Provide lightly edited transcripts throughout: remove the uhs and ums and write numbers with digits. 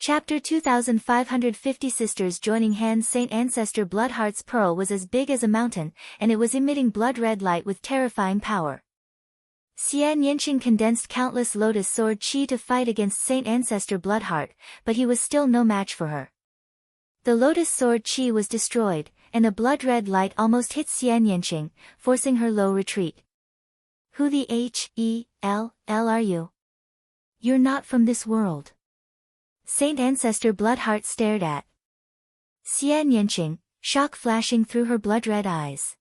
Chapter 2550 Sisters joining hands. Saint Ancestor Bloodheart's pearl was as big as a mountain, and it was emitting blood-red light with terrifying power. Xian Yanqing condensed countless lotus sword chi to fight against Saint Ancestor Bloodheart, but he was still no match for her. The lotus sword chi was destroyed, and a blood-red light almost hit Xian Yanqing, forcing her low retreat. Who the hell are you? You're not from this world. Saint Ancestor Bloodheart stared at Xian Yanqing, shock flashing through her blood-red eyes.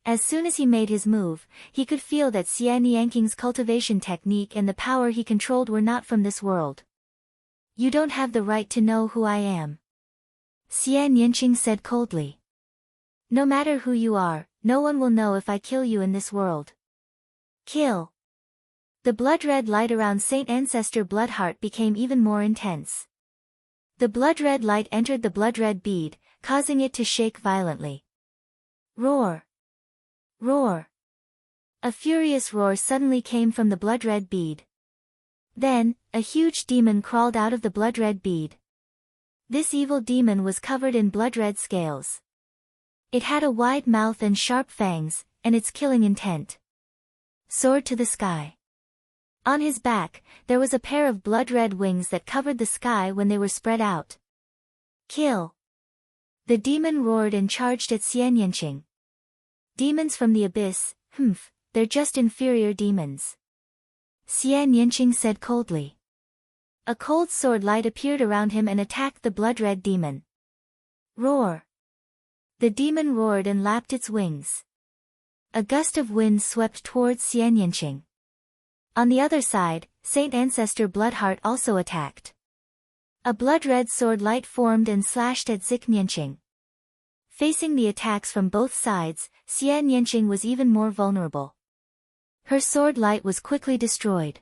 As soon as he made his move, he could feel that Xian Yanqing's cultivation technique and the power he controlled were not from this world. You don't have the right to know who I am, Xian Yanqing said coldly. No matter who you are, no one will know if I kill you in this world. Kill. The blood-red light around Saint Ancestor Bloodheart became even more intense. The blood-red light entered the blood-red bead, causing it to shake violently. Roar! Roar! A furious roar suddenly came from the blood-red bead. Then, a huge demon crawled out of the blood-red bead. This evil demon was covered in blood-red scales. It had a wide mouth and sharp fangs, and its killing intent soared to the sky. On his back, there was a pair of blood-red wings that covered the sky when they were spread out. Kill! The demon roared and charged at Xian Yanqing. Demons from the abyss, they're just inferior demons, Xian Yanqing said coldly. A cold sword light appeared around him and attacked the blood-red demon. Roar! The demon roared and lapped its wings. A gust of wind swept towards Xian Yanqing. On the other side, Saint Ancestor Bloodheart also attacked. A blood-red sword light formed and slashed at Zik Yanqing. Facing the attacks from both sides, Xian Yanqing was even more vulnerable. Her sword light was quickly destroyed.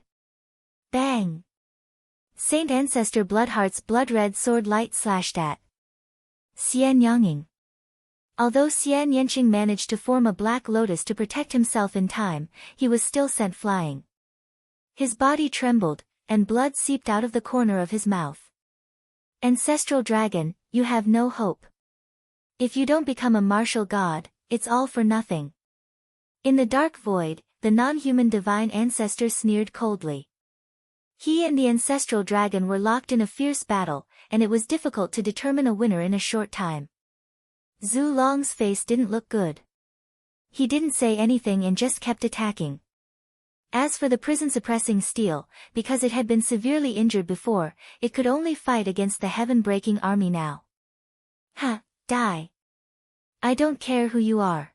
Bang! Saint Ancestor Bloodheart's blood-red sword light slashed at Xian Yanqing. Although Xian Yanqing managed to form a black lotus to protect himself in time, he was still sent flying. His body trembled, and blood seeped out of the corner of his mouth. Ancestral Dragon, you have no hope. If you don't become a martial god, it's all for nothing. In the dark void, the non-human divine ancestor sneered coldly. He and the Ancestral Dragon were locked in a fierce battle, and it was difficult to determine a winner in a short time. Zhu Long's face didn't look good. He didn't say anything and just kept attacking. As for the prison-suppressing steel, because it had been severely injured before, it could only fight against the heaven-breaking army now. Die. I don't care who you are.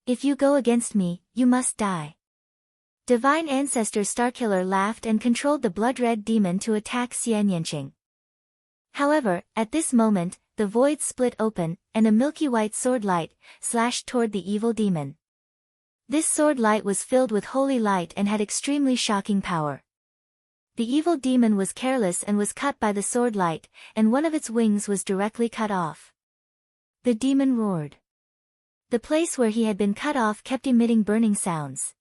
If you go against me, you must die. Divine Ancestor Starkiller laughed and controlled the blood-red demon to attack Xian Yanqing. However, at this moment, the void split open, and a milky white sword light slashed toward the evil demon. This sword light was filled with holy light and had extremely shocking power. The evil demon was careless and was cut by the sword light, and one of its wings was directly cut off. The demon roared. The place where he had been cut off kept emitting burning sounds.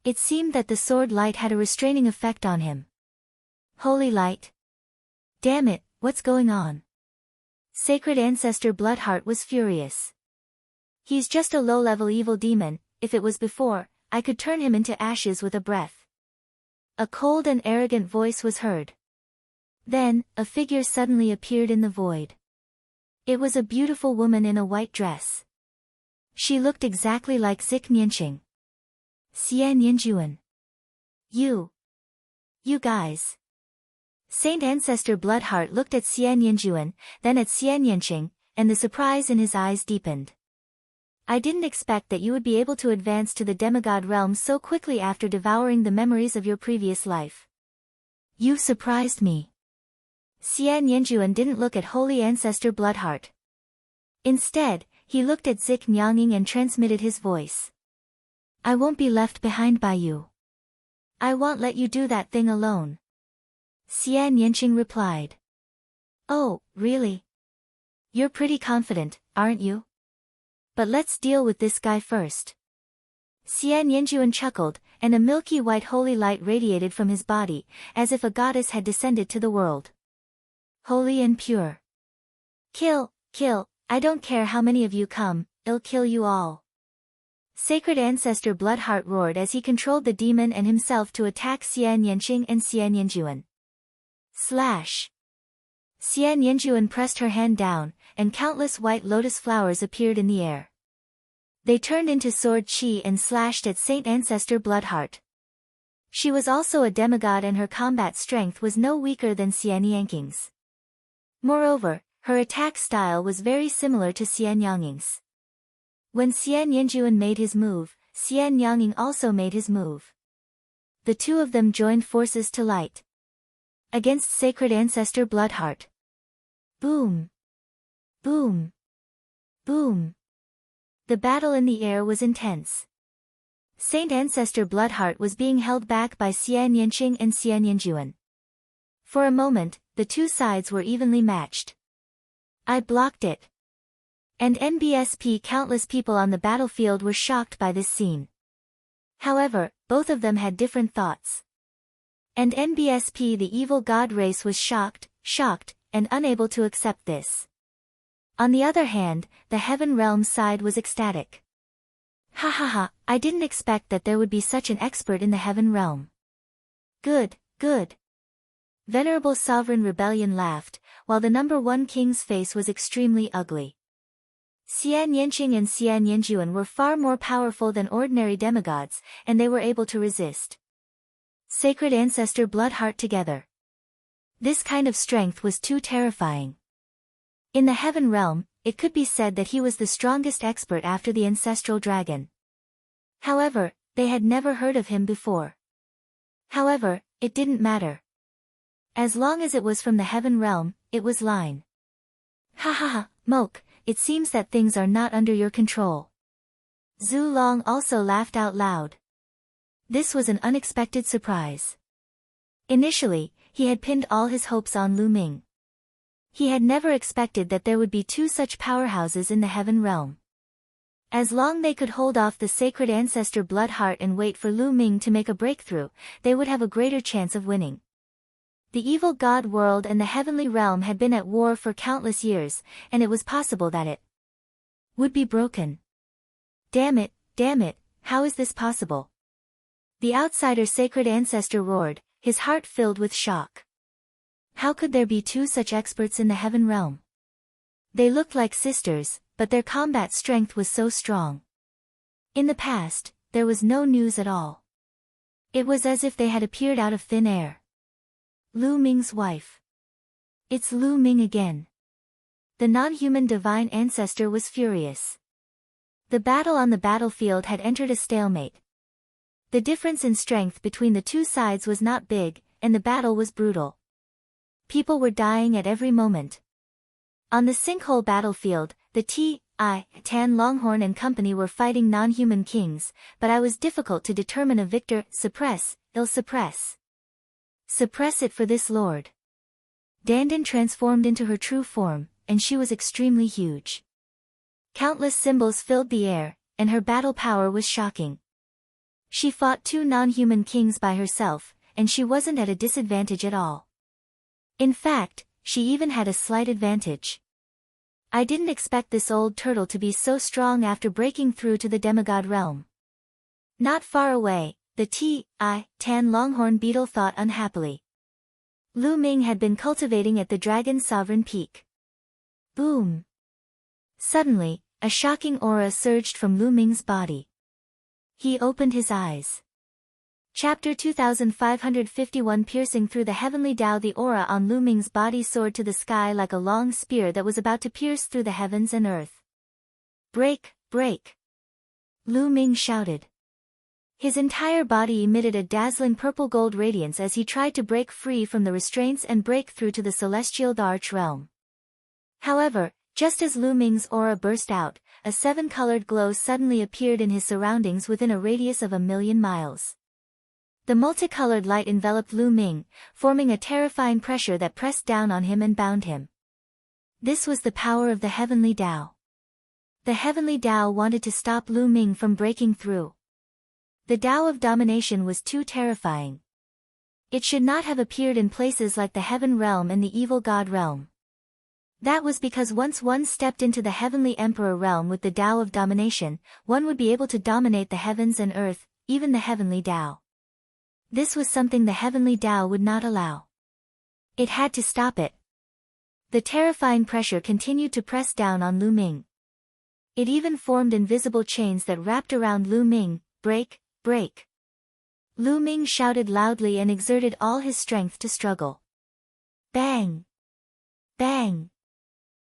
It seemed that the sword light had a restraining effect on him. Holy light! Damn it, what's going on? Sacred Ancestor Bloodheart was furious. He's just a low-level evil demon. If it was before, I could turn him into ashes with a breath. A cold and arrogant voice was heard. Then, a figure suddenly appeared in the void. It was a beautiful woman in a white dress. She looked exactly like Zik Yanqing. Xian Yanjuan. You guys. Saint Ancestor Bloodheart looked at Xian Yanjuan, then at Xian Yanqing, and the surprise in his eyes deepened. I didn't expect that you would be able to advance to the demigod realm so quickly after devouring the memories of your previous life. You surprised me. Xian Yanjuan didn't look at Holy Ancestor Bloodheart. Instead, he looked at Zik Nyanging and transmitted his voice. I won't be left behind by you. I won't let you do that thing alone. Xian Yanqing replied. Oh, really? You're pretty confident, aren't you? But let's deal with this guy first. Xian Yanjuan chuckled, and a milky white holy light radiated from his body, as if a goddess had descended to the world. holy and pure. Kill, kill, I don't care how many of you come, I'll kill you all. Sacred Ancestor Bloodheart roared as he controlled the demon and himself to attack Xian Yanqing and Xian Yanjuan. Slash! Xian Yanjuan pressed her hand down, and countless white lotus flowers appeared in the air. They turned into sword chi and slashed at Saint Ancestor Bloodheart. She was also a demigod and her combat strength was no weaker than Xian Yanqing's. Moreover, her attack style was very similar to Xian Yanqing's. When Xian Yanjuan made his move, Xian Yanqing also made his move. The two of them joined forces to light against Sacred Ancestor Bloodheart. Boom! Boom! Boom! The battle in the air was intense. Saint Ancestor Bloodheart was being held back by Xian Yanqing and Xian Yanjuan. For a moment, the two sides were evenly matched. I blocked it. And NBSP countless people on the battlefield were shocked by this scene. However, both of them had different thoughts. And NBSP the evil god race was shocked, and unable to accept this. On the other hand, the Heaven Realm side was ecstatic. Ha ha ha, I didn't expect that there would be such an expert in the Heaven Realm. Good, good. Venerable Sovereign Rebellion laughed, while the number one king's face was extremely ugly. Xian Yanqing and Xian Yanjuan were far more powerful than ordinary demigods, and they were able to resist Sacred Ancestor Bloodheart together. This kind of strength was too terrifying. In the Heaven Realm, it could be said that he was the strongest expert after the Ancestral Dragon. However, they had never heard of him before. However, it didn't matter. As long as it was from the Heaven Realm, it was line. Ha ha ha, Moke, it seems that things are not under your control. Zhu Long also laughed out loud. This was an unexpected surprise. Initially, he had pinned all his hopes on Lu Ming. He had never expected that there would be two such powerhouses in the Heaven Realm. As long as they could hold off the Sacred Ancestor Bloodheart and wait for Lu Ming to make a breakthrough, they would have a greater chance of winning. The evil god world and the heavenly realm had been at war for countless years, and it was possible that it would be broken. Damn it, how is this possible? The outsider Sacred Ancestor roared, his heart filled with shock. How could there be two such experts in the Heaven Realm? They looked like sisters, but their combat strength was so strong. In the past, there was no news at all. It was as if they had appeared out of thin air. Lu Ming's wife. It's Lu Ming again. The non-human divine ancestor was furious. The battle on the battlefield had entered a stalemate. The difference in strength between the two sides was not big, and the battle was brutal. People were dying at every moment. On the sinkhole battlefield, the Tan Longhorn and company were fighting non-human kings, but it was difficult to determine a victor. Suppress it for this lord. Dandan transformed into her true form, and she was extremely huge. Countless symbols filled the air, and her battle power was shocking. She fought two non-human kings by herself, and she wasn't at a disadvantage at all. In fact, she even had a slight advantage. I didn't expect this old turtle to be so strong after breaking through to the demigod realm. Not far away, the Tan Longhorn beetle thought unhappily. Lu Ming had been cultivating at the Dragon Sovereign Peak. Boom! Suddenly, a shocking aura surged from Lu Ming's body. He opened his eyes. Chapter 2551 Piercing through the heavenly Tao. The aura on Lu Ming's body soared to the sky like a long spear that was about to pierce through the heavens and earth. Break! Lu Ming shouted. His entire body emitted a dazzling purple-gold radiance as he tried to break free from the restraints and break through to the celestial arch realm. However, just as Lu Ming's aura burst out, a seven-colored glow suddenly appeared in his surroundings within a radius of 1,000,000 miles. The multicolored light enveloped Lu Ming, forming a terrifying pressure that pressed down on him and bound him. This was the power of the Heavenly Tao. The Heavenly Tao wanted to stop Lu Ming from breaking through. The Tao of domination was too terrifying. It should not have appeared in places like the heaven realm and the evil god realm. That was because once one stepped into the heavenly emperor realm with the Tao of domination, one would be able to dominate the heavens and earth, even the heavenly Tao. This was something the heavenly Tao would not allow. It had to stop it. The terrifying pressure continued to press down on Lu Ming. It even formed invisible chains that wrapped around Lu Ming. Break, break. Lu Ming shouted loudly and exerted all his strength to struggle. Bang! Bang!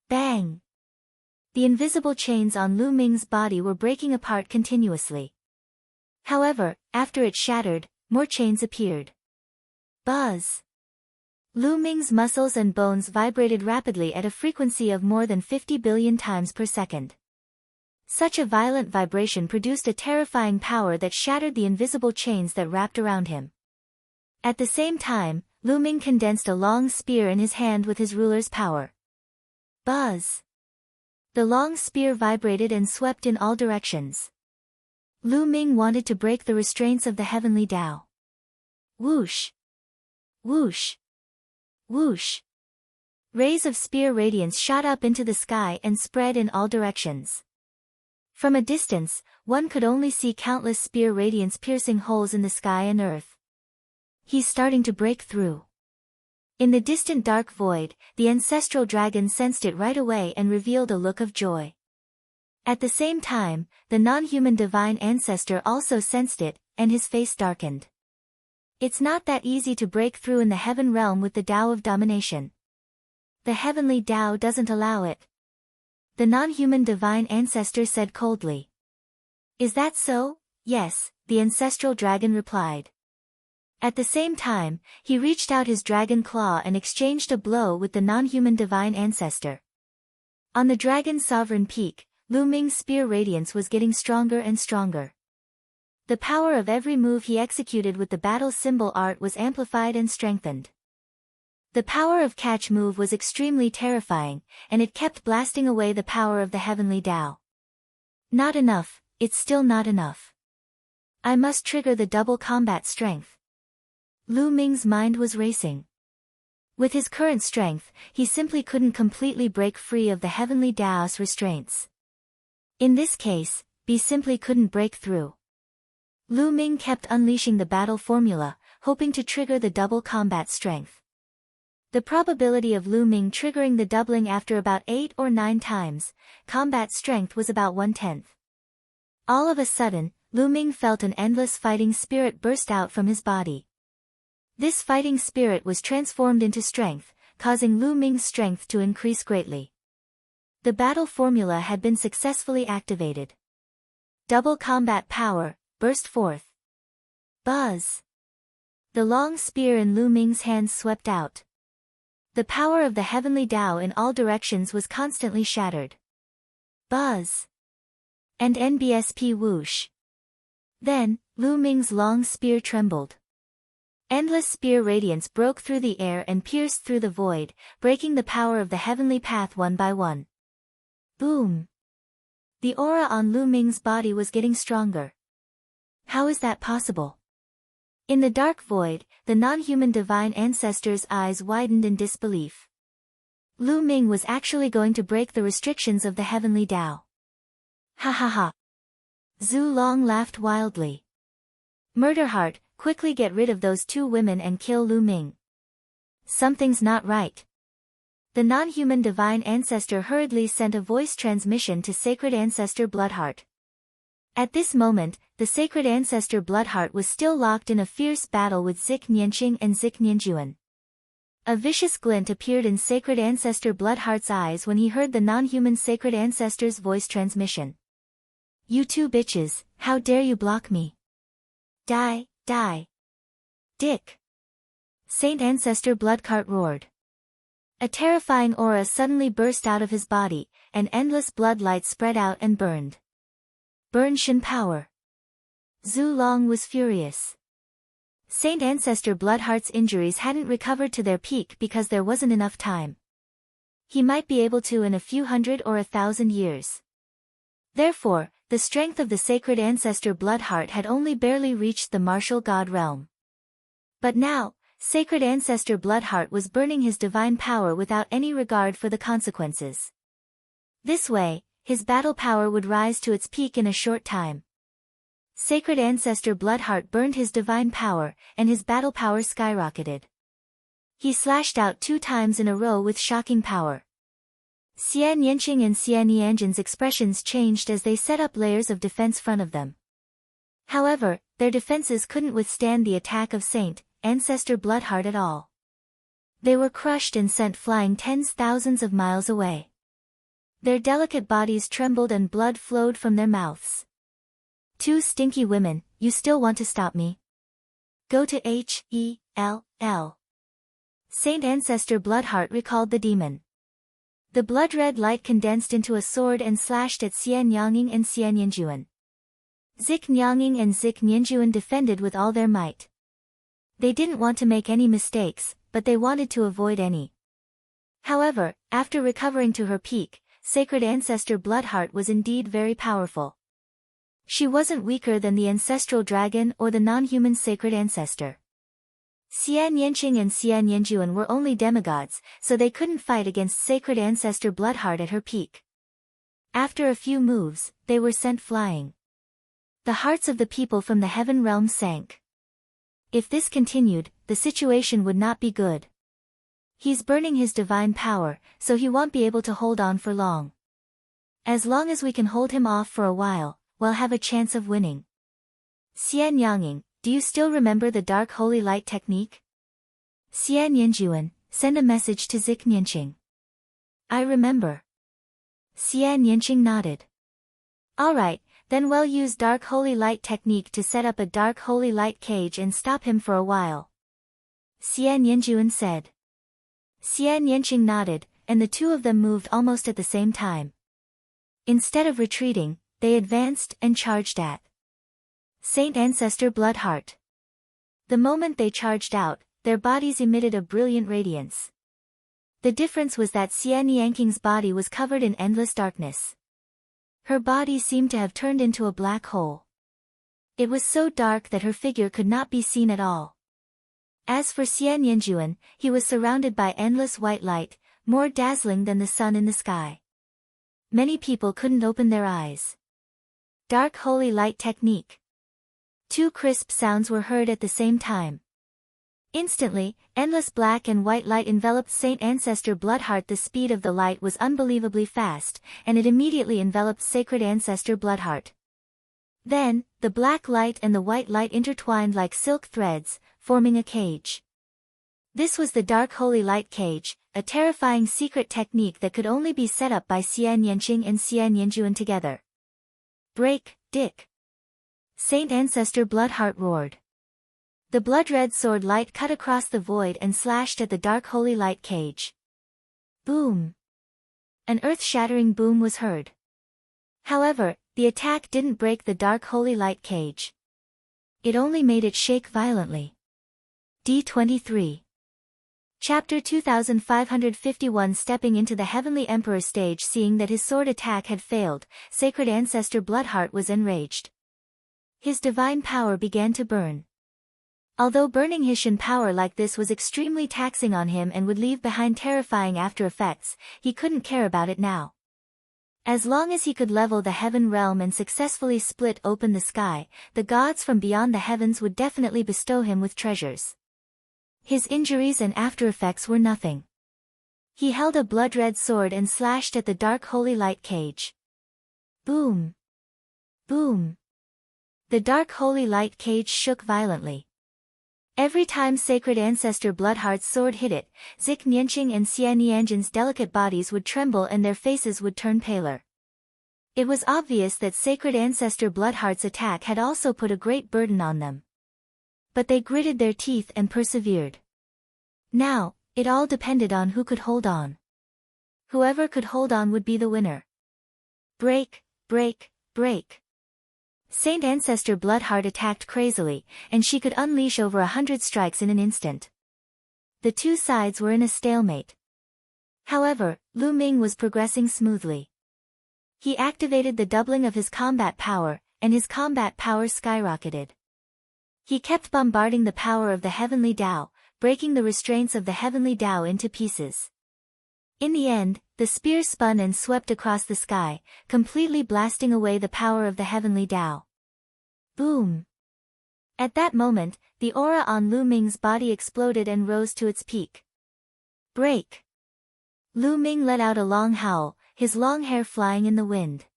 Bang! The invisible chains on Lu Ming's body were breaking apart continuously. However, after it shattered, more chains appeared. Buzz! Lu Ming's muscles and bones vibrated rapidly at a frequency of more than 50 billion times per second. Such a violent vibration produced a terrifying power that shattered the invisible chains that wrapped around him. At the same time, Lu Ming condensed a long spear in his hand with his ruler's power. Buzz! The long spear vibrated and swept in all directions. Lu Ming wanted to break the restraints of the heavenly Tao. Whoosh! Whoosh! Whoosh! Rays of spear radiance shot up into the sky and spread in all directions. From a distance, one could only see countless spear radiance piercing holes in the sky and earth. He's starting to break through. In the distant dark void, the ancestral dragon sensed it right away and revealed a look of joy. At the same time, the non-human divine ancestor also sensed it, and his face darkened. It's not that easy to break through in the heaven realm with the Tao of domination. The heavenly Tao doesn't allow it. The non-human divine ancestor said coldly. Is that so? Yes, the ancestral dragon replied. At the same time, he reached out his dragon claw and exchanged a blow with the non-human divine ancestor. On the dragon's sovereign peak, Lu Ming's spear radiance was getting stronger and stronger. The power of every move he executed with the battle symbol art was amplified and strengthened. The power of catch move was extremely terrifying, and it kept blasting away the power of the heavenly Tao. Not enough, it's still not enough. I must trigger the double combat strength. Lu Ming's mind was racing. With his current strength, he simply couldn't completely break free of the heavenly Tao's restraints. In this case, he simply couldn't break through. Lu Ming kept unleashing the battle formula, hoping to trigger the double combat strength. The probability of Lu Ming triggering the doubling after about 8 or 9 times, combat strength was about 1/10. All of a sudden, Lu Ming felt an endless fighting spirit burst out from his body. This fighting spirit was transformed into strength, causing Lu Ming's strength to increase greatly. The battle formula had been successfully activated. Double combat power burst forth. Buzz! The long spear in Lu Ming's hands swept out. The power of the heavenly Tao in all directions was constantly shattered. Buzz! And NBSP whoosh! Then, Lu Ming's long spear trembled. Endless spear radiance broke through the air and pierced through the void, breaking the power of the heavenly path one by one. Boom! The aura on Lu Ming's body was getting stronger. How is that possible? In the dark void, the non-human divine ancestor's eyes widened in disbelief. Lu Ming was actually going to break the restrictions of the heavenly Tao. Ha ha ha! Zhu Long laughed wildly. Murderheart, quickly get rid of those 2 women and kill Lu Ming. Something's not right. The non-human divine ancestor hurriedly sent a voice transmission to sacred ancestor Bloodheart. At this moment, the sacred ancestor Bloodheart was still locked in a fierce battle with Zik Nianqing and Zik Nianjuan. A vicious glint appeared in sacred ancestor Bloodheart's eyes when he heard the non-human sacred ancestor's voice transmission. You 2 bitches, how dare you block me? Die, die. Dick! Saint Ancestor Bloodheart roared. A terrifying aura suddenly burst out of his body, and endless blood light spread out and burned. Burn Shen power. Zhu Long was furious. Saint Ancestor Bloodheart's injuries hadn't recovered to their peak because there wasn't enough time. He might be able to in a few hundred or 1,000 years. Therefore, the strength of the sacred ancestor Bloodheart had only barely reached the martial god realm. But now, Sacred Ancestor Bloodheart was burning his divine power without any regard for the consequences. This way, his battle power would rise to its peak in a short time. Sacred Ancestor Bloodheart burned his divine power, and his battle power skyrocketed. He slashed out 2 times in a row with shocking power. Xian Yanqing and Xian Yanjin's expressions changed as they set up layers of defense front of them. However, their defenses couldn't withstand the attack of Saint Ancestor Bloodheart at all. They were crushed and sent flying tens thousands of miles away. Their delicate bodies trembled and blood flowed from their mouths. 2 stinky women, you still want to stop me? Go to hell. Saint Ancestor Bloodheart recalled the demon. The blood-red light condensed into a sword and slashed at Xian Yanjing and Xian Yanjuan. Zik Nyanging and Zik Nianjuan defended with all their might. They didn't want to make any mistakes, but they wanted to avoid any. However, after recovering to her peak, Sacred Ancestor Bloodheart was indeed very powerful. She wasn't weaker than the ancestral dragon or the non-human sacred ancestor. Xian Yanqing and Xian Yanjuan were only demigods, so they couldn't fight against Sacred Ancestor Bloodheart at her peak. After a few moves, they were sent flying. The hearts of the people from the heaven realm sank. If this continued, the situation would not be good. He's burning his divine power, so he won't be able to hold on for long. As long as we can hold him off for a while, we'll have a chance of winning. Xian Yanjing, do you still remember the dark holy light technique? Xian Yanjuan, send a message to Zik Nianqing. I remember. Xian Yanqing nodded. Alright, then we'll use dark holy light technique to set up a dark holy light cage and stop him for a while. Xian Yanjuan said. Xian Yanqing nodded, and the 2 of them moved almost at the same time. Instead of retreating, they advanced and charged at Saint Ancestor Bloodheart. The moment they charged out, their bodies emitted a brilliant radiance. The difference was that Xian Yanqing's body was covered in endless darkness. Her body seemed to have turned into a black hole. It was so dark that her figure could not be seen at all. As for Xian Yanjuan, he was surrounded by endless white light, more dazzling than the sun in the sky. Many people couldn't open their eyes. Dark holy light technique. 2 crisp sounds were heard at the same time. Instantly, endless black and white light enveloped Saint Ancestor Bloodheart. The speed of the light was unbelievably fast, and it immediately enveloped Sacred Ancestor Bloodheart. Then, the black light and the white light intertwined like silk threads, forming a cage. This was the Dark Holy Light Cage, a terrifying secret technique that could only be set up by Xian Yanqing and Xian Yanjuan together. Break, Dick! Saint Ancestor Bloodheart roared. The blood-red sword light cut across the void and slashed at the Dark Holy Light Cage. Boom! An earth-shattering boom was heard. However, the attack didn't break the Dark Holy Light Cage. It only made it shake violently. D23. Chapter 2551. Stepping into the Heavenly Emperor stage. Seeing that his sword attack had failed, Sacred Ancestor Bloodheart was enraged. His divine power began to burn. Although burning his Shen power like this was extremely taxing on him and would leave behind terrifying after effects, he couldn't care about it now. As long as he could level the heaven realm and successfully split open the sky, the gods from beyond the heavens would definitely bestow him with treasures. His injuries and after effects were nothing. He held a blood-red sword and slashed at the Dark Holy Light Cage. Boom! Boom! The Dark Holy Light Cage shook violently. Every time Sacred Ancestor Bloodheart's sword hit it, Zik Nianqing and Xian Yanjin's delicate bodies would tremble and their faces would turn paler. It was obvious that Sacred Ancestor Bloodheart's attack had also put a great burden on them. But they gritted their teeth and persevered. Now, it all depended on who could hold on. Whoever could hold on would be the winner. Break, break, break. Saint Ancestor Bloodheart attacked crazily, and she could unleash over 100 strikes in an instant. The 2 sides were in a stalemate. However, Lu Ming was progressing smoothly. He activated the doubling of his combat power, and his combat power skyrocketed. He kept bombarding the power of the heavenly Tao, breaking the restraints of the heavenly Tao into pieces. In the end, the spear spun and swept across the sky, completely blasting away the power of the heavenly Tao. Boom! At that moment, the aura on Lu Ming's body exploded and rose to its peak. Break! Lu Ming let out a long howl, his long hair flying in the wind.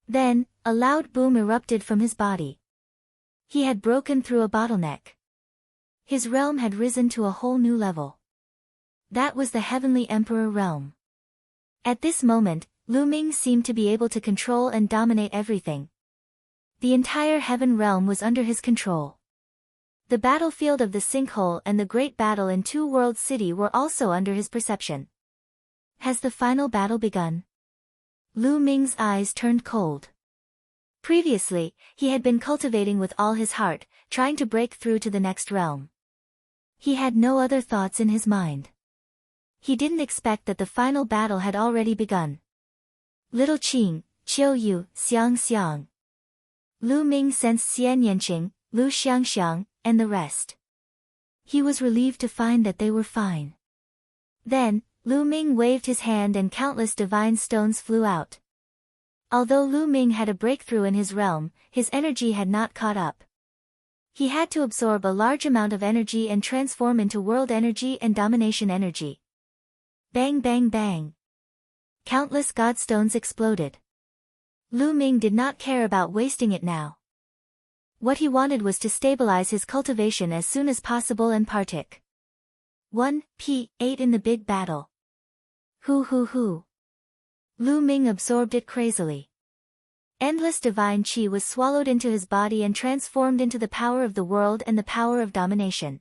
Then, a loud boom erupted from his body. He had broken through a bottleneck. His realm had risen to a whole new level. That was the Heavenly Emperor realm. At this moment, Lu Ming seemed to be able to control and dominate everything. The entire heaven realm was under his control. The battlefield of the sinkhole and the great battle in Two World City were also under his perception. Has the final battle begun? Lu Ming's eyes turned cold. Previously, he had been cultivating with all his heart, trying to break through to the next realm. He had no other thoughts in his mind. He didn't expect that the final battle had already begun. Little Qing, Qiu Yu, Xiang Xiang. Lu Ming sensed Xian Yanqing, Lu Xiangxiang, and the rest. He was relieved to find that they were fine. Then, Lu Ming waved his hand and countless divine stones flew out. Although Lu Ming had a breakthrough in his realm, his energy had not caught up. He had to absorb a large amount of energy and transform into world energy and domination energy. Bang bang bang. Countless godstones exploded. Lu Ming did not care about wasting it now. What he wanted was to stabilize his cultivation as soon as possible and partake. 1p8 in the big battle. Hoo. Lu Ming absorbed it crazily. Endless divine qi was swallowed into his body and transformed into the power of the world and the power of domination.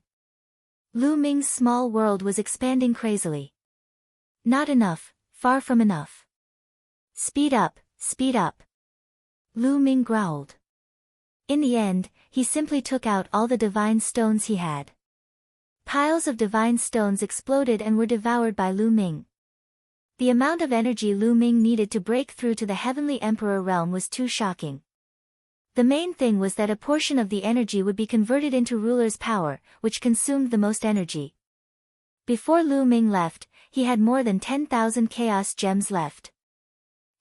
Lu Ming's small world was expanding crazily. Not enough, far from enough. Speed up, speed up. Lu Ming growled. In the end, he simply took out all the divine stones he had. Piles of divine stones exploded and were devoured by Lu Ming. The amount of energy Lu Ming needed to break through to the Heavenly Emperor realm was too shocking. The main thing was that a portion of the energy would be converted into ruler's power, which consumed the most energy. Before Lu Ming left, he had more than 10,000 chaos gems left.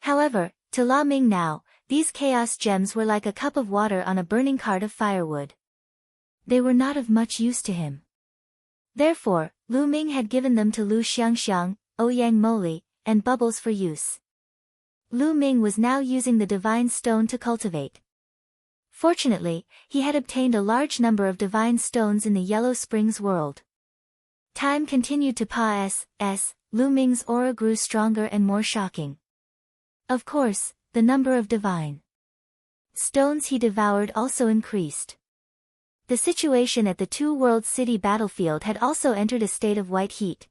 However, to La Ming now, these chaos gems were like a cup of water on a burning cart of firewood. They were not of much use to him. Therefore, Lu Ming had given them to Lu Xiangxiang, Ouyang Moli, and Bubbles for use. Lu Ming was now using the divine stone to cultivate. Fortunately, he had obtained a large number of divine stones in the Yellow Springs world. Time continued to pass, Lu Ming's aura grew stronger and more shocking. Of course, the number of divine stones he devoured also increased. The situation at the Two World City battlefield had also entered a state of white heat.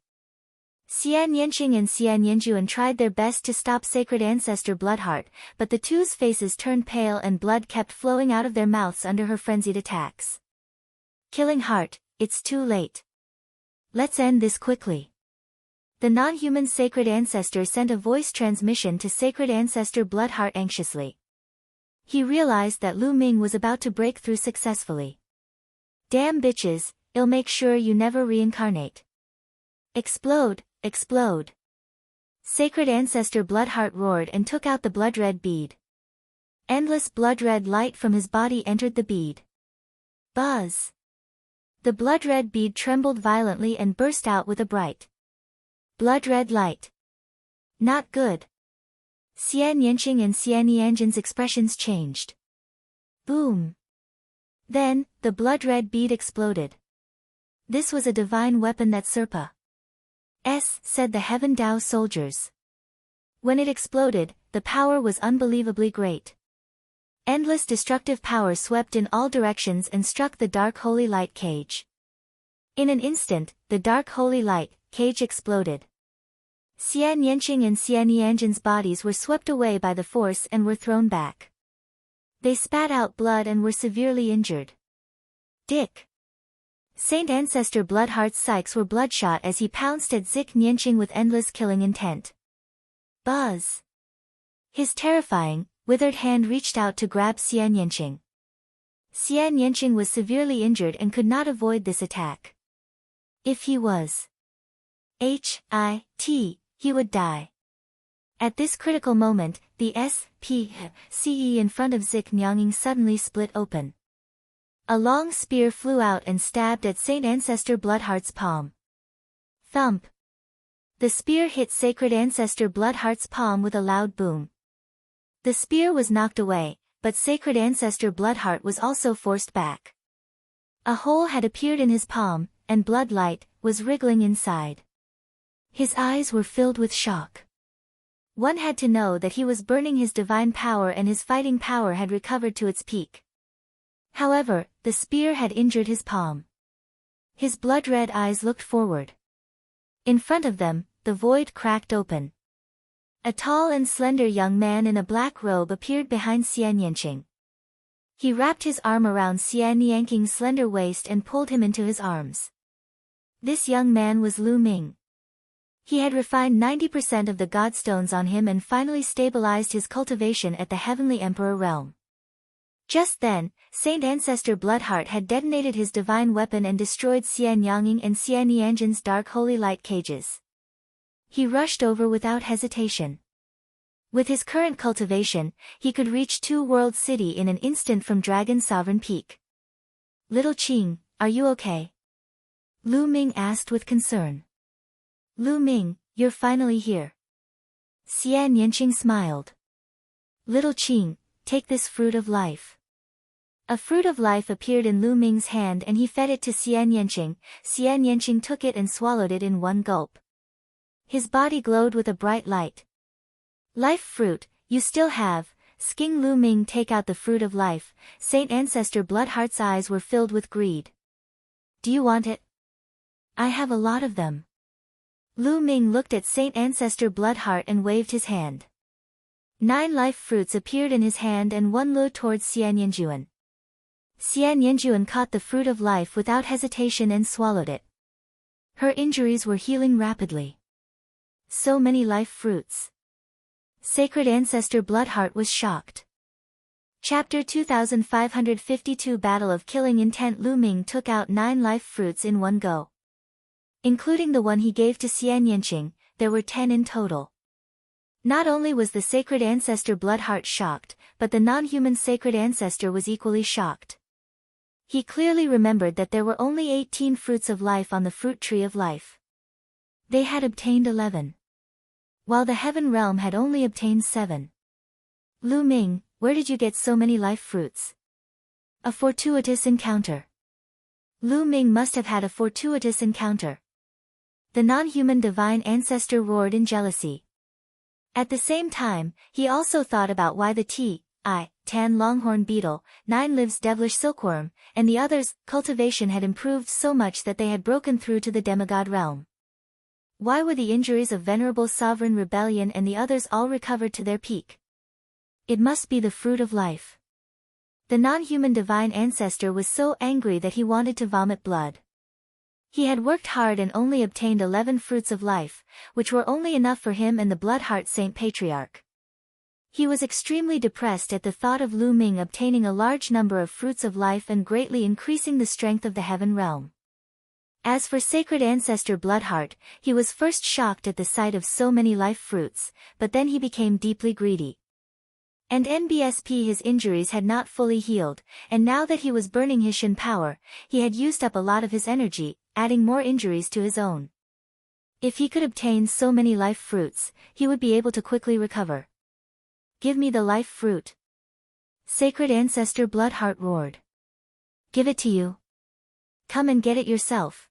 Xian Yanqing and Xian Yanjuan tried their best to stop Sacred Ancestor Bloodheart, but the two's faces turned pale and blood kept flowing out of their mouths under her frenzied attacks. Killing Heart, it's too late. Let's end this quickly. The non-human Sacred Ancestor sent a voice transmission to Sacred Ancestor Bloodheart anxiously. He realized that Lu Ming was about to break through successfully. Damn bitches, I'll make sure you never reincarnate. Explode, explode. Sacred Ancestor Bloodheart roared and took out the blood-red bead. Endless blood-red light from his body entered the bead. Buzz. The blood-red bead trembled violently and burst out with a bright blood-red light. Not good. Xian Yanqing and Xian Yanjin's expressions changed. Boom. Then, the blood-red bead exploded. This was a divine weapon that Serpa said the Heaven Dao soldiers. When it exploded, the power was unbelievably great. Endless destructive power swept in all directions and struck the dark holy light cage. In an instant, the dark holy light cage exploded. Xian Yanqing and Xian Yanjin's bodies were swept away by the force and were thrown back. They spat out blood and were severely injured. Dick. Saint Ancestor Bloodheart's psyches were bloodshot as he pounced at Zik Nianqing with endless killing intent. Buzz. His terrifying, withered hand reached out to grab Xian Yanqing. Xian Yanqing was severely injured and could not avoid this attack. If he was hit, he would die. At this critical moment, the SPCE in front of Zik Nyanging suddenly split open. A long spear flew out and stabbed at Saint Ancestor Bloodheart's palm. Thump! The spear hit Sacred Ancestor Bloodheart's palm with a loud boom. The spear was knocked away, but Sacred Ancestor Bloodheart was also forced back. A hole had appeared in his palm, and blood light was wriggling inside. His eyes were filled with shock. One had to know that he was burning his divine power and his fighting power had recovered to its peak. However, the spear had injured his palm. His blood-red eyes looked forward. In front of them, the void cracked open. A tall and slender young man in a black robe appeared behind Xian Yanqing. He wrapped his arm around Xian Yanqing's slender waist and pulled him into his arms. This young man was Lu Ming. He had refined 90% of the godstones on him and finally stabilized his cultivation at the Heavenly Emperor realm. Just then, Saint Ancestor Bloodheart had detonated his divine weapon and destroyed Xian Yanging and Xian Yanjin's dark holy light cages. He rushed over without hesitation. With his current cultivation, he could reach Two World City in an instant from Dragon Sovereign Peak. Little Qing, are you okay? Lu Ming asked with concern. Lu Ming, you're finally here. Xian Yanqing smiled. Little Qing, take this fruit of life. A fruit of life appeared in Lu Ming's hand and he fed it to Xian Yanqing. Xian Yanqing took it and swallowed it in one gulp. His body glowed with a bright light. Life fruit, you still have. Seeing Lu Ming take out the fruit of life, Saint Ancestor Bloodheart's eyes were filled with greed. Do you want it? I have a lot of them. Lu Ming looked at Saint Ancestor Bloodheart and waved his hand. 9 life fruits appeared in his hand and one lured towards Xian Yanjuan. Xian Yanjuan caught the fruit of life without hesitation and swallowed it. Her injuries were healing rapidly. So many life fruits. Sacred Ancestor Bloodheart was shocked. Chapter 2552 Battle of Killing Intent. Lu Ming took out 9 life fruits in one go. Including the one he gave to Xian Yanqing, there were 10 in total. Not only was the Sacred Ancestor Bloodheart shocked, but the non-human Sacred Ancestor was equally shocked. He clearly remembered that there were only 18 fruits of life on the fruit tree of life. They had obtained 11. While the Heaven Realm had only obtained 7. Lu Ming, where did you get so many life fruits? A fortuitous encounter. Lu Ming must have had a fortuitous encounter. The non-human divine ancestor roared in jealousy. At the same time, he also thought about why the tan longhorn beetle, 9 lives devilish silkworm, and the others' cultivation had improved so much that they had broken through to the demigod realm. Why were the injuries of Venerable Sovereign Rebellion and the others all recovered to their peak? It must be the fruit of life. The non-human divine ancestor was so angry that he wanted to vomit blood. He had worked hard and only obtained 11 fruits of life, which were only enough for him and the Bloodheart Saint Patriarch. He was extremely depressed at the thought of Lu Ming obtaining a large number of fruits of life and greatly increasing the strength of the Heaven Realm. As for Sacred Ancestor Bloodheart, he was first shocked at the sight of so many life fruits, but then he became deeply greedy. And NBSP his injuries had not fully healed, and now that he was burning his Shen power, he had used up a lot of his energy, adding more injuries to his own. If he could obtain so many life fruits, he would be able to quickly recover. Give me the life fruit. Sacred Ancestor Bloodheart roared. Give it to you. Come and get it yourself.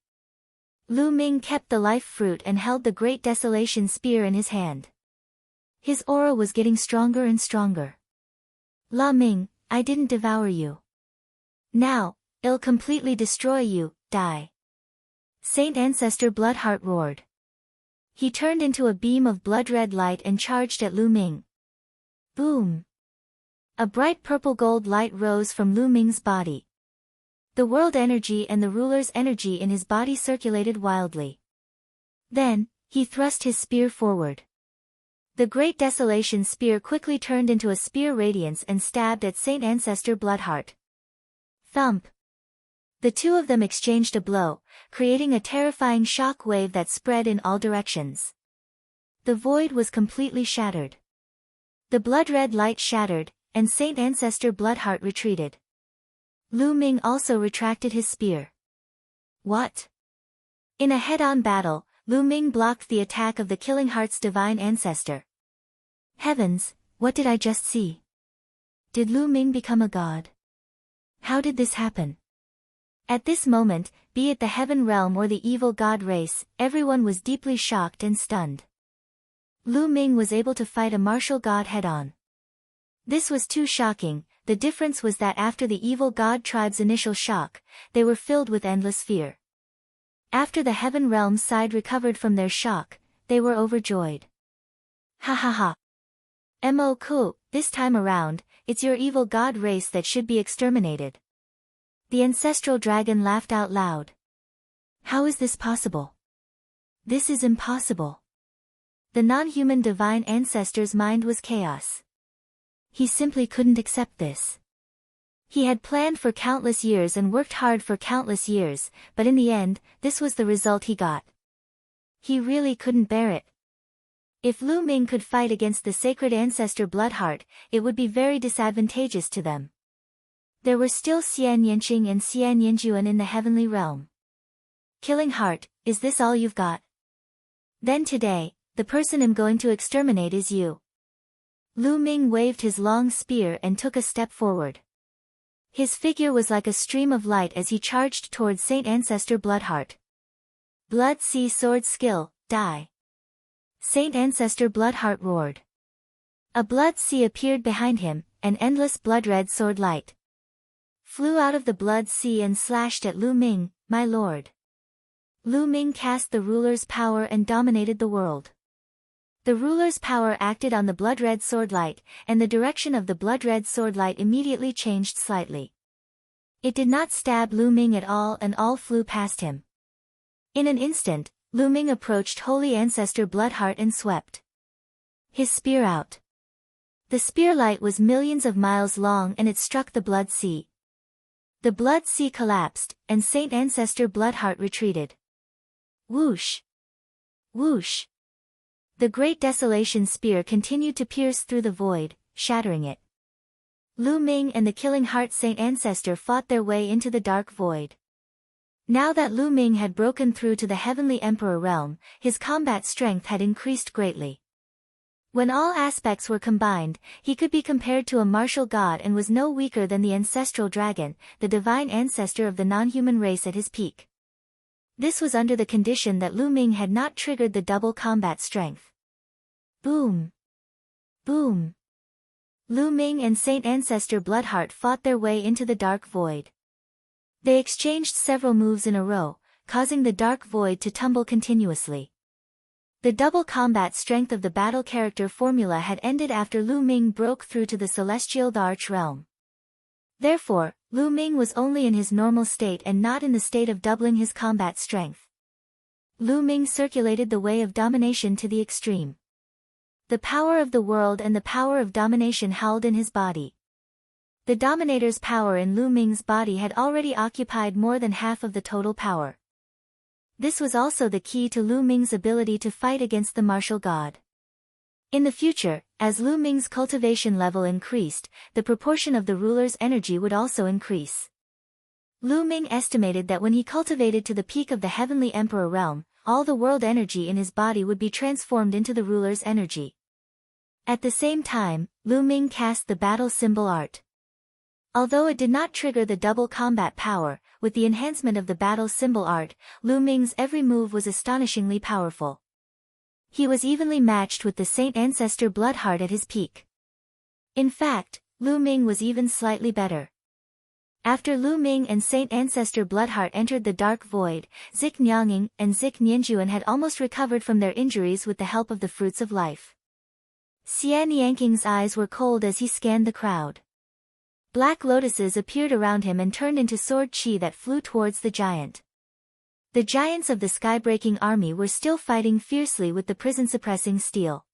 Lu Ming kept the life fruit and held the Great Desolation Spear in his hand. His aura was getting stronger and stronger. La Ming, I didn't devour you. Now, I'll completely destroy you, die. Saint Ancestor Bloodheart roared. He turned into a beam of blood-red light and charged at Lu Ming. Boom! A bright purple gold light rose from Lu Ming's body. The world energy and the ruler's energy in his body circulated wildly. Then, he thrust his spear forward. The Great Desolation Spear quickly turned into a spear radiance and stabbed at Saint Ancestor Bloodheart. Thump! The two of them exchanged a blow, creating a terrifying shock wave that spread in all directions. The void was completely shattered. The blood-red light shattered, and Saint Ancestor Bloodheart retreated. Lu Ming also retracted his spear. What? In a head-on battle, Lu Ming blocked the attack of the Killing Heart's divine ancestor. Heavens, what did I just see? Did Lu Ming become a god? How did this happen? At this moment, be it the heaven realm or the evil god race, everyone was deeply shocked and stunned. Lu Ming was able to fight a martial god head-on. This was too shocking. The difference was that after the evil god tribe's initial shock, they were filled with endless fear. After the heaven realm side recovered from their shock, they were overjoyed. Ha ha ha. Mo, this time around, it's your evil god race that should be exterminated. The ancestral dragon laughed out loud. How is this possible? This is impossible. The non-human divine ancestor's mind was chaos. He simply couldn't accept this. He had planned for countless years and worked hard for countless years, but in the end, this was the result he got. He really couldn't bear it. If Lu Ming could fight against the sacred ancestor Bloodheart, it would be very disadvantageous to them. There were still Xian Yanqing and Xian Yanjuan in the heavenly realm. Killing Heart, is this all you've got? Then today, the person I'm going to exterminate is you. Lu Ming waved his long spear and took a step forward. His figure was like a stream of light as he charged towards Saint Ancestor Bloodheart. Blood Sea Sword Skill, die. Saint Ancestor Bloodheart roared. A blood sea appeared behind him, an endless blood-red sword light flew out of the blood sea and slashed at Lu Ming, my lord. Lu Ming cast the ruler's power and dominated the world. The ruler's power acted on the blood-red swordlight, and the direction of the blood-red swordlight immediately changed slightly. It did not stab Lu Ming at all and all flew past him. In an instant, Lu Ming approached Holy Ancestor Bloodheart and swept his spear out. The spear light was millions of miles long and it struck the blood sea. The blood sea collapsed, and Saint Ancestor Bloodheart retreated. Whoosh! Whoosh! The great desolation spear continued to pierce through the void, shattering it. Lu Ming and the Killing Heart Saint Ancestor fought their way into the dark void. Now that Lu Ming had broken through to the Heavenly Emperor realm, his combat strength had increased greatly. When all aspects were combined, he could be compared to a martial god and was no weaker than the ancestral dragon, the divine ancestor of the non-human race at his peak. This was under the condition that Lu Ming had not triggered the double combat strength. Boom! Boom! Lu Ming and Saint Ancestor Bloodheart fought their way into the dark void. They exchanged several moves in a row, causing the dark void to tumble continuously. The double combat strength of the battle character formula had ended after Lu Ming broke through to the celestial arch realm. Therefore, Lu Ming was only in his normal state and not in the state of doubling his combat strength. Lu Ming circulated the way of domination to the extreme. The power of the world and the power of domination howled in his body. The Dominator's power in Lu Ming's body had already occupied more than half of the total power. This was also the key to Lu Ming's ability to fight against the martial god. In the future, as Lu Ming's cultivation level increased, the proportion of the ruler's energy would also increase. Lu Ming estimated that when he cultivated to the peak of the Heavenly Emperor realm, all the world energy in his body would be transformed into the ruler's energy. At the same time, Lu Ming cast the battle symbol art. Although it did not trigger the double combat power, with the enhancement of the battle symbol art, Lu Ming's every move was astonishingly powerful. He was evenly matched with the Saint Ancestor Bloodheart at his peak. In fact, Lu Ming was even slightly better. After Lu Ming and Saint Ancestor Bloodheart entered the dark void, Zik Nyanging and Zik Nianjuan had almost recovered from their injuries with the help of the fruits of life. Xian Yanking's eyes were cold as he scanned the crowd. Black lotuses appeared around him and turned into sword chi that flew towards the giant. The giants of the sky-breaking army were still fighting fiercely with the prison-suppressing steel.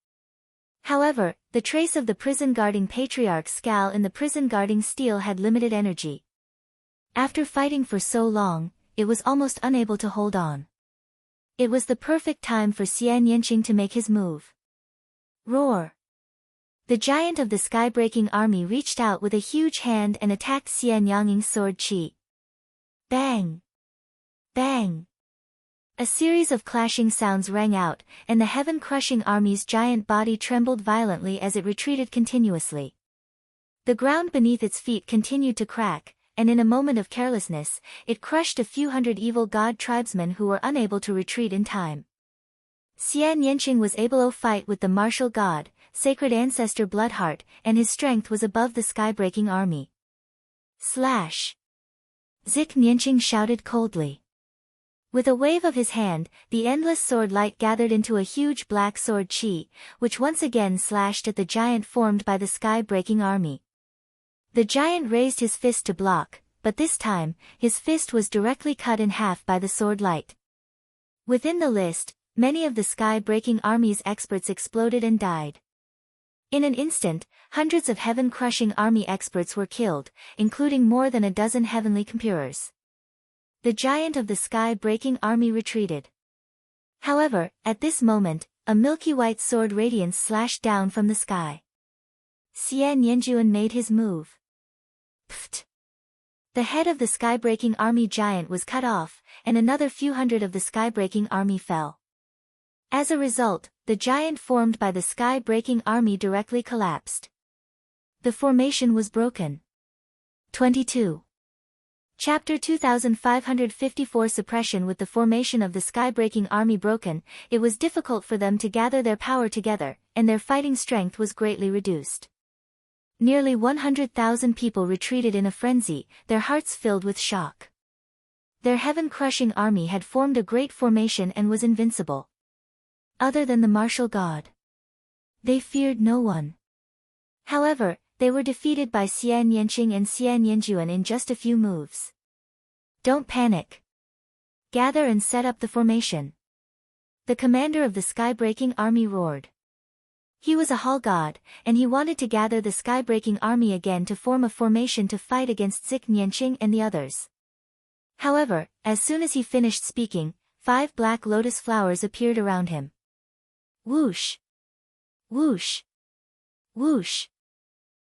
However, the trace of the prison-guarding patriarch's scowl in the prison-guarding steel had limited energy. After fighting for so long, it was almost unable to hold on. It was the perfect time for Xian Yanqing to make his move. Roar! The giant of the sky-breaking army reached out with a huge hand and attacked Xian Yanqing's sword Qi. Bang! Bang! A series of clashing sounds rang out, and the heaven-crushing army's giant body trembled violently as it retreated continuously. The ground beneath its feet continued to crack, and in a moment of carelessness, it crushed a few hundred evil god tribesmen who were unable to retreat in time. Xian Yanqing was able to fight with the martial god, sacred ancestor Bloodheart, and his strength was above the sky-breaking army. Slash! Zik Nianqing shouted coldly. With a wave of his hand, the endless sword light gathered into a huge black sword Qi, which once again slashed at the giant formed by the sky-breaking army. The giant raised his fist to block, but this time, his fist was directly cut in half by the sword light. Within the list, many of the sky-breaking army's experts exploded and died. In an instant, hundreds of heaven-crushing army experts were killed, including more than a dozen heavenly computers. The giant of the sky-breaking army retreated. However, at this moment, a milky white sword radiance slashed down from the sky. Xian Yanjuan made his move. Pfft! The head of the sky-breaking army giant was cut off, and another few hundred of the sky-breaking army fell. As a result, the giant formed by the sky-breaking army directly collapsed. The formation was broken. 22. Chapter 2554 Suppression. With the formation of the sky-breaking army broken, it was difficult for them to gather their power together, and their fighting strength was greatly reduced. Nearly 100,000 people retreated in a frenzy, their hearts filled with shock. Their heaven-crushing army had formed a great formation and was invincible. Other than the martial god, they feared no one. However, they were defeated by Xian Yanqing and Xian Yanjuan in just a few moves. Don't panic. Gather and set up the formation. The commander of the sky-breaking army roared. He was a hall god, and he wanted to gather the sky-breaking army again to form a formation to fight against Zik Nianqing and the others. However, as soon as he finished speaking, 5 black lotus flowers appeared around him. Whoosh! Whoosh! Whoosh!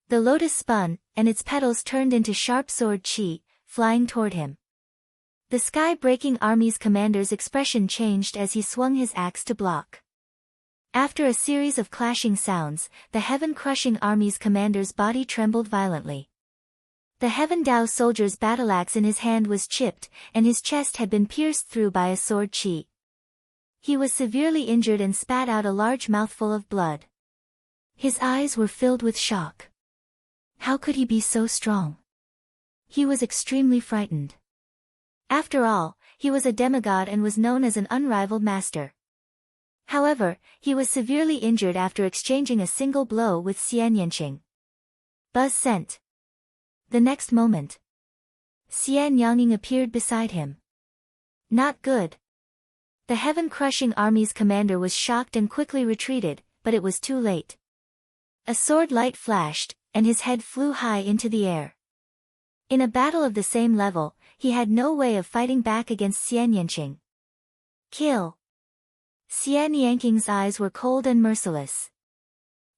The lotus spun, and its petals turned into sharp sword Qi, flying toward him. The sky-breaking army's commander's expression changed as he swung his axe to block. After a series of clashing sounds, the heaven-crushing army's commander's body trembled violently. The Heaven Dao soldier's battle-axe in his hand was chipped, and his chest had been pierced through by a sword Qi. He was severely injured and spat out a large mouthful of blood. His eyes were filled with shock. How could he be so strong? He was extremely frightened. After all, he was a demigod and was known as an unrivaled master. However, he was severely injured after exchanging a single blow with Xian Yanqing. Buzz sent. The next moment, Xian Yanqing appeared beside him. Not good. The heaven-crushing army's commander was shocked and quickly retreated, but it was too late. A sword light flashed, and his head flew high into the air. In a battle of the same level, he had no way of fighting back against Xian Yanqing. Kill! Xian Yanqing's eyes were cold and merciless.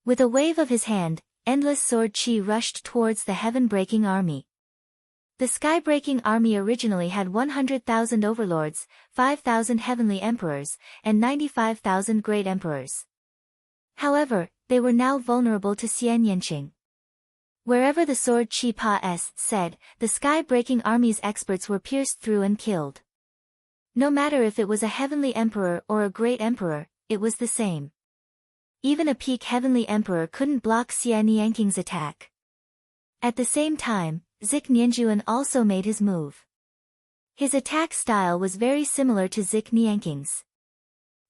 With a wave of his hand, endless sword Qi rushed towards the heaven-breaking army. The sky-breaking army originally had 100,000 overlords, 5,000 heavenly emperors, and 95,000 great emperors. However, they were now vulnerable to Xian Yanqing. Wherever the sword Qi Pa S said, the sky-breaking army's experts were pierced through and killed. No matter if it was a heavenly emperor or a great emperor, it was the same. Even a peak heavenly emperor couldn't block Xian Yanqing's attack. At the same time, Zik Nianjuan also made his move. His attack style was very similar to Zik Nianqing's.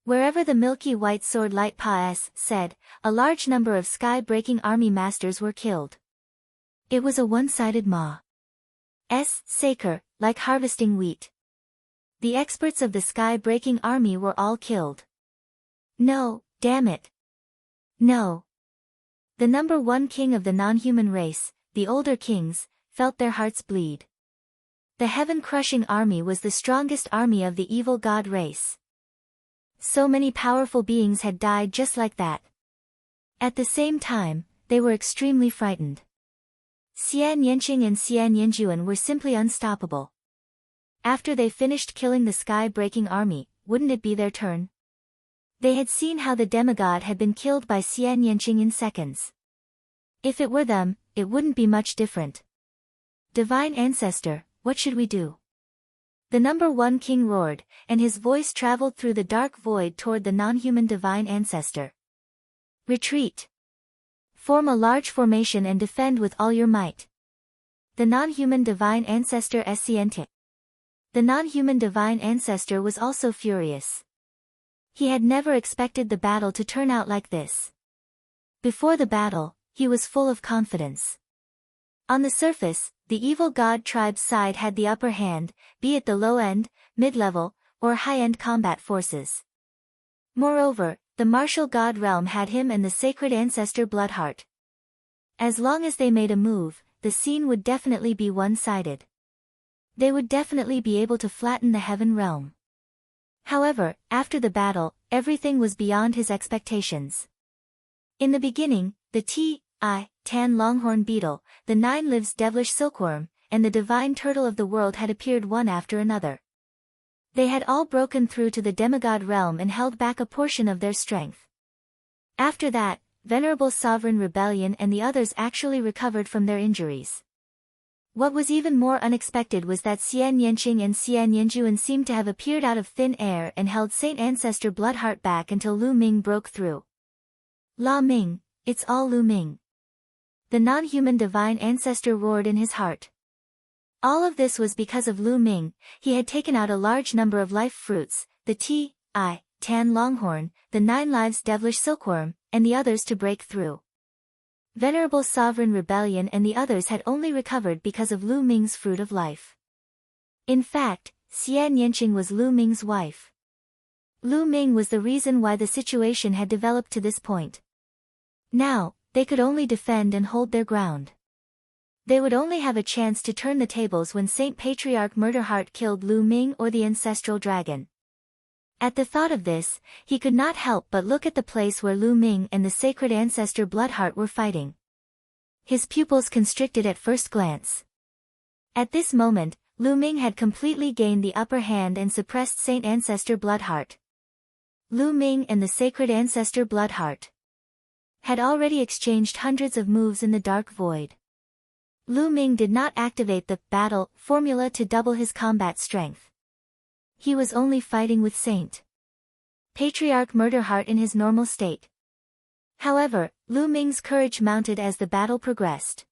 Wherever the milky white sword light Pa S said, a large number of sky-breaking army masters were killed. It was a one-sided Ma S Saker, like harvesting wheat. The experts of the sky-breaking army were all killed. No, damn it. No. The number 1 king of the non-human race, the older kings, felt their hearts bleed. The heaven-crushing army was the strongest army of the evil god race. So many powerful beings had died just like that. At the same time, they were extremely frightened. Xian Yanqing and Xian Yanjuan were simply unstoppable. After they finished killing the sky-breaking army, wouldn't it be their turn? They had seen how the demigod had been killed by Xian Yanqing in seconds. If it were them, it wouldn't be much different. Divine Ancestor, what should we do? The number one king roared, and his voice traveled through the dark void toward the non-human Divine Ancestor. Retreat. Form a large formation and defend with all your might. The non-human Divine Ancestor Sciente. The non-human Divine Ancestor was also furious. He had never expected the battle to turn out like this. Before the battle, he was full of confidence. On the surface, the evil god tribe's side had the upper hand, be it the low-end, mid-level, or high-end combat forces. Moreover, the martial god realm had him and the sacred ancestor Bloodheart. As long as they made a move, the scene would definitely be one-sided. They would definitely be able to flatten the heaven realm. However, after the battle, everything was beyond his expectations. In the beginning, the tan longhorn beetle, the 9 lives devilish silkworm, and the divine turtle of the world had appeared one after another. They had all broken through to the demigod realm and held back a portion of their strength. After that, Venerable Sovereign Rebellion and the others actually recovered from their injuries. What was even more unexpected was that Xian Yanqing and Xian Yanjuan seemed to have appeared out of thin air and held Saint Ancestor Bloodheart back until Lu Ming broke through. La Ming, it's all Lu Ming. The non-human Divine Ancestor roared in his heart. All of this was because of Lu Ming. He had taken out a large number of life fruits, the tan longhorn, the 9 lives devilish silkworm, and the others to break through. Venerable Sovereign Rebellion and the others had only recovered because of Lu Ming's fruit of life. In fact, Xian Yanqing was Lu Ming's wife. Lu Ming was the reason why the situation had developed to this point. Now, they could only defend and hold their ground. They would only have a chance to turn the tables when Saint Patriarch Murderheart killed Lu Ming or the ancestral dragon. At the thought of this, he could not help but look at the place where Lu Ming and the sacred ancestor Bloodheart were fighting. His pupils constricted at first glance. At this moment, Lu Ming had completely gained the upper hand and suppressed Saint Ancestor Bloodheart. Lu Ming and the sacred ancestor Bloodheart had already exchanged hundreds of moves in the dark void. Lu Ming did not activate the battle formula to double his combat strength. He was only fighting with Saint Patriarch Murderheart in his normal state. However, Lu Ming's courage mounted as the battle progressed.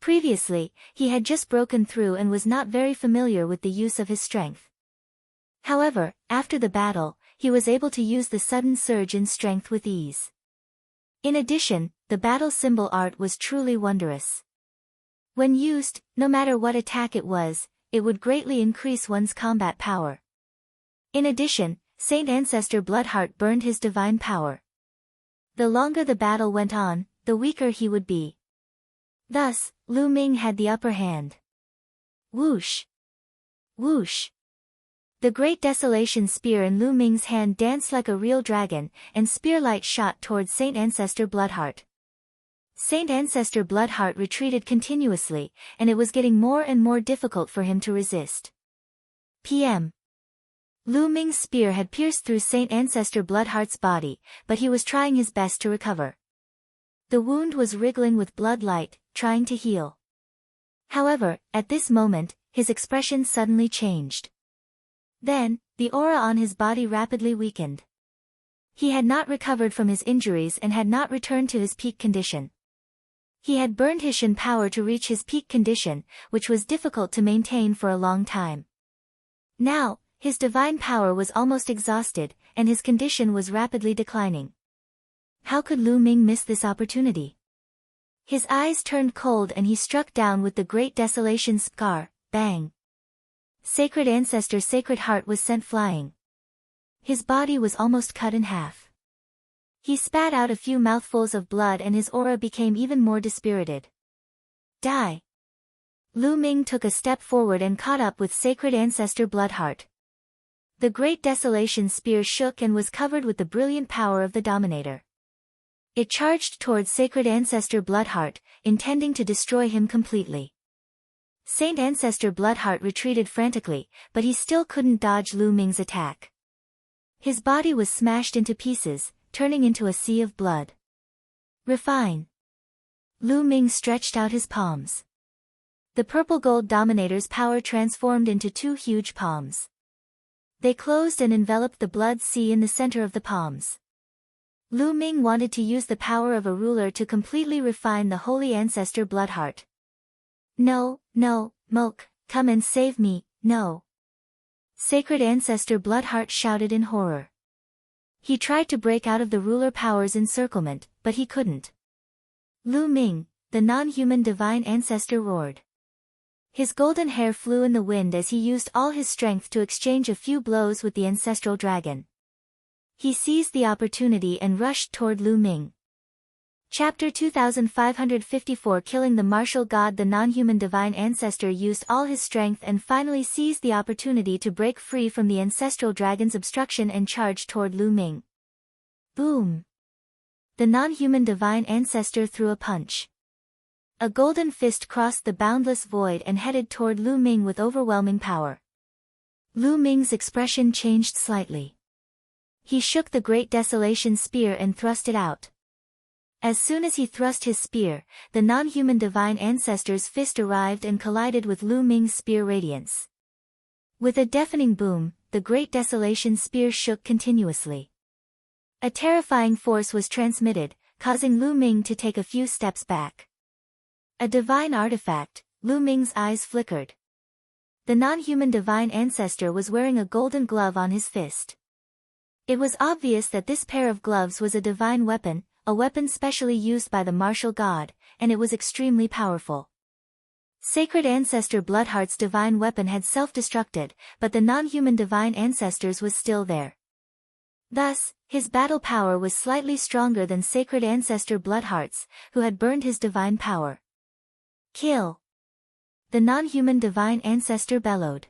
Previously, he had just broken through and was not very familiar with the use of his strength. However, after the battle, he was able to use the sudden surge in strength with ease. In addition, the battle symbol art was truly wondrous. When used, no matter what attack it would greatly increase one's combat power. In addition, Saint Ancestor Bloodheart burned his divine power. The longer the battle went on, the weaker he would be. Thus, Lu Ming had the upper hand. Whoosh! Whoosh! The Great Desolation Spear in Lu Ming's hand danced like a real dragon, and spear light shot towards Saint Ancestor Bloodheart. Saint Ancestor Bloodheart retreated continuously, and it was getting more and more difficult for him to resist. PM. Lu Ming's spear had pierced through Saint Ancestor Bloodheart's body, but he was trying his best to recover. The wound was wriggling with blood light, trying to heal. However, at this moment, his expression suddenly changed. Then, the aura on his body rapidly weakened. He had not recovered from his injuries and had not returned to his peak condition. He had burned his Shen power to reach his peak condition, which was difficult to maintain for a long time. Now, his divine power was almost exhausted, and his condition was rapidly declining. How could Lu Ming miss this opportunity? His eyes turned cold and he struck down with the Great Desolation Scar, bang. Sacred Ancestor Sacred Heart was sent flying. His body was almost cut in half. He spat out a few mouthfuls of blood and his aura became even more dispirited. Die! Lu Ming took a step forward and caught up with Sacred Ancestor Bloodheart. The Great Desolation Spear shook and was covered with the brilliant power of the Dominator. It charged towards Sacred Ancestor Bloodheart, intending to destroy him completely. Saint Ancestor Bloodheart retreated frantically, but he still couldn't dodge Lu Ming's attack. His body was smashed into pieces, turning into a sea of blood. Refine. Lu Ming stretched out his palms. The purple-gold Dominator's power transformed into two huge palms. They closed and enveloped the blood sea in the center of the palms. Lu Ming wanted to use the power of a ruler to completely refine the Holy Ancestor Bloodheart. No, no, Moke, come and save me, no. Sacred Ancestor Bloodheart shouted in horror. He tried to break out of the ruler power's encirclement, but he couldn't. Lu Ming, the non-human divine ancestor, roared. His golden hair flew in the wind as he used all his strength to exchange a few blows with the ancestral dragon. He seized the opportunity and rushed toward Lu Ming. Chapter 2554. Killing the martial god. The non-human divine ancestor used all his strength and finally seized the opportunity to break free from the ancestral dragon's obstruction and charged toward Lu Ming. Boom! The non-human divine ancestor threw a punch. A golden fist crossed the boundless void and headed toward Lu Ming with overwhelming power. Lu Ming's expression changed slightly. He shook the Great Desolation Spear and thrust it out. As soon as he thrust his spear, the non-human divine ancestor's fist arrived and collided with Lu Ming's spear radiance. With a deafening boom, the Great Desolation Spear shook continuously. A terrifying force was transmitted, causing Lu Ming to take a few steps back. A divine artifact. Lu Ming's eyes flickered. The non-human divine ancestor was wearing a golden glove on his fist. It was obvious that this pair of gloves was a divine weapon, a weapon specially used by the martial god, and it was extremely powerful. Sacred Ancestor Bloodheart's divine weapon had self-destructed, but the non-human divine ancestor's was still there. Thus, his battle power was slightly stronger than Sacred Ancestor Bloodheart's, who had burned his divine power. Kill! The non-human divine ancestor bellowed.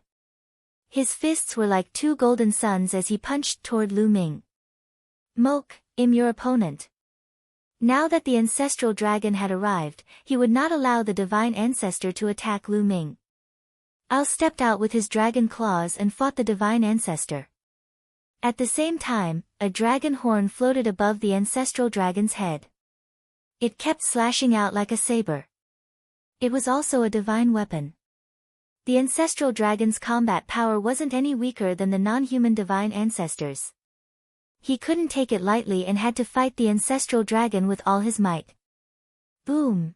His fists were like two golden suns as he punched toward Lu Ming. Moke, I'm your opponent. Now that the ancestral dragon had arrived, he would not allow the divine ancestor to attack Lu Ming. Al stepped out with his dragon claws and fought the divine ancestor. At the same time, a dragon horn floated above the ancestral dragon's head. It kept slashing out like a saber. It was also a divine weapon. The ancestral dragon's combat power wasn't any weaker than the non-human divine ancestor's. He couldn't take it lightly and had to fight the ancestral dragon with all his might. Boom!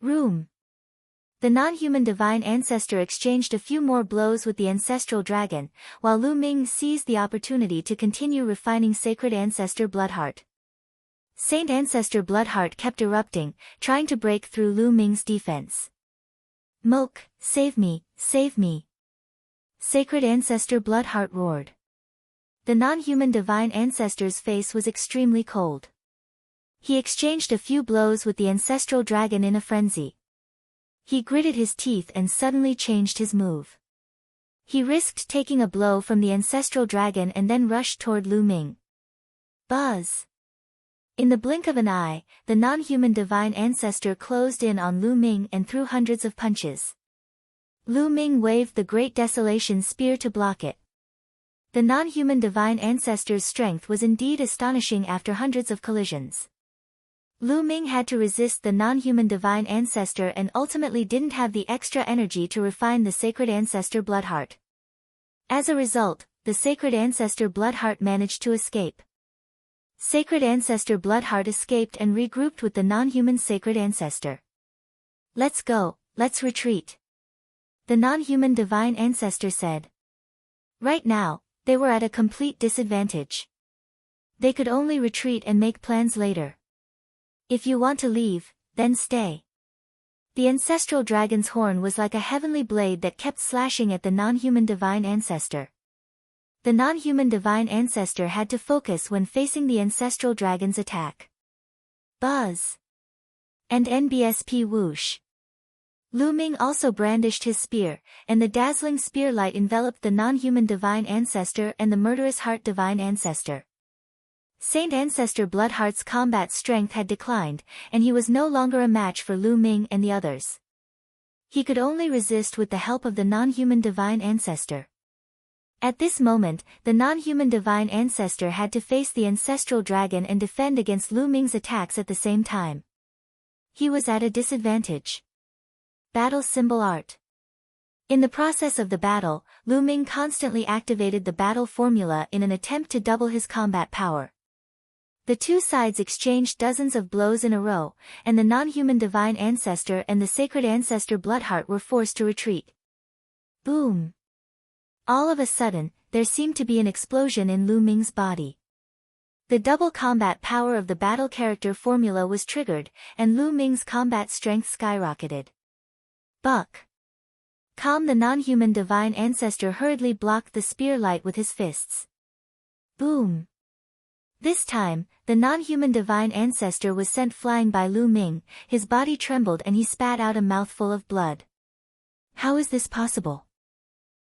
Room! The non-human divine ancestor exchanged a few more blows with the ancestral dragon, while Lu Ming seized the opportunity to continue refining Sacred Ancestor Bloodheart. Saint Ancestor Bloodheart kept erupting, trying to break through Lu Ming's defense. Moke, save me, save me! Sacred Ancestor Bloodheart roared. The non-human divine ancestor's face was extremely cold. He exchanged a few blows with the ancestral dragon in a frenzy. He gritted his teeth and suddenly changed his move. He risked taking a blow from the ancestral dragon and then rushed toward Lu Ming. Buzz! In the blink of an eye, the non-human divine ancestor closed in on Lu Ming and threw hundreds of punches. Lu Ming waved the Great Desolation Spear to block it. The non-human divine ancestor's strength was indeed astonishing after hundreds of collisions. Lu Ming had to resist the non-human divine ancestor and ultimately didn't have the extra energy to refine the Sacred Ancestor Bloodheart. As a result, the Sacred Ancestor Bloodheart managed to escape. Sacred Ancestor Bloodheart escaped and regrouped with the non-human Sacred Ancestor. Let's go, let's retreat. The non-human divine ancestor said. Right now, they were at a complete disadvantage. They could only retreat and make plans later. If you want to leave, then stay. The ancestral dragon's horn was like a heavenly blade that kept slashing at the non-human divine ancestor. The non-human divine ancestor had to focus when facing the ancestral dragon's attack. Buzz! And NBSP whoosh! Lu Ming also brandished his spear, and the dazzling spear light enveloped the non-human divine ancestor and the murderous heart divine ancestor. Saint Ancestor Bloodheart's combat strength had declined, and he was no longer a match for Lu Ming and the others. He could only resist with the help of the non-human divine ancestor. At this moment, the non-human divine ancestor had to face the ancestral dragon and defend against Lu Ming's attacks at the same time. He was at a disadvantage. Battle Symbol Art. In the process of the battle, Lu Ming constantly activated the battle formula in an attempt to double his combat power. The two sides exchanged dozens of blows in a row, and the non-human divine ancestor and the sacred ancestor Bloodheart were forced to retreat. Boom! All of a sudden, there seemed to be an explosion in Lu Ming's body. The double combat power of the battle character formula was triggered, and Lu Ming's combat strength skyrocketed. Buck! Calm! The non-human divine ancestor hurriedly blocked the spear light with his fists. Boom! This time, the non-human divine ancestor was sent flying by Lu Ming, his body trembled and he spat out a mouthful of blood. How is this possible?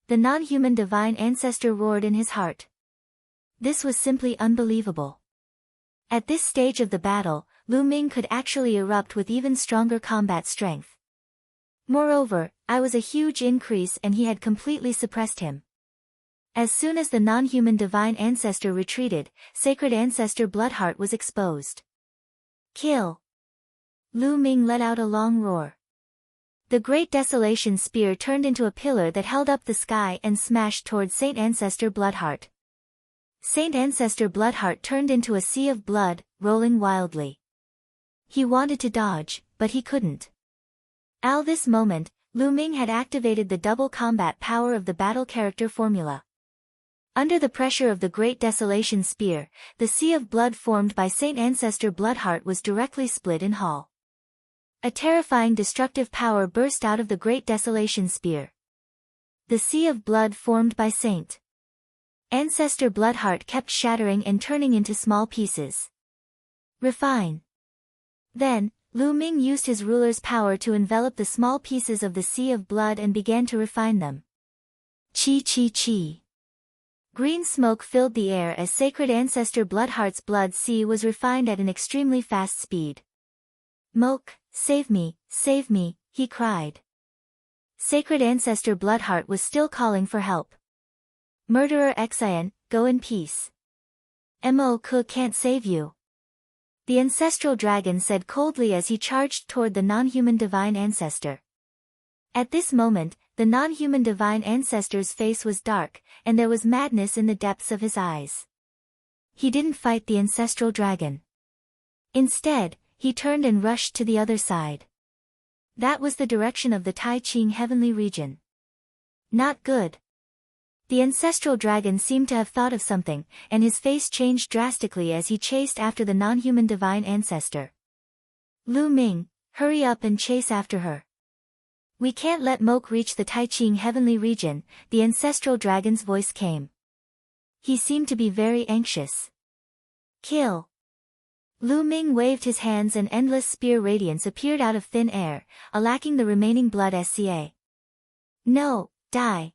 The non-human divine ancestor roared in his heart. This was simply unbelievable. At this stage of the battle, Lu Ming could actually erupt with even stronger combat strength. Moreover, I was a huge increase and he had completely suppressed him. As soon as the non-human divine ancestor retreated, sacred ancestor Bloodheart was exposed. Kill! Lu Ming let out a long roar. The great desolation spear turned into a pillar that held up the sky and smashed towards Saint Ancestor Bloodheart. Saint Ancestor Bloodheart turned into a sea of blood, rolling wildly. He wanted to dodge, but he couldn't. At this moment, Lu Ming had activated the double combat power of the battle character formula. Under the pressure of the Great Desolation Spear, the sea of blood formed by Saint Ancestor Bloodheart was directly split in half. A terrifying destructive power burst out of the Great Desolation Spear. The sea of blood formed by Saint Ancestor Bloodheart kept shattering and turning into small pieces. Refine. Then, Lu Ming used his ruler's power to envelop the small pieces of the sea of blood and began to refine them. Chi chi chi. Green smoke filled the air as Sacred Ancestor Bloodheart's blood sea was refined at an extremely fast speed. Moke, save me, he cried. Sacred Ancestor Bloodheart was still calling for help. Murderer Xian, go in peace. Mo can't save you. The ancestral dragon said coldly as he charged toward the non-human divine ancestor. At this moment, the non-human divine ancestor's face was dark, and there was madness in the depths of his eyes. He didn't fight the ancestral dragon. Instead, he turned and rushed to the other side. That was the direction of the Tai Ching heavenly region. Not good. The ancestral dragon seemed to have thought of something, and his face changed drastically as he chased after the non-human divine ancestor. Lu Ming, hurry up and chase after her. We can't let Moke reach the Tai Ching heavenly region, the ancestral dragon's voice came. He seemed to be very anxious. Kill. Lu Ming waved his hands and endless spear radiance appeared out of thin air, lacking the remaining blood SCA. No, die.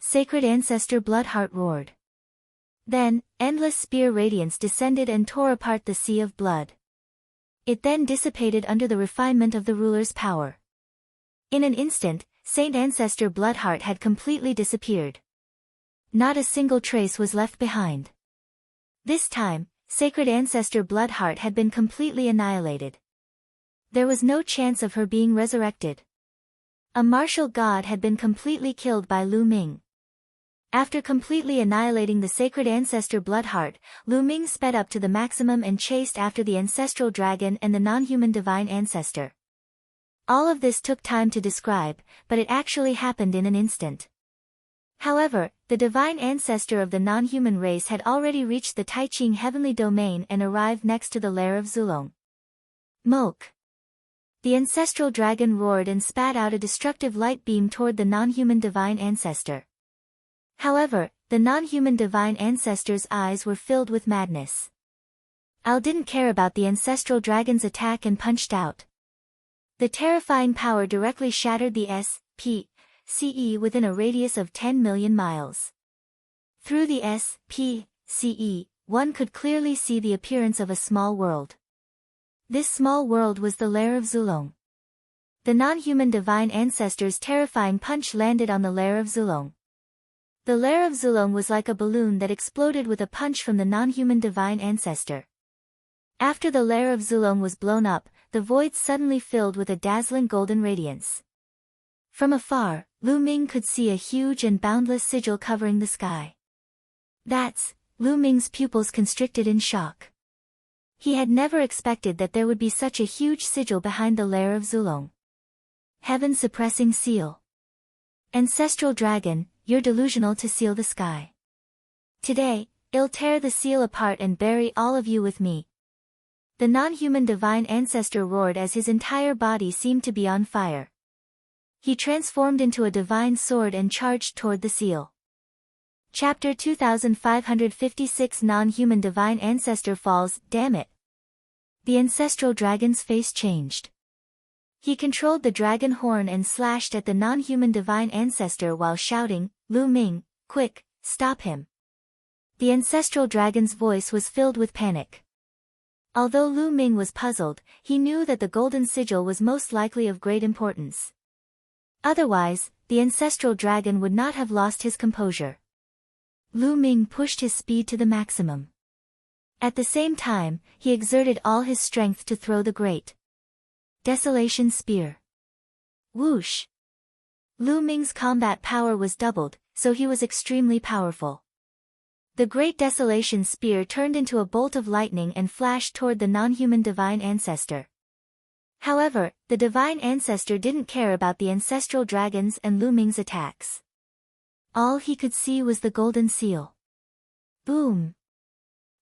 Sacred Ancestor Bloodheart roared. Then, endless spear radiance descended and tore apart the sea of blood. It then dissipated under the refinement of the ruler's power. In an instant, Saint Ancestor Bloodheart had completely disappeared. Not a single trace was left behind. This time, Sacred Ancestor Bloodheart had been completely annihilated. There was no chance of her being resurrected. A martial god had been completely killed by Lu Ming. After completely annihilating the Sacred Ancestor Bloodheart, Lu Ming sped up to the maximum and chased after the ancestral dragon and the non-human divine ancestor. All of this took time to describe, but it actually happened in an instant. However, the divine ancestor of the non-human race had already reached the Tai Ching heavenly domain and arrived next to the lair of Zulong. Moke. The ancestral dragon roared and spat out a destructive light beam toward the non-human divine ancestor. However, the non-human divine ancestor's eyes were filled with madness. Al didn't care about the ancestral dragon's attack and punched out. The terrifying power directly shattered the S.P.C.E. within a radius of 10 million miles. Through the S.P.C.E., one could clearly see the appearance of a small world. This small world was the lair of Zulong. The non-human divine ancestor's terrifying punch landed on the lair of Zulong. The lair of Zulong was like a balloon that exploded with a punch from the non-human divine ancestor. After the lair of Zulong was blown up, the void suddenly filled with a dazzling golden radiance. From afar, Lu Ming could see a huge and boundless sigil covering the sky. That's, Lu Ming's pupils constricted in shock. He had never expected that there would be such a huge sigil behind the lair of Zulong. Heaven-suppressing seal. Ancestral dragon, you're delusional to seal the sky. Today, I'll tear the seal apart and bury all of you with me. The non-human divine ancestor roared as his entire body seemed to be on fire. He transformed into a divine sword and charged toward the seal. Chapter 2556 Non-Human Divine Ancestor Falls. Damn it. The ancestral dragon's face changed. He controlled the dragon horn and slashed at the non-human divine ancestor while shouting, "Lu Ming, quick, stop him." The ancestral dragon's voice was filled with panic. Although Lu Ming was puzzled, he knew that the golden sigil was most likely of great importance. Otherwise, the ancestral dragon would not have lost his composure. Lu Ming pushed his speed to the maximum. At the same time, he exerted all his strength to throw the great Desolation Spear. Whoosh! Lu Ming's combat power was doubled, so he was extremely powerful. The Great Desolation Spear turned into a bolt of lightning and flashed toward the non-human divine ancestor. However, the divine ancestor didn't care about the ancestral dragons and Lu Ming's attacks. All he could see was the golden seal. Boom!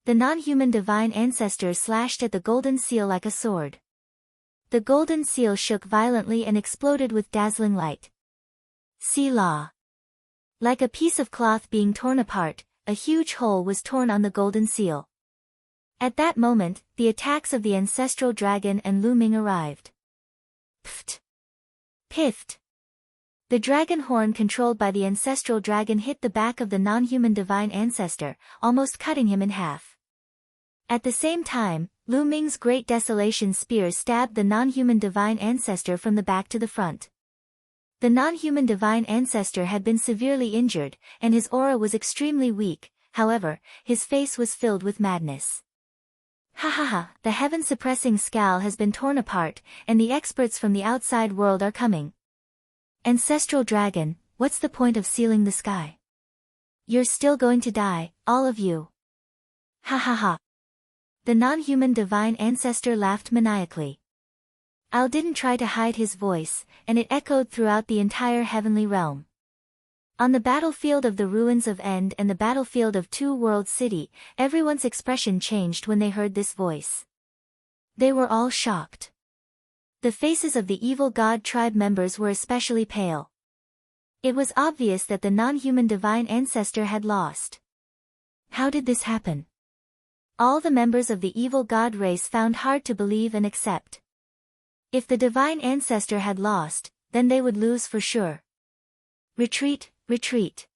The non-human divine ancestor slashed at the golden seal like a sword. The golden seal shook violently and exploded with dazzling light. Selah. Like a piece of cloth being torn apart, a huge hole was torn on the golden seal. At that moment, the attacks of the ancestral dragon and Lu Ming arrived. Pft! Piffed! The dragon horn controlled by the ancestral dragon hit the back of the non-human divine ancestor, almost cutting him in half. At the same time, Lu Ming's Great Desolation Spear stabbed the non-human divine ancestor from the back to the front. The non-human divine ancestor had been severely injured, and his aura was extremely weak. However, his face was filled with madness. Ha ha ha, the heaven-suppressing scowl has been torn apart, and the experts from the outside world are coming. Ancestral dragon, what's the point of sealing the sky? You're still going to die, all of you. Ha ha ha. The non-human divine ancestor laughed maniacally. Al didn't try to hide his voice, and it echoed throughout the entire heavenly realm. On the battlefield of the ruins of End and the battlefield of Two World City, everyone's expression changed when they heard this voice. They were all shocked. The faces of the evil god tribe members were especially pale. It was obvious that the non-human divine ancestor had lost. How did this happen? All the members of the evil god race found hard to believe and accept. If the divine ancestor had lost, then they would lose for sure. Retreat, retreat.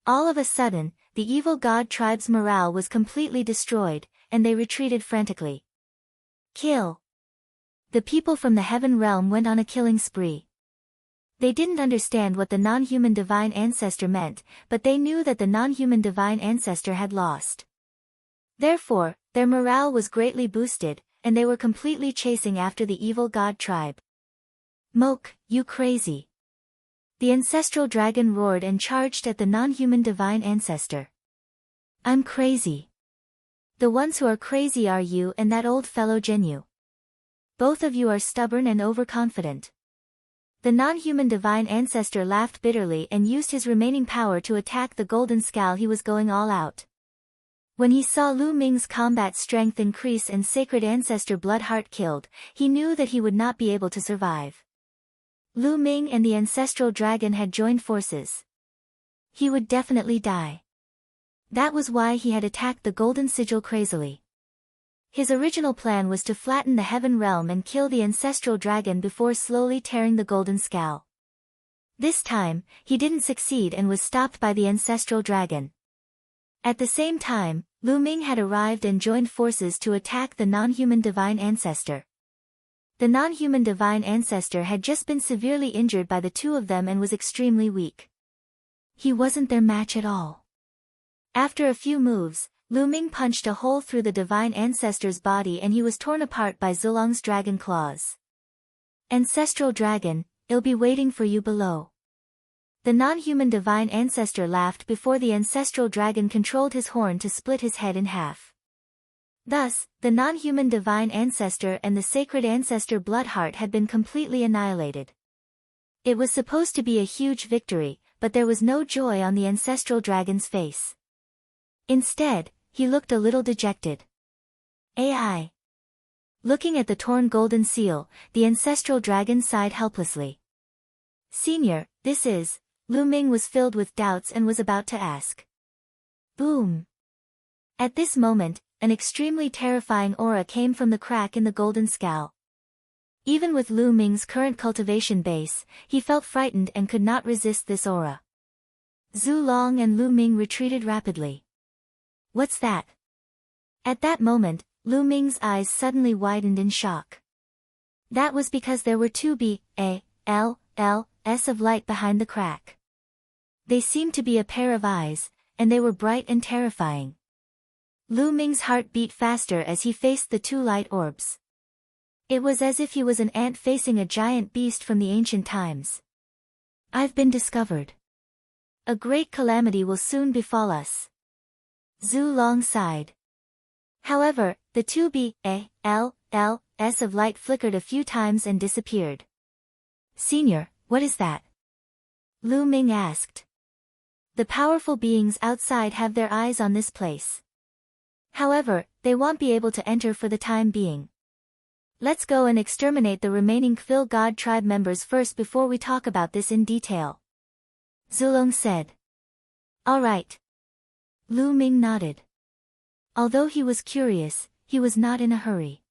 All of a sudden, the evil god tribe's morale was completely destroyed, and they retreated frantically. Kill. The people from the heaven realm went on a killing spree. They didn't understand what the non-human divine ancestor meant, but they knew that the non-human divine ancestor had lost. Therefore, their morale was greatly boosted, and they were completely chasing after the evil god tribe. Moke, you crazy. The ancestral dragon roared and charged at the non-human divine ancestor. I'm crazy. The ones who are crazy are you and that old fellow Genyu. Both of you are stubborn and overconfident. The non-human divine ancestor laughed bitterly and used his remaining power to attack the golden scowl. He was going all out. When he saw Lu Ming's combat strength increase and sacred ancestor Bloodheart killed, he knew that he would not be able to survive. Lu Ming and the ancestral dragon had joined forces. He would definitely die. That was why he had attacked the golden sigil crazily. His original plan was to flatten the heaven realm and kill the ancestral dragon before slowly tearing the golden skull. This time, he didn't succeed and was stopped by the ancestral dragon. At the same time, Lu Ming had arrived and joined forces to attack the non-human divine ancestor. The non-human divine ancestor had just been severely injured by the two of them and was extremely weak. He wasn't their match at all. After a few moves, Lu Ming punched a hole through the divine ancestor's body and he was torn apart by Zulong's dragon claws. Ancestral dragon, I'll be waiting for you below. The non-human divine ancestor laughed before the ancestral dragon controlled his horn to split his head in half. Thus, the non-human divine ancestor and the sacred ancestor Bloodheart had been completely annihilated. It was supposed to be a huge victory, but there was no joy on the ancestral dragon's face. Instead, he looked a little dejected. AI. Looking at the torn golden seal, the ancestral dragon sighed helplessly. Senior, this is... Lu Ming was filled with doubts and was about to ask. Boom. At this moment, an extremely terrifying aura came from the crack in the golden skull. Even with Lu Ming's current cultivation base, he felt frightened and could not resist this aura. Zulong and Lu Ming retreated rapidly. What's that? At that moment, Lu Ming's eyes suddenly widened in shock. That was because there were two BALLs of light behind the crack. They seemed to be a pair of eyes, and they were bright and terrifying. Lu Ming's heart beat faster as he faced the two light orbs. It was as if he was an ant facing a giant beast from the ancient times. I've been discovered. A great calamity will soon befall us. Zulong sighed. However, the two BALLs of light flickered a few times and disappeared. Senior, what is that? Lu Ming asked. The powerful beings outside have their eyes on this place. However, they won't be able to enter for the time being. Let's go and exterminate the remaining Kfil God tribe members first before we talk about this in detail. Zulong said. All right. Lu Ming nodded. Although he was curious, he was not in a hurry.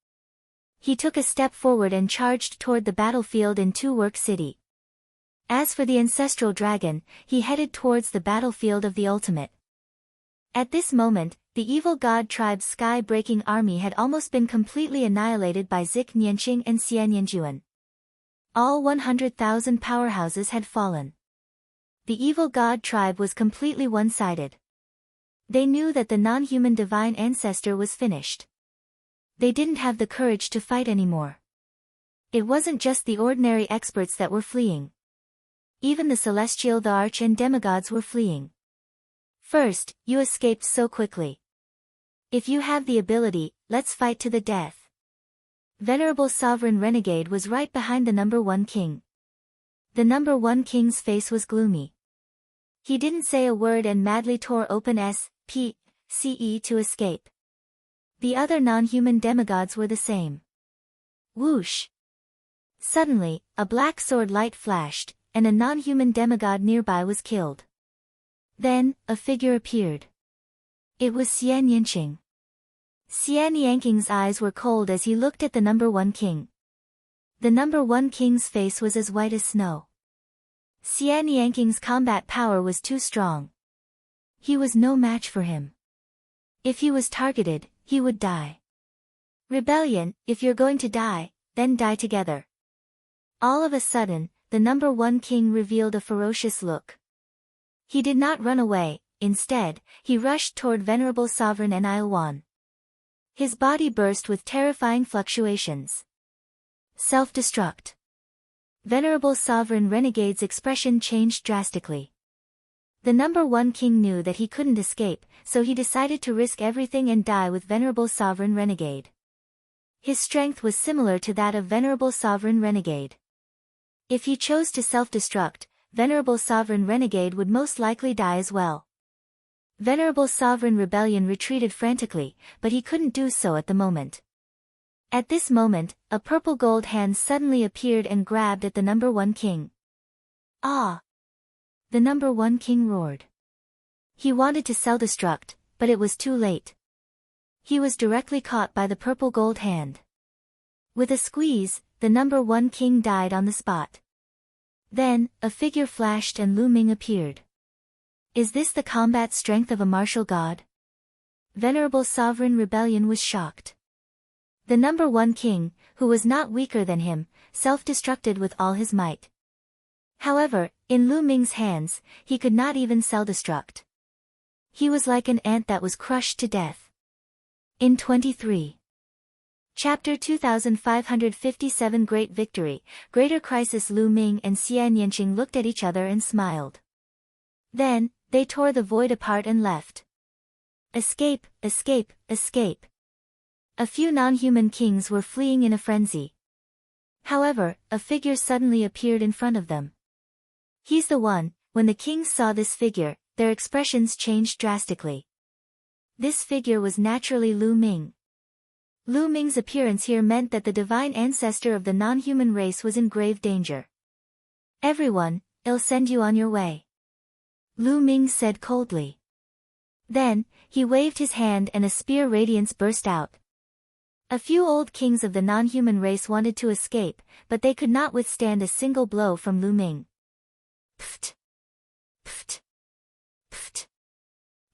He took a step forward and charged toward the battlefield in Two-Work City. As for the ancestral dragon, he headed towards the battlefield of the ultimate. At this moment, the evil god tribe's sky-breaking army had almost been completely annihilated by Zik Nianqing and Xian Yanjuan. All 100,000 powerhouses had fallen. The evil god tribe was completely one-sided. They knew that the non-human divine ancestor was finished. They didn't have the courage to fight anymore. It wasn't just the ordinary experts that were fleeing. Even the celestial, the arch and demigods were fleeing. First, you escaped so quickly. If you have the ability, let's fight to the death. Venerable Sovereign Renegade was right behind the number one king. The number one king's face was gloomy. He didn't say a word and madly tore open SPCE to escape. The other non-human demigods were the same. Whoosh! Suddenly, a black sword light flashed, and a non-human demigod nearby was killed. Then, a figure appeared. It was Xian Yanqing. Xian Yanqing's eyes were cold as he looked at the number one king. The number one king's face was as white as snow. Xian Yanqing's combat power was too strong. He was no match for him. If he was targeted, he would die. Rebellion, if you're going to die, then die together. All of a sudden, the number one king revealed a ferocious look. He did not run away, instead, he rushed toward Venerable Sovereign Eniwan. His body burst with terrifying fluctuations. Self-destruct. Venerable Sovereign Renegade's expression changed drastically. The number one king knew that he couldn't escape, so he decided to risk everything and die with Venerable Sovereign Renegade. His strength was similar to that of Venerable Sovereign Renegade. If he chose to self-destruct, Venerable Sovereign Renegade would most likely die as well. Venerable Sovereign Rebellion retreated frantically, but he couldn't do so at the moment. At this moment, a purple gold hand suddenly appeared and grabbed at the number one king. Ah! The number one king roared. He wanted to self-destruct, but it was too late. He was directly caught by the purple gold hand. With a squeeze, the number 1 king died on the spot. Then, a figure flashed and Lu Ming appeared. Is this the combat strength of a martial god? Venerable Sovereign Rebellion was shocked. The number 1 king, who was not weaker than him, self-destructed with all his might. However, in Lu Ming's hands, he could not even self-destruct. He was like an ant that was crushed to death. In 23. Chapter 2557 Great Victory, Greater Crisis. Lu Ming and Xian Yanqing looked at each other and smiled. Then, they tore the void apart and left. Escape, escape, escape. A few non-human kings were fleeing in a frenzy. However, a figure suddenly appeared in front of them. He's the one. When the kings saw this figure, their expressions changed drastically. This figure was naturally Lu Ming. Lu Ming's appearance here meant that the divine ancestor of the non-human race was in grave danger. Everyone, I'll send you on your way, Lu Ming said coldly. Then, he waved his hand and a spear radiance burst out. A few old kings of the non-human race wanted to escape, but they could not withstand a single blow from Lu Ming. Pft! Pft! Pft!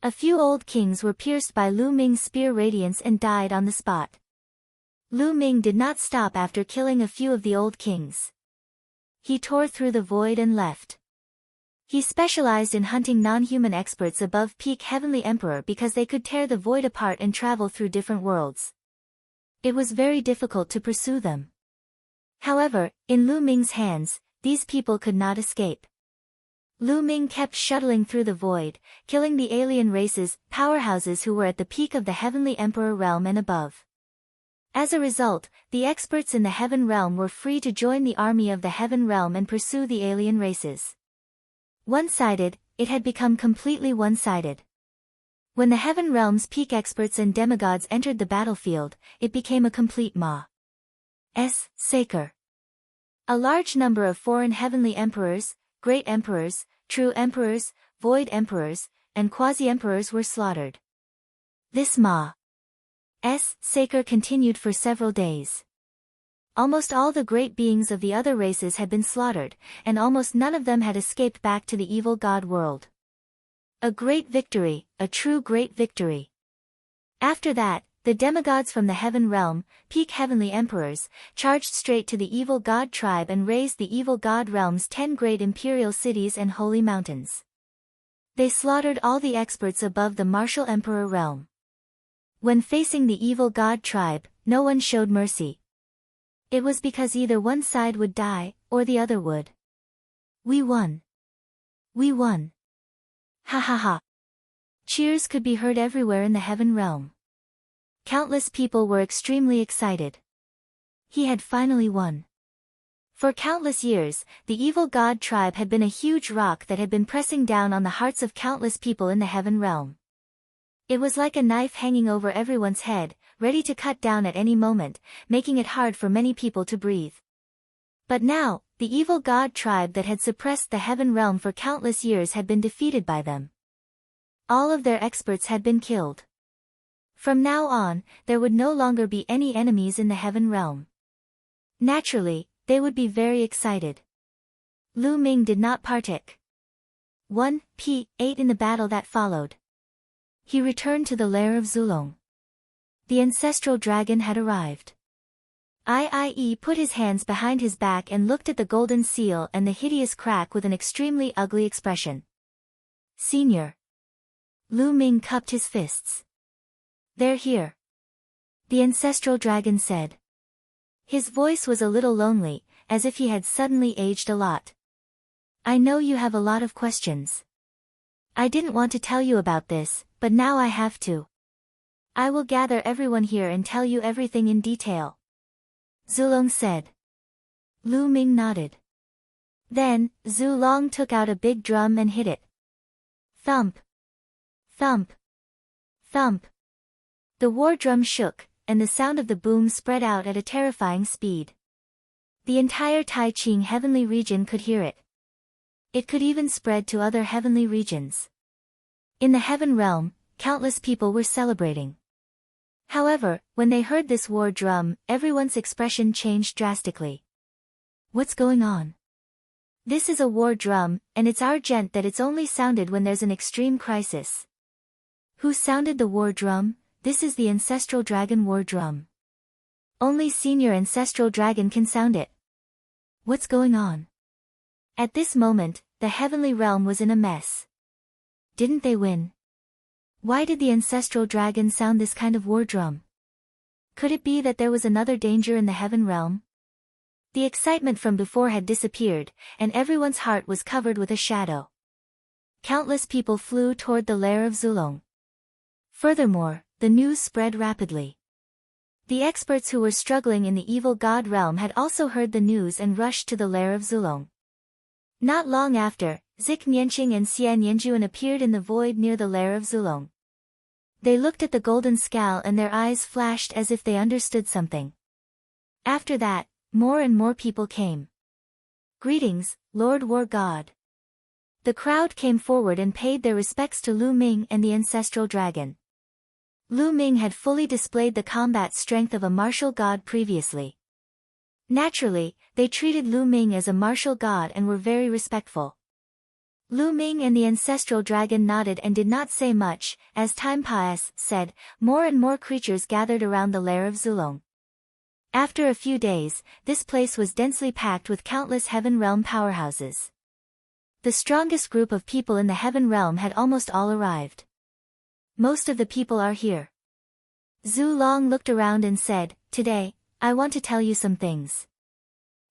A few old kings were pierced by Lu Ming's spear radiance and died on the spot. Lu Ming did not stop after killing a few of the old kings. He tore through the void and left. He specialized in hunting non-human experts above peak Heavenly Emperor because they could tear the void apart and travel through different worlds. It was very difficult to pursue them. However, in Lu Ming's hands, these people could not escape. Lu Ming kept shuttling through the void, killing the alien races, powerhouses who were at the peak of the Heavenly Emperor realm and above. As a result, the experts in the Heaven realm were free to join the army of the Heaven realm and pursue the alien races. One-sided, it had become completely one-sided. When the Heaven realm's peak experts and demigods entered the battlefield, it became a complete massacre. A large number of foreign heavenly emperors, great emperors, true emperors, void emperors, and quasi-emperors were slaughtered. This massacre continued for several days. Almost all the great beings of the other races had been slaughtered, and almost none of them had escaped back to the evil god world. A great victory, a true great victory. After that, the demigods from the Heaven realm, peak heavenly emperors, charged straight to the evil god tribe and razed the evil god realm's 10 great imperial cities and holy mountains. They slaughtered all the experts above the martial emperor realm. When facing the evil god tribe, no one showed mercy. It was because either one side would die, or the other would. We won. We won. Ha ha ha. Cheers could be heard everywhere in the Heaven realm. Countless people were extremely excited. He had finally won. For countless years, the evil god tribe had been a huge rock that had been pressing down on the hearts of countless people in the Heaven realm. It was like a knife hanging over everyone's head, ready to cut down at any moment, making it hard for many people to breathe. But now, the evil god tribe that had suppressed the Heaven realm for countless years had been defeated by them. All of their experts had been killed. From now on, there would no longer be any enemies in the Heaven realm. Naturally, they would be very excited. Lu Ming did not partake. 1p8 in the battle that followed. He returned to the lair of Zulong. The ancestral dragon had arrived. Ie put his hands behind his back and looked at the golden seal and the hideous crack with an extremely ugly expression. Senior. Lu Ming cupped his fists. They're here, the ancestral dragon said. His voice was a little lonely, as if he had suddenly aged a lot. I know you have a lot of questions. I didn't want to tell you about this, but now I have to. I will gather everyone here and tell you everything in detail, Zulong said. Lu Ming nodded. Then, Zulong took out a big drum and hit it. Thump. Thump. Thump. The war drum shook, and the sound of the boom spread out at a terrifying speed. The entire Tai-Ching heavenly region could hear it. It could even spread to other heavenly regions. In the Heaven realm, countless people were celebrating. However, when they heard this war drum, everyone's expression changed drastically. What's going on? This is a war drum, and it's urgent that it's only sounded when there's an extreme crisis. Who sounded the war drum? This is the ancestral dragon war drum. Only senior ancestral dragon can sound it. What's going on? At this moment, the heavenly realm was in a mess. Didn't they win? Why did the ancestral dragon sound this kind of war drum? Could it be that there was another danger in the heaven realm? The excitement from before had disappeared, and everyone's heart was covered with a shadow. Countless people flew toward the lair of Zulong. Furthermore, the news spread rapidly. The experts who were struggling in the evil god realm had also heard the news and rushed to the lair of Zulong. Not long after, Zik Nianqing and Xian Yanjuan appeared in the void near the lair of Zulong. They looked at the golden skull and their eyes flashed as if they understood something. After that, more and more people came. Greetings, Lord War God. The crowd came forward and paid their respects to Lu Ming and the ancestral dragon. Lu Ming had fully displayed the combat strength of a martial god previously. Naturally, they treated Lu Ming as a martial god and were very respectful. Lu Ming and the ancestral dragon nodded and did not say much. As time passed, more and more creatures gathered around the lair of Zulong. After a few days, this place was densely packed with countless heaven realm powerhouses. The strongest group of people in the heaven realm had almost all arrived. Most of the people are here. Zhu Long looked around and said, "Today, I want to tell you some things.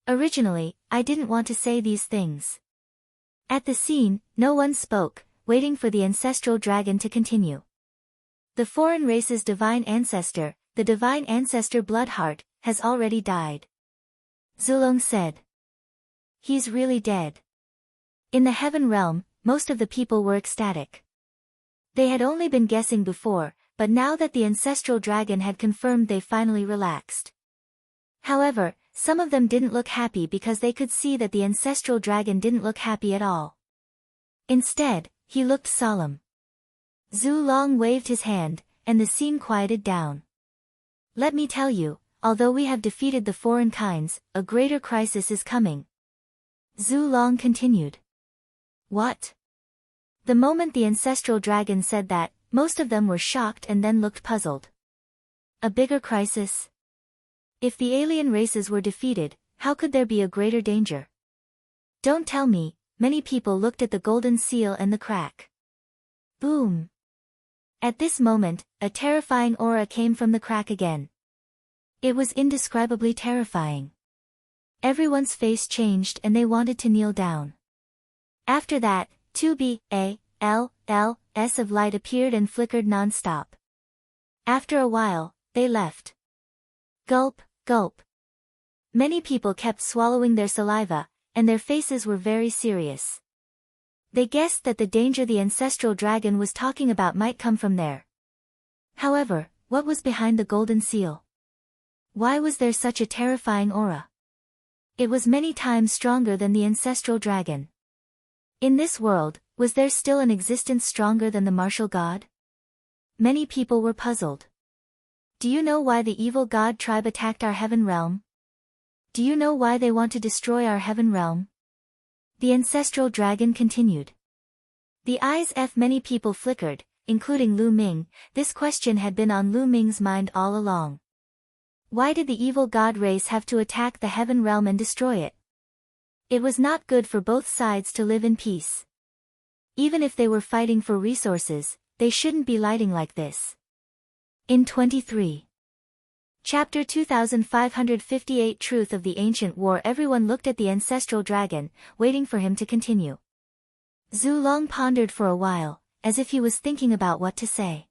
Originally, I didn't want to say these things." At the scene, no one spoke, waiting for the ancestral dragon to continue. The foreign race's divine ancestor, the divine ancestor Bloodheart, has already died. Zulong said. He's really dead. In the heaven realm, most of the people were ecstatic. They had only been guessing before, but now that the ancestral dragon had confirmed, they finally relaxed. However, some of them didn't look happy because they could see that the ancestral dragon didn't look happy at all. Instead, he looked solemn. Zhu Long waved his hand, and the scene quieted down. Let me tell you, although we have defeated the foreign kinds, a greater crisis is coming. Zhu Long continued. What? The moment the ancestral dragon said that, most of them were shocked and then looked puzzled. A bigger crisis? If the alien races were defeated, how could there be a greater danger? Don't tell me. Many people looked at the golden seal and the crack. Boom! At this moment, a terrifying aura came from the crack again. It was indescribably terrifying. Everyone's face changed and they wanted to kneel down. After that, 2 BALLs of light appeared and flickered non-stop. After a while, they left. Gulp, gulp. Many people kept swallowing their saliva, and their faces were very serious. They guessed that the danger the ancestral dragon was talking about might come from there. However, what was behind the golden seal? Why was there such a terrifying aura? It was many times stronger than the ancestral dragon. In this world, was there still an existence stronger than the martial god? Many people were puzzled. Do you know why the evil god tribe attacked our heaven realm? Do you know why they want to destroy our heaven realm? The ancestral dragon continued. The eyes of many people flickered, including Lu Ming. This question had been on Lu Ming's mind all along. Why did the evil god race have to attack the heaven realm and destroy it? It was not good for both sides to live in peace. Even if they were fighting for resources, they shouldn't be fighting like this. In 23. Chapter 2558 Truth of the Ancient War. Everyone looked at the ancestral dragon, waiting for him to continue. Zhu Long pondered for a while, as if he was thinking about what to say.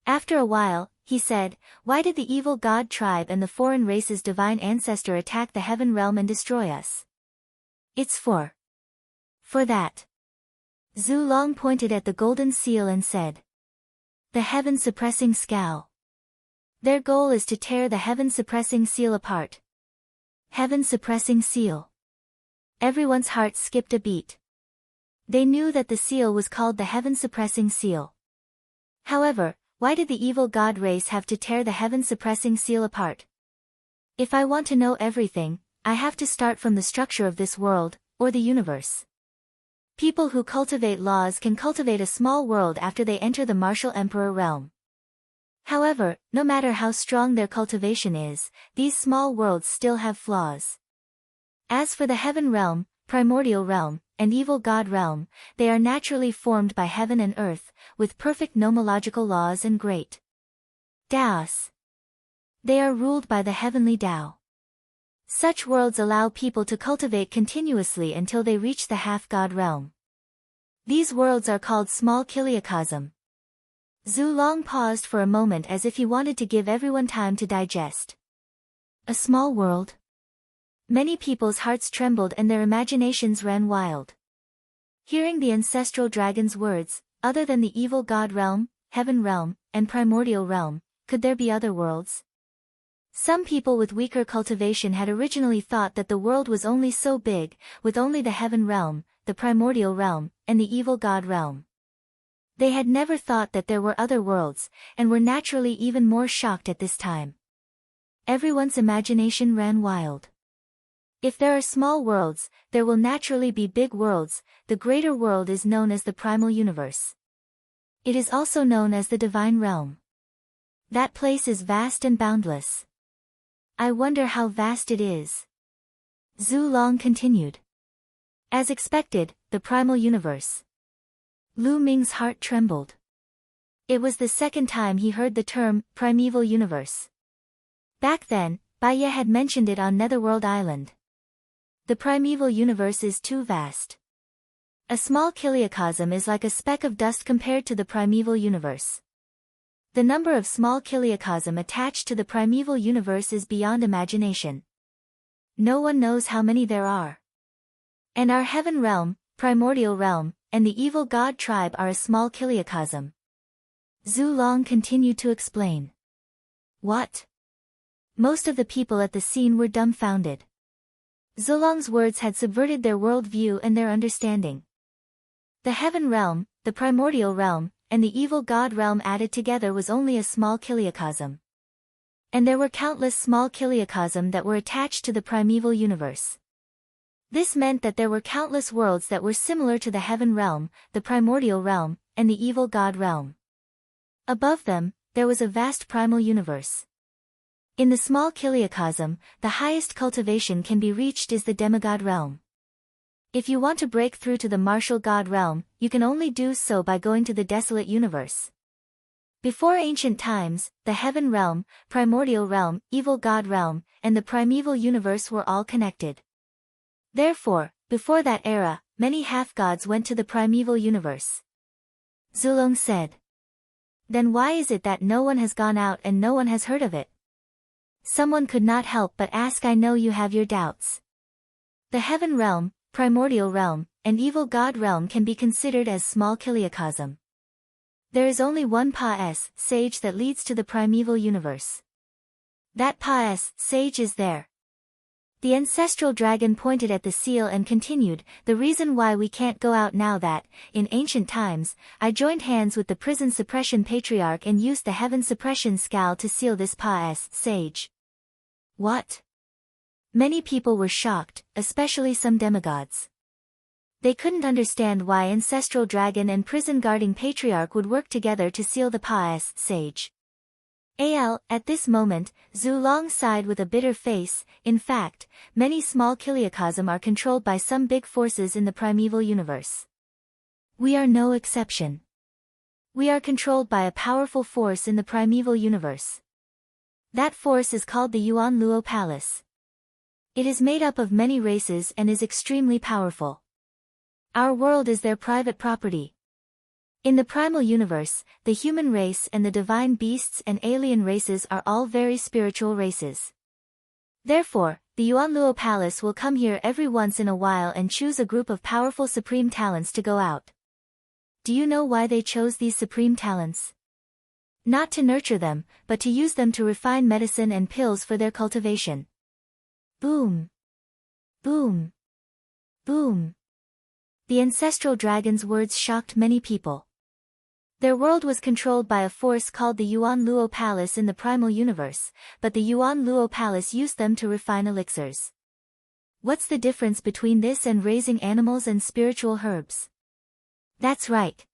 After a while, he said, why did the evil god tribe and the foreign race's divine ancestor attack the heaven realm and destroy us? It's for that. Zhu Long pointed at the golden seal and said. The heaven-suppressing scowl. Their goal is to tear the heaven-suppressing seal apart. Heaven-suppressing seal. Everyone's heart skipped a beat. They knew that the seal was called the heaven-suppressing seal. However, Why did the evil god race have to tear the heaven-suppressing seal apart? If I want to know everything, I have to start from the structure of this world, or the universe. People who cultivate laws can cultivate a small world after they enter the martial emperor realm. However, no matter how strong their cultivation is, these small worlds still have flaws. As for the heaven realm, primordial realm, and evil god realm, they are naturally formed by heaven and earth, with perfect nomological laws and great Taos. They are ruled by the heavenly Tao. Such worlds allow people to cultivate continuously until they reach the half-god realm. These worlds are called small kiliacosm. Zhu Long paused for a moment as if he wanted to give everyone time to digest. A small world? Many people's hearts trembled and their imaginations ran wild. Hearing the ancestral dragon's words, other than the evil god realm, heaven realm, and primordial realm, could there be other worlds? Some people with weaker cultivation had originally thought that the world was only so big, with only the heaven realm, the primordial realm, and the evil god realm. They had never thought that there were other worlds, and were naturally even more shocked at this time. Everyone's imagination ran wild. If there are small worlds, there will naturally be big worlds. The greater world is known as the primal universe. It is also known as the divine realm. That place is vast and boundless. I wonder how vast it is. Zhu Long continued. As expected, the primal universe. Lu Ming's heart trembled. It was the second time he heard the term, primeval universe. Back then, Bai Ye had mentioned it on Netherworld Island. The primeval universe is too vast. A small kiliacosm is like a speck of dust compared to the primeval universe. The number of small kiliacosm attached to the primeval universe is beyond imagination. No one knows how many there are. And our heaven realm, primordial realm, and the evil god tribe are a small kiliacosm. Zhu Long continued to explain. What? Most of the people at the scene were dumbfounded. Zhu Long's words had subverted their world view and their understanding. The heaven realm, the primordial realm, and the evil god realm added together was only a small kiliacosm. And there were countless small kiliacosm that were attached to the primeval universe. This meant that there were countless worlds that were similar to the heaven realm, the primordial realm, and the evil god realm. Above them, there was a vast primal universe. In the small kiliacosm, the highest cultivation can be reached is the demigod realm. If you want to break through to the martial god realm, you can only do so by going to the desolate universe. Before ancient times, the heaven realm, primordial realm, evil god realm, and the primeval universe were all connected. Therefore, before that era, many half-gods went to the primeval universe. Zhu Long said. Then why is it that no one has gone out and no one has heard of it? Someone could not help but ask. I know you have your doubts. The heaven realm, primordial realm, and evil god realm can be considered as small kiliacosm. There is only one Pa-S, sage that leads to the primeval universe. That Pa-S, sage is there. The ancestral dragon pointed at the seal and continued, the reason why we can't go out now that, in ancient times, I joined hands with the prison suppression patriarch and used the heaven suppression scowl to seal this Pa-S, sage. What? Many people were shocked, especially some demigods. They couldn't understand why ancestral dragon and prison-guarding patriarch would work together to seal the Pa-S, sage. At this moment, Zhu Long sighed with a bitter face. In fact, many small kiliacosm are controlled by some big forces in the primeval universe. We are no exception. We are controlled by a powerful force in the primeval universe. That force is called the Yuan Luo Palace. It is made up of many races and is extremely powerful. Our world is their private property. In the primal universe, the human race and the divine beasts and alien races are all very spiritual races. Therefore, the Yuan Luo Palace will come here every once in a while and choose a group of powerful supreme talents to go out. Do you know why they chose these supreme talents? Not to nurture them, but to use them to refine medicine and pills for their cultivation. Boom! Boom! Boom! The ancestral dragon's words shocked many people. Their world was controlled by a force called the Yuan Luo Palace in the primal universe, but the Yuan Luo Palace used them to refine elixirs. What's the difference between this and raising animals and spiritual herbs? That's right.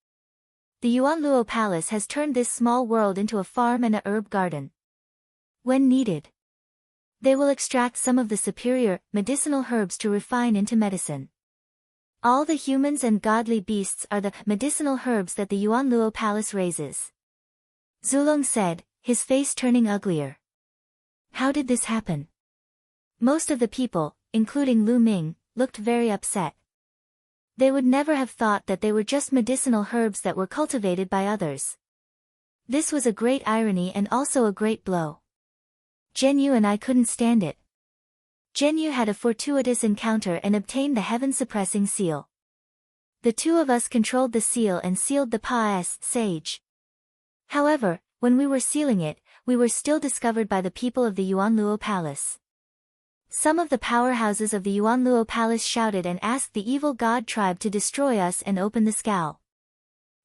The Yuan Luo Palace has turned this small world into a farm and a herb garden. When needed, they will extract some of the superior, medicinal herbs to refine into medicine. All the humans and godly beasts are the medicinal herbs that the Yuan Luo Palace raises. Zulong said, his face turning uglier. How did this happen? Most of the people, including Lu Ming, looked very upset. They would never have thought that they were just medicinal herbs that were cultivated by others. This was a great irony and also a great blow. Zhenyu and I couldn't stand it. Zhenyu had a fortuitous encounter and obtained the heaven-suppressing seal. The two of us controlled the seal and sealed the Pa-S sage. However, when we were sealing it, we were still discovered by the people of the Yuan Luo Palace. Some of the powerhouses of the Yuan Luo Palace shouted and asked the evil god tribe to destroy us and open the scow.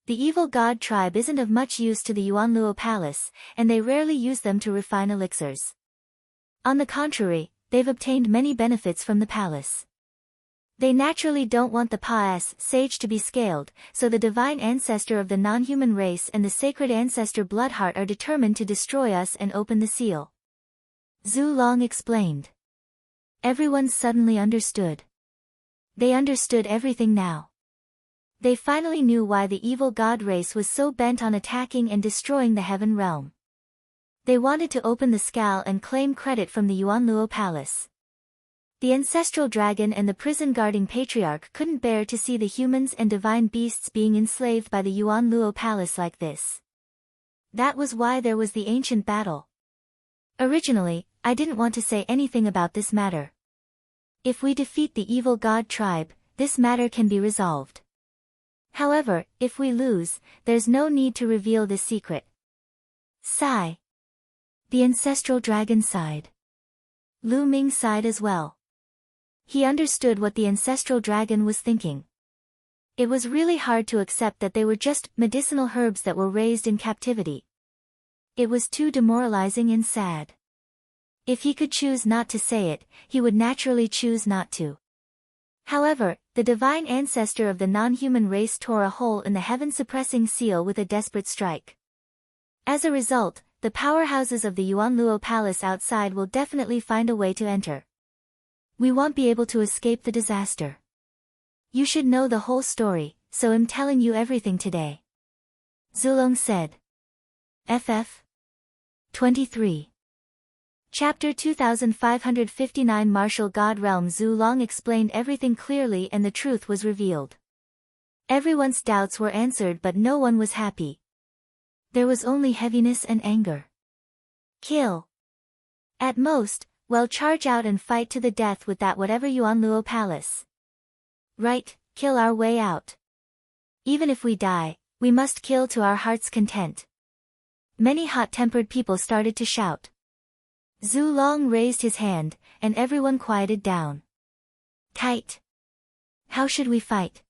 The evil god tribe isn't of much use to the Yuan Luo Palace, and they rarely use them to refine elixirs. On the contrary, they've obtained many benefits from the palace. They naturally don't want the Pa-S sage to be scaled, so the divine ancestor of the non-human race and the sacred ancestor Bloodheart are determined to destroy us and open the seal. Zhu Long explained. Everyone suddenly understood. They understood everything now. They finally knew why the evil god race was so bent on attacking and destroying the heaven realm. They wanted to open the scow and claim credit from the Yuan Luo Palace. The ancestral dragon and the prison-guarding patriarch couldn't bear to see the humans and divine beasts being enslaved by the Yuan Luo Palace like this. That was why there was the ancient battle. Originally, I didn't want to say anything about this matter. If we defeat the evil god tribe, this matter can be resolved. However, if we lose, there's no need to reveal this secret. Sigh. The ancestral dragon sighed. Lu Ming sighed as well. He understood what the ancestral dragon was thinking. It was really hard to accept that they were just medicinal herbs that were raised in captivity. It was too demoralizing and sad. If he could choose not to say it, he would naturally choose not to. However, the divine ancestor of the non-human race tore a hole in the heaven-suppressing seal with a desperate strike. As a result, the powerhouses of the Yuan Luo Palace outside will definitely find a way to enter. We won't be able to escape the disaster. You should know the whole story, so I'm telling you everything today. Zulong said. FF 23. Chapter 2559 Martial God Realm. Zhu Long explained everything clearly and the truth was revealed. Everyone's doubts were answered but no one was happy. There was only heaviness and anger. Kill. At most, well, charge out and fight to the death with that whatever Yuan Luo Palace. Right, kill our way out. Even if we die, we must kill to our heart's content. Many hot-tempered people started to shout. Zhu Long raised his hand, and everyone quieted down. Tight. How should we fight?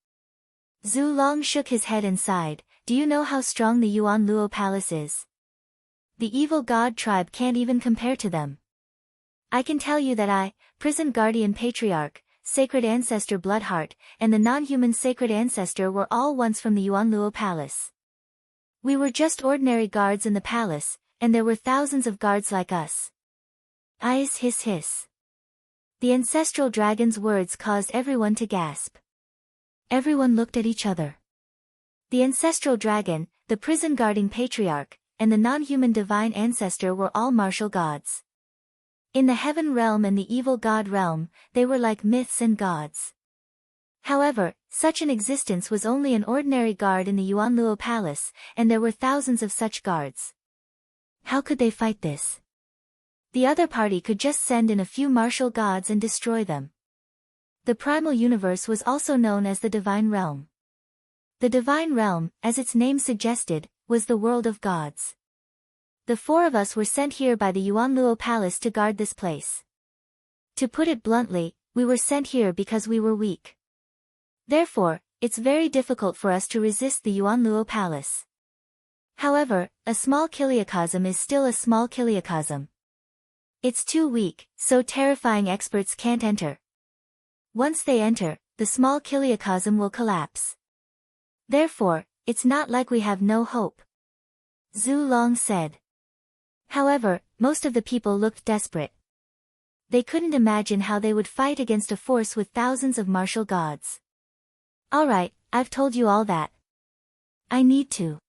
Zhu Long shook his head and sighed. Do you know how strong the Yuan Luo Palace is? The evil god tribe can't even compare to them. I can tell you that I, prison guardian patriarch, sacred ancestor Bloodheart, and the non-human sacred ancestor were all once from the Yuan Luo Palace. We were just ordinary guards in the palace, and there were thousands of guards like us. Eyes hiss hiss. The ancestral dragon's words caused everyone to gasp. Everyone looked at each other. The ancestral dragon, the prison-guarding patriarch, and the non-human divine ancestor were all martial gods. In the heaven realm and the evil god realm, they were like myths and gods. However, such an existence was only an ordinary guard in the Yuan Luo Palace, and there were thousands of such guards. How could they fight this? The other party could just send in a few martial gods and destroy them. The primal universe was also known as the divine realm. The divine realm, as its name suggested, was the world of gods. The four of us were sent here by the Yuan Luo Palace to guard this place. To put it bluntly, we were sent here because we were weak. Therefore, it's very difficult for us to resist the Yuan Luo Palace. However, a small kiliacosm is still a small kiliacosm. It's too weak, so terrifying experts can't enter. Once they enter, the small kiliacosm will collapse. Therefore, it's not like we have no hope. Zhu Long said. However, most of the people looked desperate. They couldn't imagine how they would fight against a force with thousands of martial gods. Alright, I've told you all that. I need to.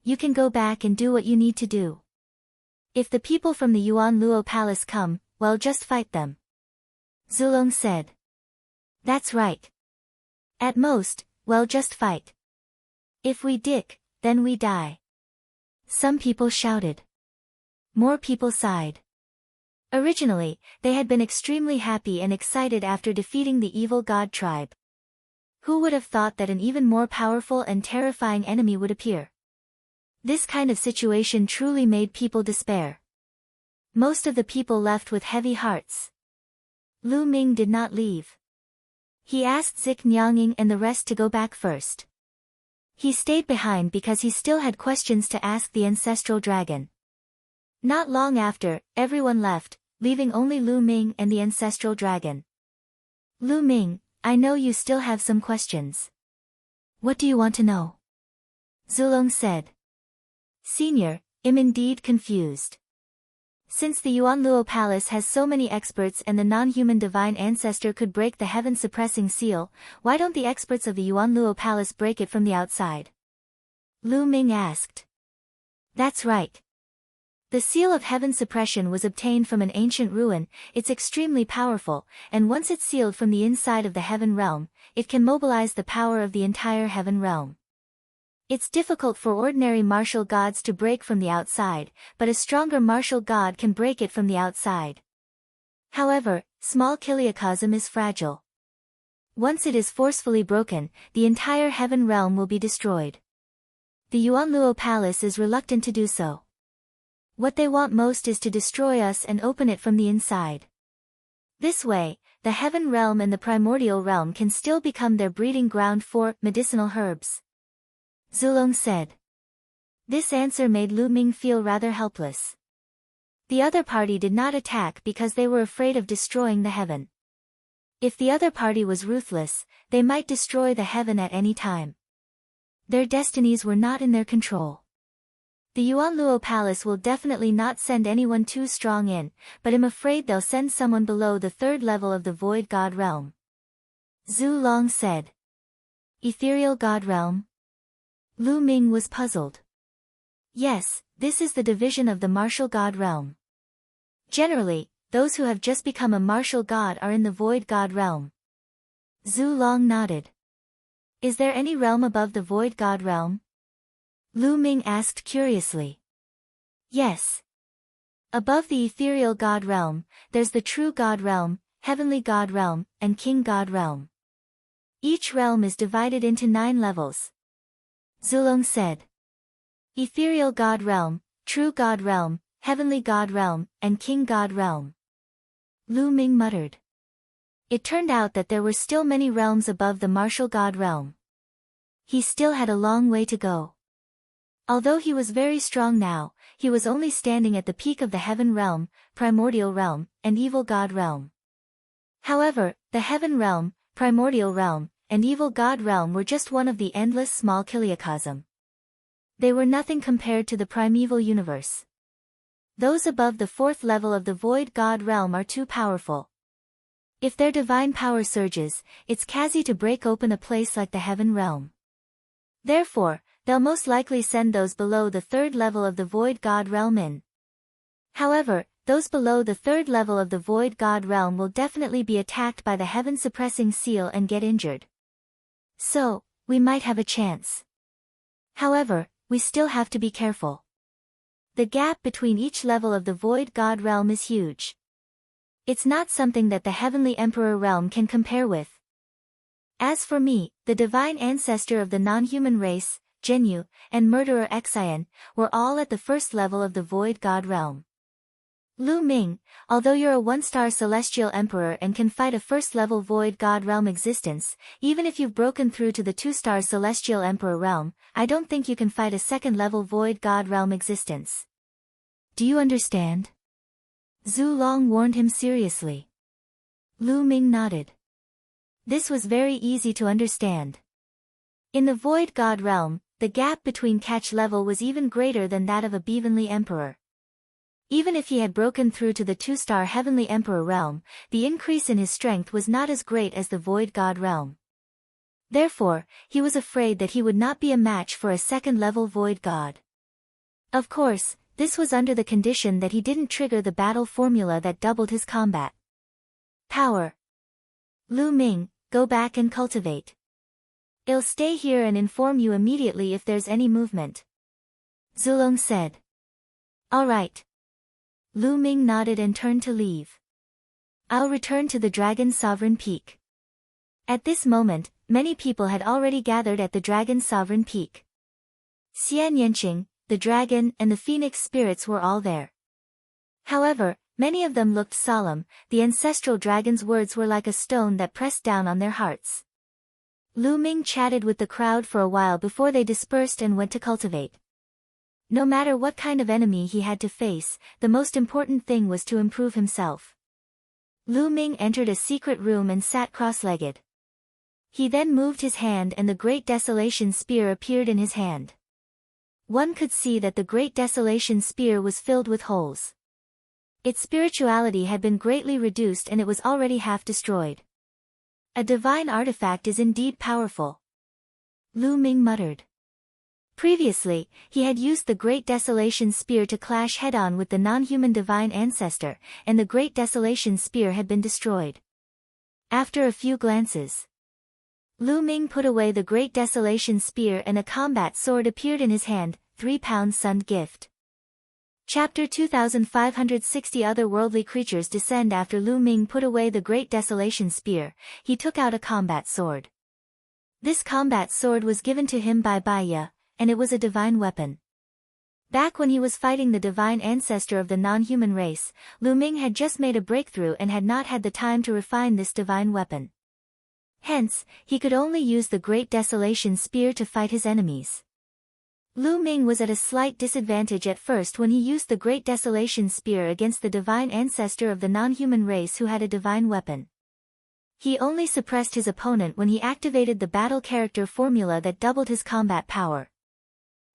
You can go back and do what you need to do. If the people from the Yuan Luo Palace come, well, just fight them. Zulong said. That's right. At most, well, just fight. If we dick, then we die. Some people shouted. More people sighed. Originally, they had been extremely happy and excited after defeating the evil god tribe. Who would have thought that an even more powerful and terrifying enemy would appear? This kind of situation truly made people despair. Most of the people left with heavy hearts. Lu Ming did not leave. He asked Zik Nyanging and the rest to go back first. He stayed behind because he still had questions to ask the ancestral dragon. Not long after, everyone left, leaving only Lu Ming and the ancestral dragon. Lu Ming, I know you still have some questions. What do you want to know? Zulong said. Senior, I'm indeed confused. Since the Yuan Luo Palace has so many experts and the non-human divine ancestor could break the heaven-suppressing seal, why don't the experts of the Yuan Luo Palace break it from the outside? Lu Ming asked. That's right. The seal of heaven suppression was obtained from an ancient ruin, it's extremely powerful, and once it's sealed from the inside of the heaven realm, it can mobilize the power of the entire heaven realm. It's difficult for ordinary martial gods to break from the outside, but a stronger martial god can break it from the outside. However, small kiliacosm is fragile. Once it is forcefully broken, the entire heaven realm will be destroyed. The Yuan Luo Palace is reluctant to do so. What they want most is to destroy us and open it from the inside. This way, the heaven realm and the primordial realm can still become their breeding ground for medicinal herbs. Zulong said. This answer made Lu Ming feel rather helpless. The other party did not attack because they were afraid of destroying the heaven. If the other party was ruthless, they might destroy the heaven at any time. Their destinies were not in their control. The Yuan Luo Palace will definitely not send anyone too strong in, but I'm afraid they'll send someone below the third level of the Void God Realm. Zhu Long said. Ethereal God Realm? Lu Ming was puzzled. Yes, this is the division of the martial god realm. Generally, those who have just become a martial god are in the Void God Realm. Zhu Long nodded. Is there any realm above the Void God Realm? Lu Ming asked curiously. Yes. Above the Ethereal God Realm, there's the True God Realm, Heavenly God Realm, and King God Realm. Each realm is divided into 9 levels. Zulong said. Ethereal God Realm, True God Realm, Heavenly God Realm, and King God Realm. Lu Ming muttered. It turned out that there were still many realms above the martial god realm. He still had a long way to go. Although he was very strong now, he was only standing at the peak of the heaven realm, primordial realm, and evil god realm. However, the heaven realm, primordial realm, and evil god realm were just one of the endless small kiliacosm. They were nothing compared to the primeval universe. Those above the 4th level of the void god realm are too powerful. If their divine power surges, it's quasi to break open a place like the heaven realm. Therefore, they'll most likely send those below the 3rd level of the void god realm in. However, those below the 3rd level of the void god realm will definitely be attacked by the heaven-suppressing seal and get injured. So, we might have a chance. However, we still have to be careful. The gap between each level of the void god realm is huge. It's not something that the heavenly emperor realm can compare with. As for me, the divine ancestor of the non-human race, Zhenyu, and murderer Xian, were all at the 1st level of the void god realm. Lu Ming, although you're a one-star celestial emperor and can fight a first-level void god realm existence, even if you've broken through to the two-star celestial emperor realm, I don't think you can fight a second-level void god realm existence. Do you understand? Zhu Long warned him seriously. Lu Ming nodded. This was very easy to understand. In the void god realm, the gap between catch level was even greater than that of a Beavenly Emperor. Even if he had broken through to the two-star Heavenly Emperor realm, the increase in his strength was not as great as the Void God realm. Therefore, he was afraid that he would not be a match for a second-level Void God. Of course, this was under the condition that he didn't trigger the battle formula that doubled his combat power. Lu Ming, go back and cultivate. I'll stay here and inform you immediately if there's any movement. Zulong said. All right. Lu Ming nodded and turned to leave. I'll return to the Dragon Sovereign Peak. At this moment, many people had already gathered at the Dragon Sovereign Peak. Xian Yanqing, the dragon and the phoenix spirits were all there. However, many of them looked solemn. The ancestral dragon's words were like a stone that pressed down on their hearts. Lu Ming chatted with the crowd for a while before they dispersed and went to cultivate. No matter what kind of enemy he had to face, the most important thing was to improve himself. Lu Ming entered a secret room and sat cross-legged. He then moved his hand and the Great Desolation Spear appeared in his hand. One could see that the Great Desolation Spear was filled with holes. Its spirituality had been greatly reduced and it was already half destroyed. A divine artifact is indeed powerful. Lu Ming muttered. Previously, he had used the Great Desolation Spear to clash head-on with the non-human divine ancestor, and the Great Desolation Spear had been destroyed. After a few glances, Lu Ming put away the Great Desolation Spear and a combat sword appeared in his hand, 3-pound Sun Gift. Chapter 2560 Otherworldly creatures descend. After Lu Ming put away the Great Desolation Spear, he took out a combat sword. This combat sword was given to him by Baiya, and it was a divine weapon. Back when he was fighting the divine ancestor of the non-human race, Lu Ming had just made a breakthrough and had not had the time to refine this divine weapon. Hence, he could only use the Great Desolation Spear to fight his enemies. Lu Ming was at a slight disadvantage at first when he used the Great Desolation Spear against the divine ancestor of the non-human race who had a divine weapon. He only suppressed his opponent when he activated the battle character formula that doubled his combat power.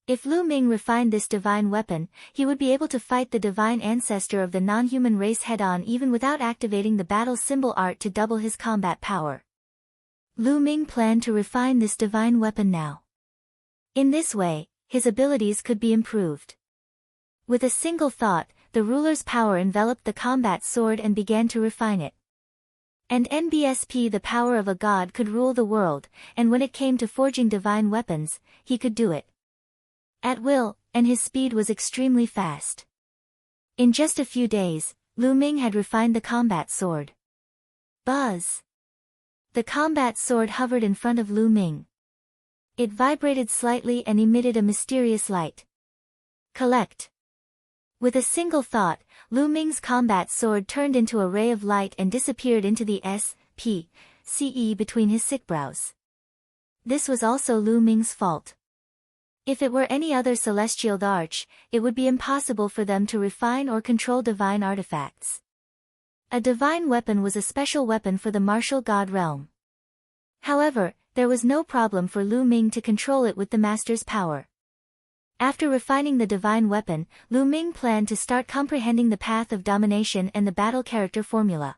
If Lu Ming refined this divine weapon, he would be able to fight the divine ancestor of the non-human race head-on even without activating the battle symbol art to double his combat power. Lu Ming planned to refine this divine weapon now. In this way, his abilities could be improved. With a single thought, the ruler's power enveloped the combat sword and began to refine it. And NBSP, the power of a god, could rule the world, and when it came to forging divine weapons, he could do it at will, and his speed was extremely fast. In just a few days, Lu Ming had refined the combat sword. Buzz! The combat sword hovered in front of Lu Ming. It vibrated slightly and emitted a mysterious light. Collect! With a single thought, Lu Ming's combat sword turned into a ray of light and disappeared into the S.P.C.E. between his sick brows. This was also Lu Ming's fault. If it were any other celestial arch, it would be impossible for them to refine or control divine artifacts. A divine weapon was a special weapon for the martial god realm. However, there was no problem for Lu Ming to control it with the master's power. After refining the divine weapon, Lu Ming planned to start comprehending the path of domination and the battle character formula.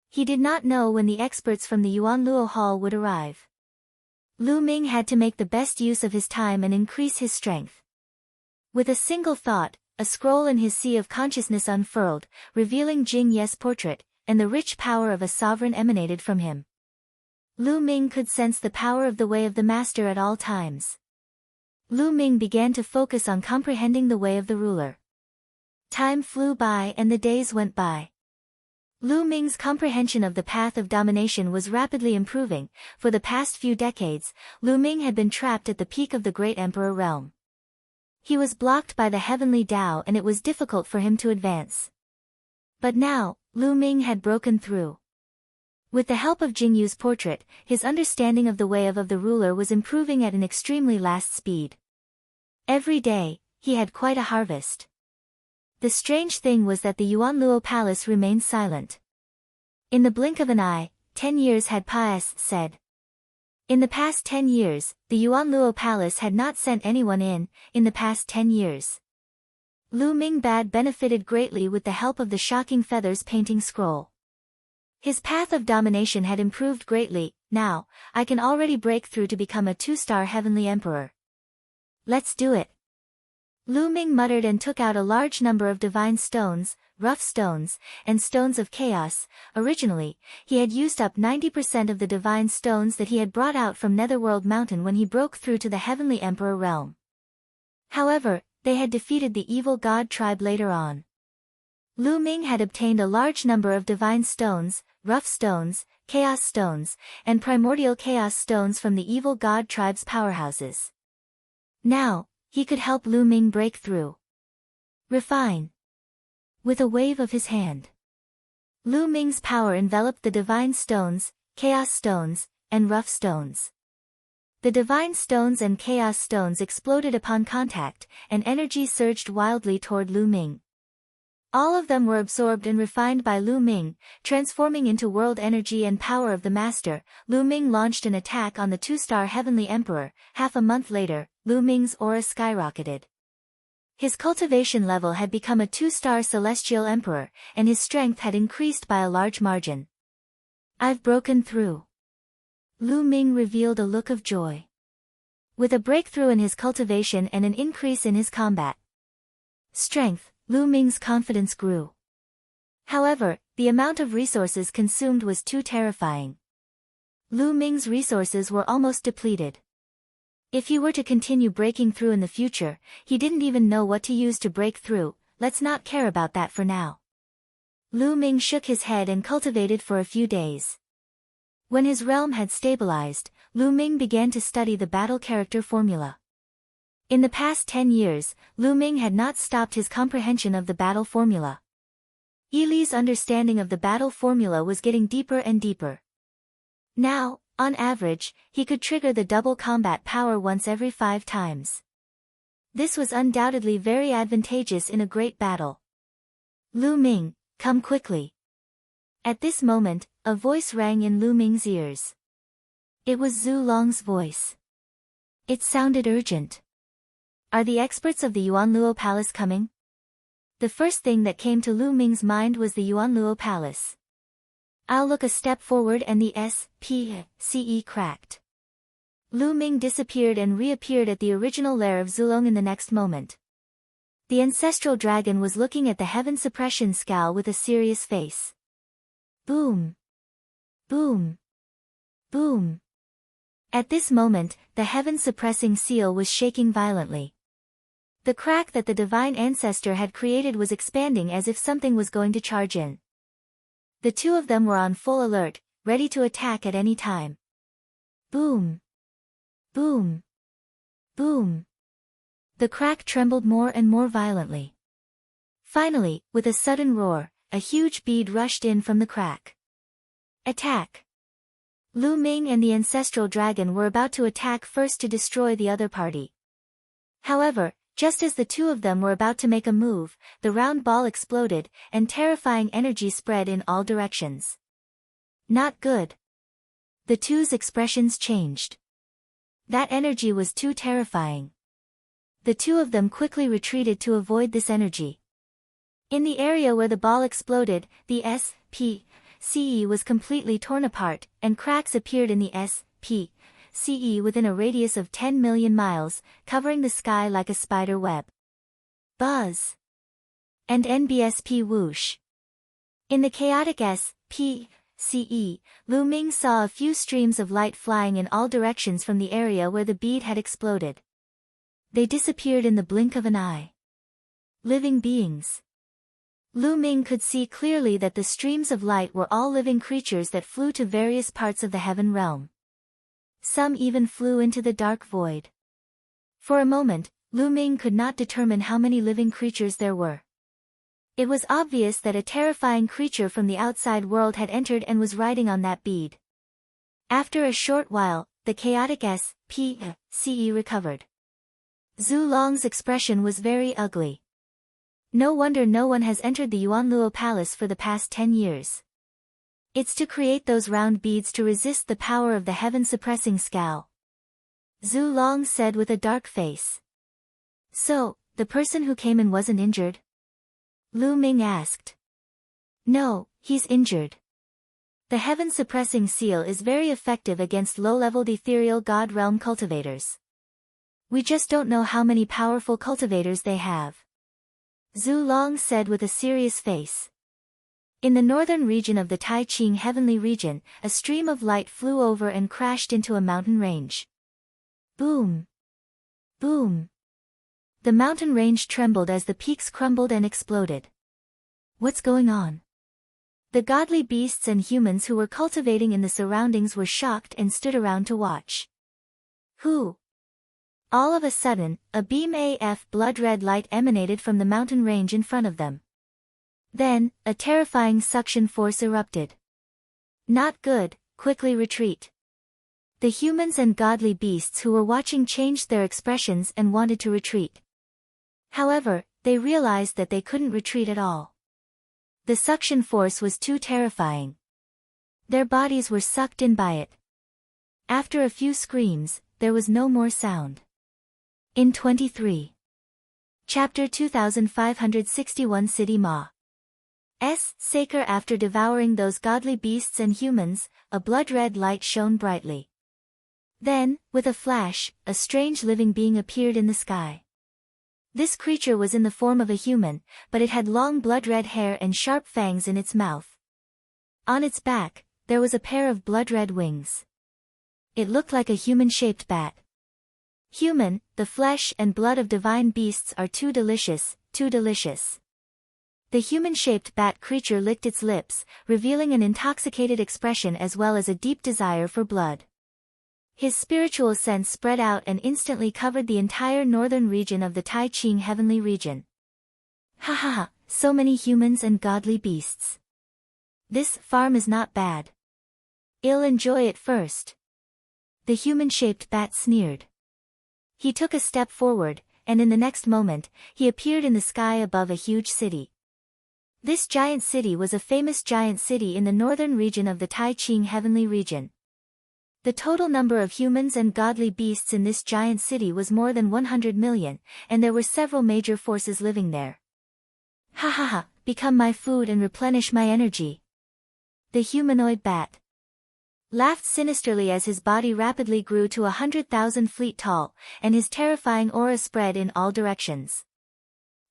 He did not know when the experts from the Yuan Luo Hall would arrive. Lu Ming had to make the best use of his time and increase his strength. With a single thought, a scroll in his sea of consciousness unfurled, revealing Jing Ye's portrait, and the rich power of a sovereign emanated from him. Lu Ming could sense the power of the way of the master at all times. Lu Ming began to focus on comprehending the way of the ruler. Time flew by and the days went by. Lu Ming's comprehension of the path of domination was rapidly improving. For the past few decades, Lu Ming had been trapped at the peak of the Great Emperor realm. He was blocked by the heavenly Tao and it was difficult for him to advance. But now, Lu Ming had broken through. With the help of Jingyu's portrait, his understanding of the way of the ruler was improving at an extremely fast speed. Every day, he had quite a harvest. The strange thing was that the Yuanluo Palace remained silent. In the blink of an eye, 10 years had passed, said. In the past 10 years, the Yuanluo Palace had not sent anyone in the past 10 years. Lu Ming Bad benefited greatly with the help of the shocking feathers painting scroll. His path of domination had improved greatly. Now, I can already break through to become a 2-star heavenly emperor. Let's do it. Lu Ming muttered and took out a large number of divine stones, rough stones, and stones of chaos. Originally, he had used up 90% of the divine stones that he had brought out from Netherworld Mountain when he broke through to the heavenly emperor realm. However, they had defeated the evil god tribe later on. Lu Ming had obtained a large number of divine stones, rough stones, chaos stones, and primordial chaos stones from the evil god tribe's powerhouses. Now, he could help Lu Ming break through. Refine. With a wave of his hand, Lu Ming's power enveloped the divine stones, chaos stones, and rough stones. The divine stones and chaos stones exploded upon contact, and energy surged wildly toward Lu Ming. All of them were absorbed and refined by Lu Ming, transforming into world energy and power of the master. Lu Ming launched an attack on the 2-star heavenly emperor. Half a month later, Lu Ming's aura skyrocketed. His cultivation level had become a 2-star celestial emperor, and his strength had increased by a large margin. I've broken through. Lu Ming revealed a look of joy. With a breakthrough in his cultivation and an increase in his combat strength, Lu Ming's confidence grew. However, the amount of resources consumed was too terrifying. Lu Ming's resources were almost depleted. If he were to continue breaking through in the future, he didn't even know what to use to break through. Let's not care about that for now. Lu Ming shook his head and cultivated for a few days. When his realm had stabilized, Lu Ming began to study the battle character formula. In the past 10 years, Lu Ming had not stopped his comprehension of the battle formula. Yili's understanding of the battle formula was getting deeper and deeper. Now, on average, he could trigger the double combat power once every 5 times. This was undoubtedly very advantageous in a great battle. Lu Ming, come quickly. At this moment, a voice rang in Lu Ming's ears. It was Zhu Long's voice. It sounded urgent. Are the experts of the Yuanluo Palace coming? The first thing that came to Lu Ming's mind was the Yuanluo Palace. I'll look a step forward and the SPCE cracked. Lu Ming disappeared and reappeared at the original lair of Zulong in the next moment. The ancestral dragon was looking at the heaven suppression scowl with a serious face. Boom! Boom! Boom! At this moment, the heaven suppressing seal was shaking violently. The crack that the divine ancestor had created was expanding as if something was going to charge in. The two of them were on full alert, ready to attack at any time. Boom! Boom! Boom! The crack trembled more and more violently. Finally, with a sudden roar, a huge bead rushed in from the crack. Attack! Lu Ming and the ancestral dragon were about to attack first to destroy the other party. However, just as the two of them were about to make a move, the round ball exploded, and terrifying energy spread in all directions. Not good. The two's expressions changed. That energy was too terrifying. The two of them quickly retreated to avoid this energy. In the area where the ball exploded, the SPCE was completely torn apart, and cracks appeared in the SPCE within a radius of 10 million miles, covering the sky like a spider web. Buzz! And NBSP whoosh! In the chaotic SPCE, Lu Ming saw a few streams of light flying in all directions from the area where the bead had exploded. They disappeared in the blink of an eye. Living beings. Lu Ming could see clearly that the streams of light were all living creatures that flew to various parts of the heaven realm. Some even flew into the dark void. For a moment, Lu Ming could not determine how many living creatures there were. It was obvious that a terrifying creature from the outside world had entered and was riding on that bead. After a short while, the chaotic SPCE recovered. Zhu Long's expression was very ugly. No wonder no one has entered the Yuanluo Palace for the past 10 years. It's to create those round beads to resist the power of the heaven-suppressing scowl. Zhu Long said with a dark face. So, the person who came in wasn't injured? Lu Ming asked. No, he's injured. The heaven-suppressing seal is very effective against low-leveled ethereal god realm cultivators. We just don't know how many powerful cultivators they have. Zhu Long said with a serious face. In the northern region of the Tai Ching heavenly region, a stream of light flew over and crashed into a mountain range. Boom! Boom! The mountain range trembled as the peaks crumbled and exploded. What's going on? The godly beasts and humans who were cultivating in the surroundings were shocked and stood around to watch. Who? All of a sudden, a beam of blood-red light emanated from the mountain range in front of them. Then, a terrifying suction force erupted. Not good, quickly retreat. The humans and godly beasts who were watching changed their expressions and wanted to retreat. However, they realized that they couldn't retreat at all. The suction force was too terrifying. Their bodies were sucked in by it. After a few screams, there was no more sound. In 23. Chapter 2561 City Ma. Saker after devouring those godly beasts and humans, a blood-red light shone brightly. Then, with a flash, a strange living being appeared in the sky. This creature was in the form of a human, but it had long blood-red hair and sharp fangs in its mouth. On its back, there was a pair of blood-red wings. It looked like a human-shaped bat. Human, the flesh and blood of divine beasts are too delicious, too delicious. The human-shaped bat creature licked its lips, revealing an intoxicated expression as well as a deep desire for blood. His spiritual sense spread out and instantly covered the entire northern region of the Tai Ching heavenly region. Ha ha ha, so many humans and godly beasts. This farm is not bad. I'll enjoy it first. The human-shaped bat sneered. He took a step forward, and in the next moment, he appeared in the sky above a huge city. This giant city was a famous giant city in the northern region of the Tai Ching heavenly region. The total number of humans and godly beasts in this giant city was more than 100 million, and there were several major forces living there. Ha ha ha, become my food and replenish my energy. The humanoid bat laughed sinisterly as his body rapidly grew to 100,000 feet tall, and his terrifying aura spread in all directions.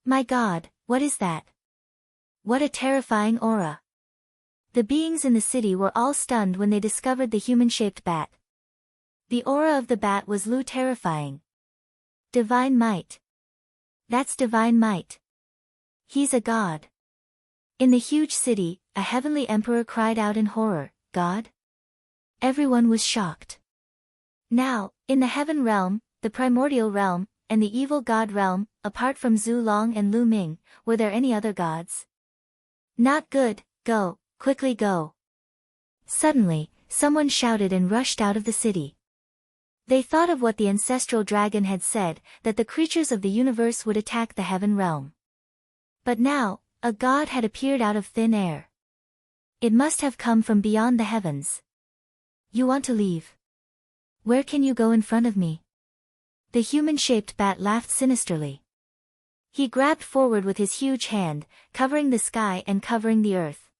My God, what is that? What a terrifying aura. The beings in the city were all stunned when they discovered the human-shaped bat. The aura of the bat was terrifying. Divine might. That's divine might. He's a god. In the huge city, a heavenly emperor cried out in horror, God? Everyone was shocked. Now, in the heaven realm, the primordial realm, and the evil god realm, apart from Zhu Long and Lu Ming, were there any other gods? Not good, go, quickly go. Suddenly, someone shouted and rushed out of the city. They thought of what the ancestral dragon had said, that the creatures of the universe would attack the heaven realm. But now, a god had appeared out of thin air. It must have come from beyond the heavens. You want to leave? Where can you go in front of me? The human-shaped bat laughed sinisterly. He grabbed forward with his huge hand, covering the sky and covering the earth.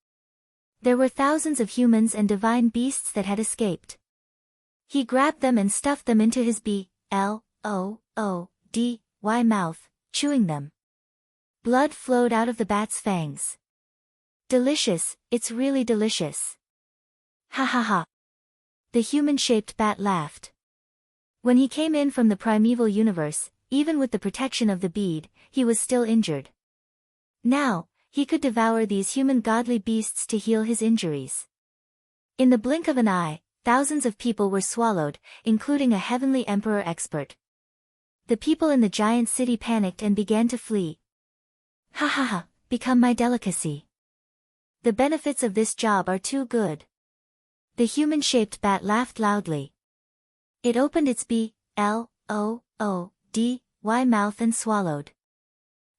There were thousands of humans and divine beasts that had escaped. He grabbed them and stuffed them into his bloody mouth, chewing them. Blood flowed out of the bat's fangs. Delicious, it's really delicious. Ha ha ha. The human-shaped bat laughed. When he came in from the primeval universe, even with the protection of the bead, he was still injured. Now, he could devour these human godly beasts to heal his injuries. In the blink of an eye, thousands of people were swallowed, including a heavenly emperor expert. The people in the giant city panicked and began to flee. Ha ha ha, become my delicacy. The benefits of this job are too good. The human-shaped bat laughed loudly. It opened its B-L-O-O-D-Y mouth and swallowed.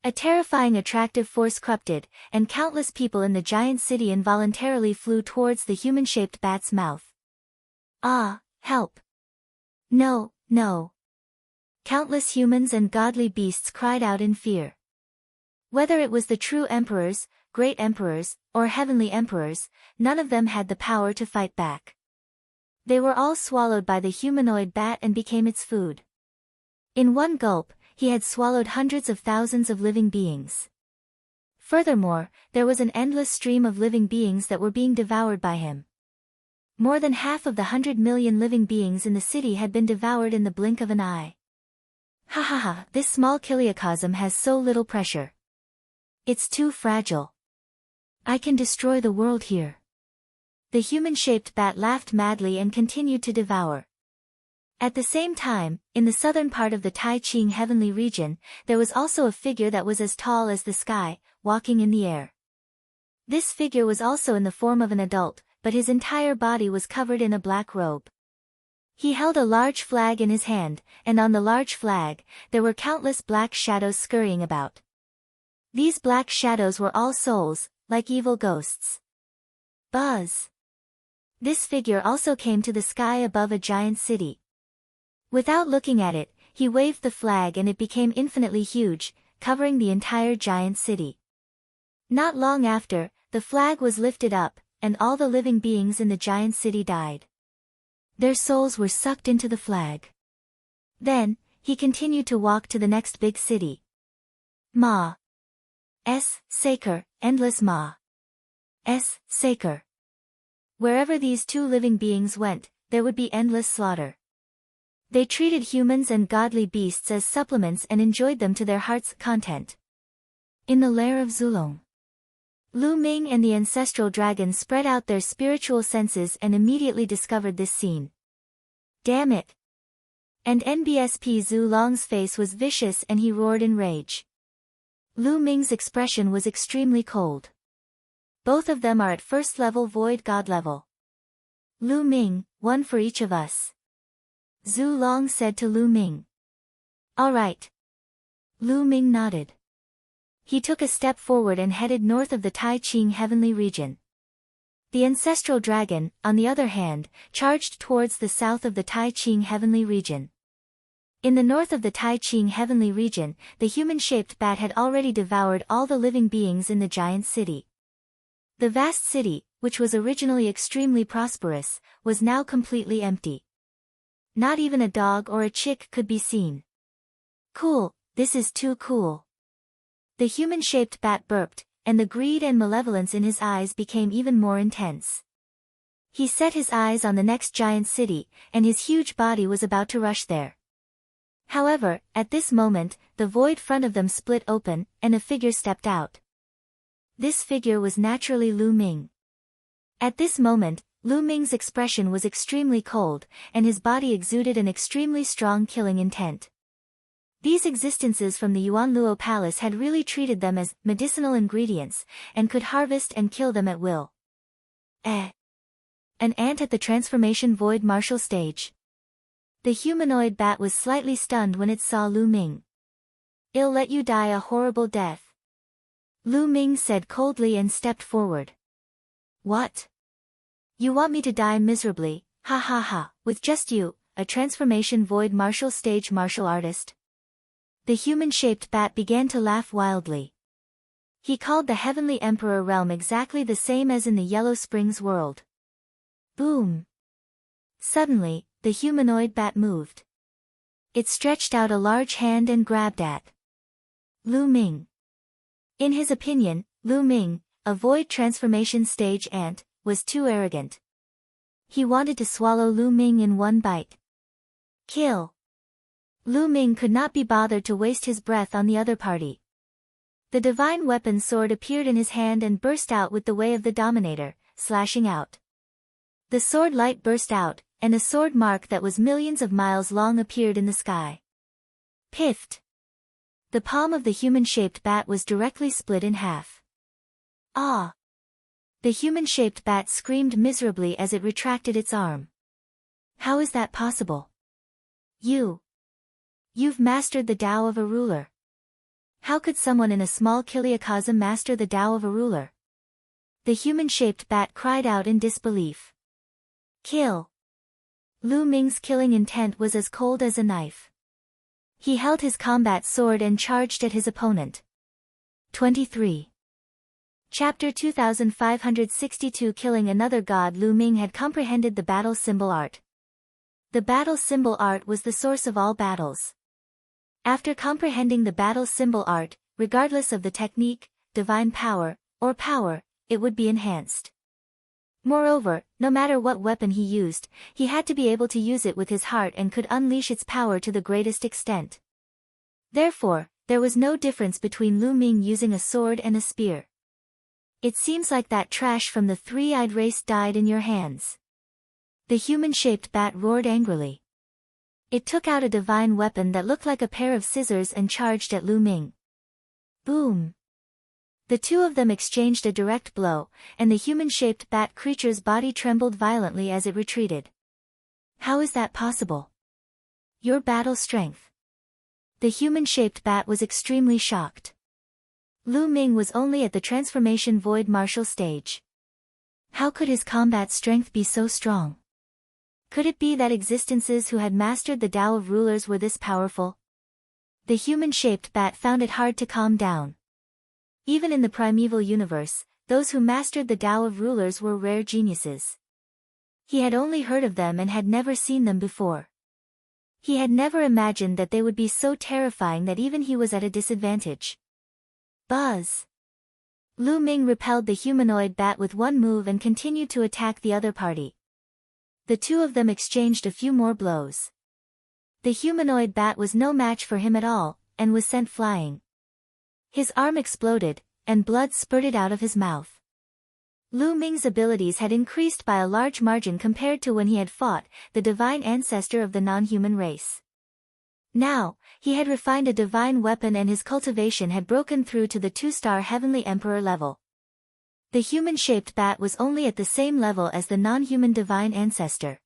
A terrifying attractive force erupted, and countless people in the giant city involuntarily flew towards the human-shaped bat's mouth. Ah, help! No, no! Countless humans and godly beasts cried out in fear. Whether it was the true emperors, great emperors, or heavenly emperors, none of them had the power to fight back. They were all swallowed by the humanoid bat and became its food. In one gulp, he had swallowed hundreds of thousands of living beings. Furthermore, there was an endless stream of living beings that were being devoured by him. More than half of the 100 million living beings in the city had been devoured in the blink of an eye. Ha ha ha, this small kiliocosm has so little pressure. It's too fragile. I can destroy the world here. The human-shaped bat laughed madly and continued to devour. At the same time, in the southern part of the Tai Ching heavenly region, there was also a figure that was as tall as the sky, walking in the air. This figure was also in the form of an adult, but his entire body was covered in a black robe. He held a large flag in his hand, and on the large flag, there were countless black shadows scurrying about. These black shadows were all souls, like evil ghosts. Buzz! This figure also came to the sky above a giant city. Without looking at it, he waved the flag and it became infinitely huge, covering the entire giant city. Not long after, the flag was lifted up, and all the living beings in the giant city died. Their souls were sucked into the flag. Then, he continued to walk to the next big city. Ma. S. Saker, endless Ma. S. Saker. Wherever these two living beings went, there would be endless slaughter. They treated humans and godly beasts as supplements and enjoyed them to their heart's content. In the lair of Zulong, Lu Ming and the ancestral dragon spread out their spiritual senses and immediately discovered this scene. Damn it! And NBSP Zulong's face was vicious and he roared in rage. Lu Ming's expression was extremely cold. Both of them are at first level void god level. Lu Ming, one for each of us. Zulong said to Lu Ming. All right. Lu Ming nodded. He took a step forward and headed north of the Tai Ching heavenly region. The ancestral dragon, on the other hand, charged towards the south of the Tai Ching heavenly region. In the north of the Tai Ching heavenly region, the human-shaped bat had already devoured all the living beings in the giant city. The vast city, which was originally extremely prosperous, was now completely empty. Not even a dog or a chick could be seen. Cool, this is too cool. The human-shaped bat burped, and the greed and malevolence in his eyes became even more intense. He set his eyes on the next giant city, and his huge body was about to rush there. However, at this moment, the void front of them split open, and a figure stepped out. This figure was naturally Lu Ming. At this moment, Lu Ming's expression was extremely cold, and his body exuded an extremely strong killing intent. These existences from the Yuanluo Palace had really treated them as medicinal ingredients, and could harvest and kill them at will. An ant at the transformation void martial stage. The humanoid bat was slightly stunned when it saw Lu Ming. I'll let you die a horrible death. Lu Ming said coldly and stepped forward. What? You want me to die miserably, ha ha ha, with just you, a transformation void martial stage martial artist? The human-shaped bat began to laugh wildly. He called the Heavenly Emperor realm exactly the same as in the Yellow Springs world. Boom! Suddenly, the humanoid bat moved. It stretched out a large hand and grabbed at Lu Ming. In his opinion, Lu Ming, a void transformation stage ant, was too arrogant. He wanted to swallow Lu Ming in one bite. Kill! Lu Ming could not be bothered to waste his breath on the other party. The divine weapon sword appeared in his hand and burst out with the way of the Dominator, slashing out. The sword light burst out, and a sword mark that was millions of miles long appeared in the sky. Piffed! The palm of the human-shaped bat was directly split in half. Ah! The human-shaped bat screamed miserably as it retracted its arm. How is that possible? You've mastered the Tao of a ruler. How could someone in a small kiliacosm master the Tao of a ruler? The human-shaped bat cried out in disbelief. Kill! Lu Ming's killing intent was as cold as a knife. He held his combat sword and charged at his opponent. 23. Chapter 2562 Killing another god. Lu Ming had comprehended the battle symbol art. The battle symbol art was the source of all battles. After comprehending the battle symbol art, regardless of the technique, divine power, or power, it would be enhanced. Moreover, no matter what weapon he used, he had to be able to use it with his heart and could unleash its power to the greatest extent. Therefore, there was no difference between Lu Ming using a sword and a spear. It seems like that trash from the three-eyed race died in your hands. The human-shaped bat roared angrily. It took out a divine weapon that looked like a pair of scissors and charged at Lu Ming. Boom! The two of them exchanged a direct blow, and the human-shaped bat creature's body trembled violently as it retreated. How is that possible? Your battle strength. The human-shaped bat was extremely shocked. Lu Ming was only at the transformation void martial stage. How could his combat strength be so strong? Could it be that existences who had mastered the Tao of rulers were this powerful? The human-shaped bat found it hard to calm down. Even in the primeval universe, those who mastered the Tao of rulers were rare geniuses. He had only heard of them and had never seen them before. He had never imagined that they would be so terrifying that even he was at a disadvantage. Buzz! Lu Ming repelled the humanoid bat with one move and continued to attack the other party. The two of them exchanged a few more blows. The humanoid bat was no match for him at all, and was sent flying. His arm exploded, and blood spurted out of his mouth. Lu Ming's abilities had increased by a large margin compared to when he had fought the divine ancestor of the non-human race. Now, he had refined a divine weapon and his cultivation had broken through to the 2-star heavenly emperor level. The human-shaped bat was only at the same level as the non-human divine ancestor.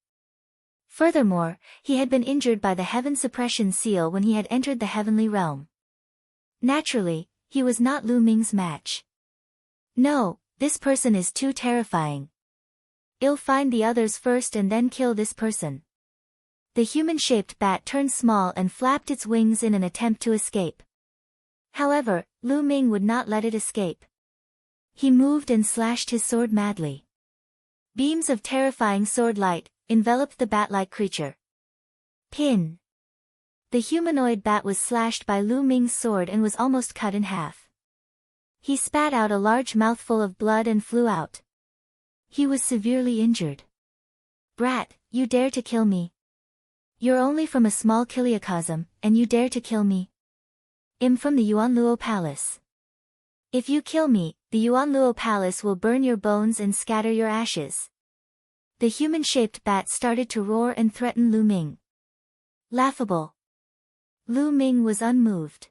Furthermore, he had been injured by the heaven suppression seal when he had entered the heavenly realm. Naturally, he was not Lu Ming's match. No, this person is too terrifying. I'll find the others first and then kill this person. The human-shaped bat turned small and flapped its wings in an attempt to escape. However, Lu Ming would not let it escape. He moved and slashed his sword madly. Beams of terrifying sword light enveloped the bat-like creature. Pin! The humanoid bat was slashed by Lu Ming's sword and was almost cut in half. He spat out a large mouthful of blood and flew out. He was severely injured. Brat, you dare to kill me? You're only from a small kiliacosm, and you dare to kill me? I'm from the Yuanluo Palace. If you kill me, the Yuanluo Palace will burn your bones and scatter your ashes. The human-shaped bat started to roar and threaten Lu Ming. Laughable. Lu Ming was unmoved.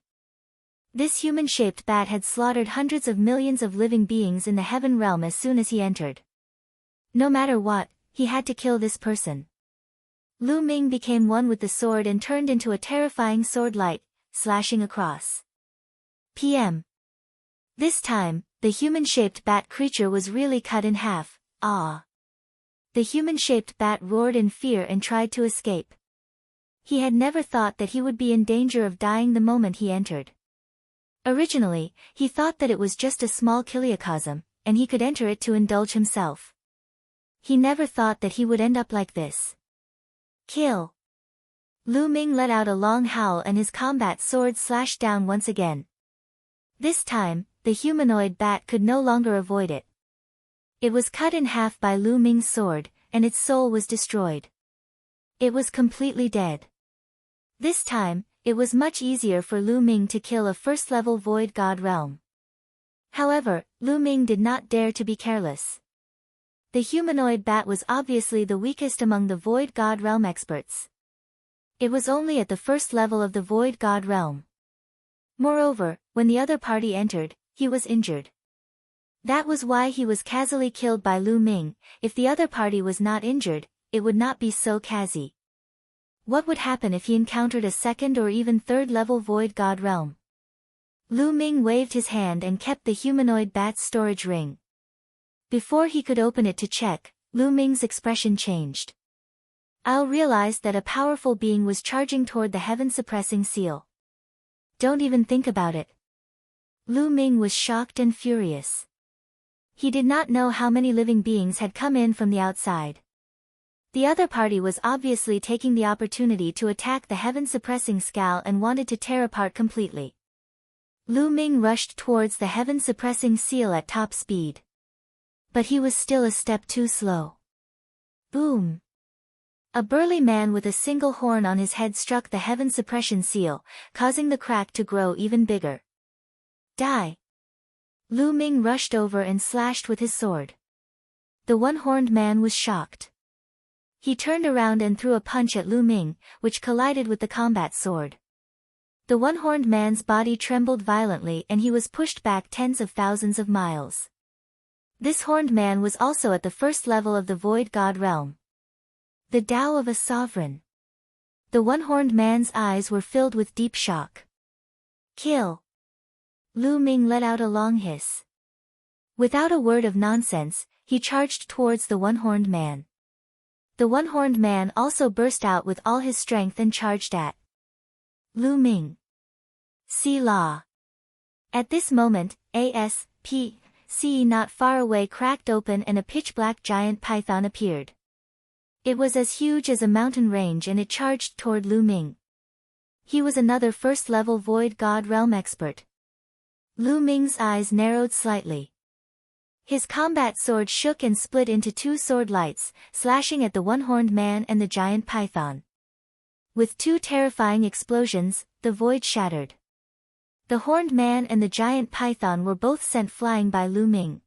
This human-shaped bat had slaughtered hundreds of millions of living beings in the heaven realm as soon as he entered. No matter what, he had to kill this person. Lu Ming became one with the sword and turned into a terrifying sword light, slashing across. PM. This time, the human-shaped bat creature was really cut in half. Ah! The human-shaped bat roared in fear and tried to escape. He had never thought that he would be in danger of dying the moment he entered. Originally, he thought that it was just a small kiliacosm, and he could enter it to indulge himself. He never thought that he would end up like this. Kill! Lu Ming let out a long howl and his combat sword slashed down once again. This time, the humanoid bat could no longer avoid it. It was cut in half by Lu Ming's sword, and its soul was destroyed. It was completely dead. This time, it was much easier for Lu Ming to kill a first-level void god realm. However, Lu Ming did not dare to be careless. The humanoid bat was obviously the weakest among the void god realm experts. It was only at the first level of the void god realm. Moreover, when the other party entered, he was injured. That was why he was casually killed by Lu Ming. If the other party was not injured, it would not be so casual. What would happen if he encountered a second or even third level void god realm? Lu Ming waved his hand and kept the humanoid bat's storage ring. Before he could open it to check, Lu Ming's expression changed. I'll realized that a powerful being was charging toward the heaven-suppressing seal. Don't even think about it. Lu Ming was shocked and furious. He did not know how many living beings had come in from the outside. The other party was obviously taking the opportunity to attack the heaven-suppressing skull and wanted to tear apart completely. Lu Ming rushed towards the heaven-suppressing seal at top speed. But he was still a step too slow. Boom! A burly man with a single horn on his head struck the heaven suppression seal, causing the crack to grow even bigger. Die! Lu Ming rushed over and slashed with his sword. The one-horned man was shocked. He turned around and threw a punch at Lu Ming, which collided with the combat sword. The one-horned man's body trembled violently and he was pushed back tens of thousands of miles. This horned man was also at the first level of the Void God realm. The Tao of a sovereign. The one-horned man's eyes were filled with deep shock. Kill! Lu Ming let out a long hiss. Without a word of nonsense, he charged towards the one-horned man. The one-horned man also burst out with all his strength and charged at Lu Ming. See Law. At this moment, A.S.P.C. not far away cracked open and a pitch-black giant python appeared. It was as huge as a mountain range and it charged toward Lu Ming. He was another first-level Void God Realm expert. Lu Ming's eyes narrowed slightly. His combat sword shook and split into two sword lights, slashing at the one-horned man and the giant python. With two terrifying explosions, the void shattered. The horned man and the giant python were both sent flying by Lu Ming.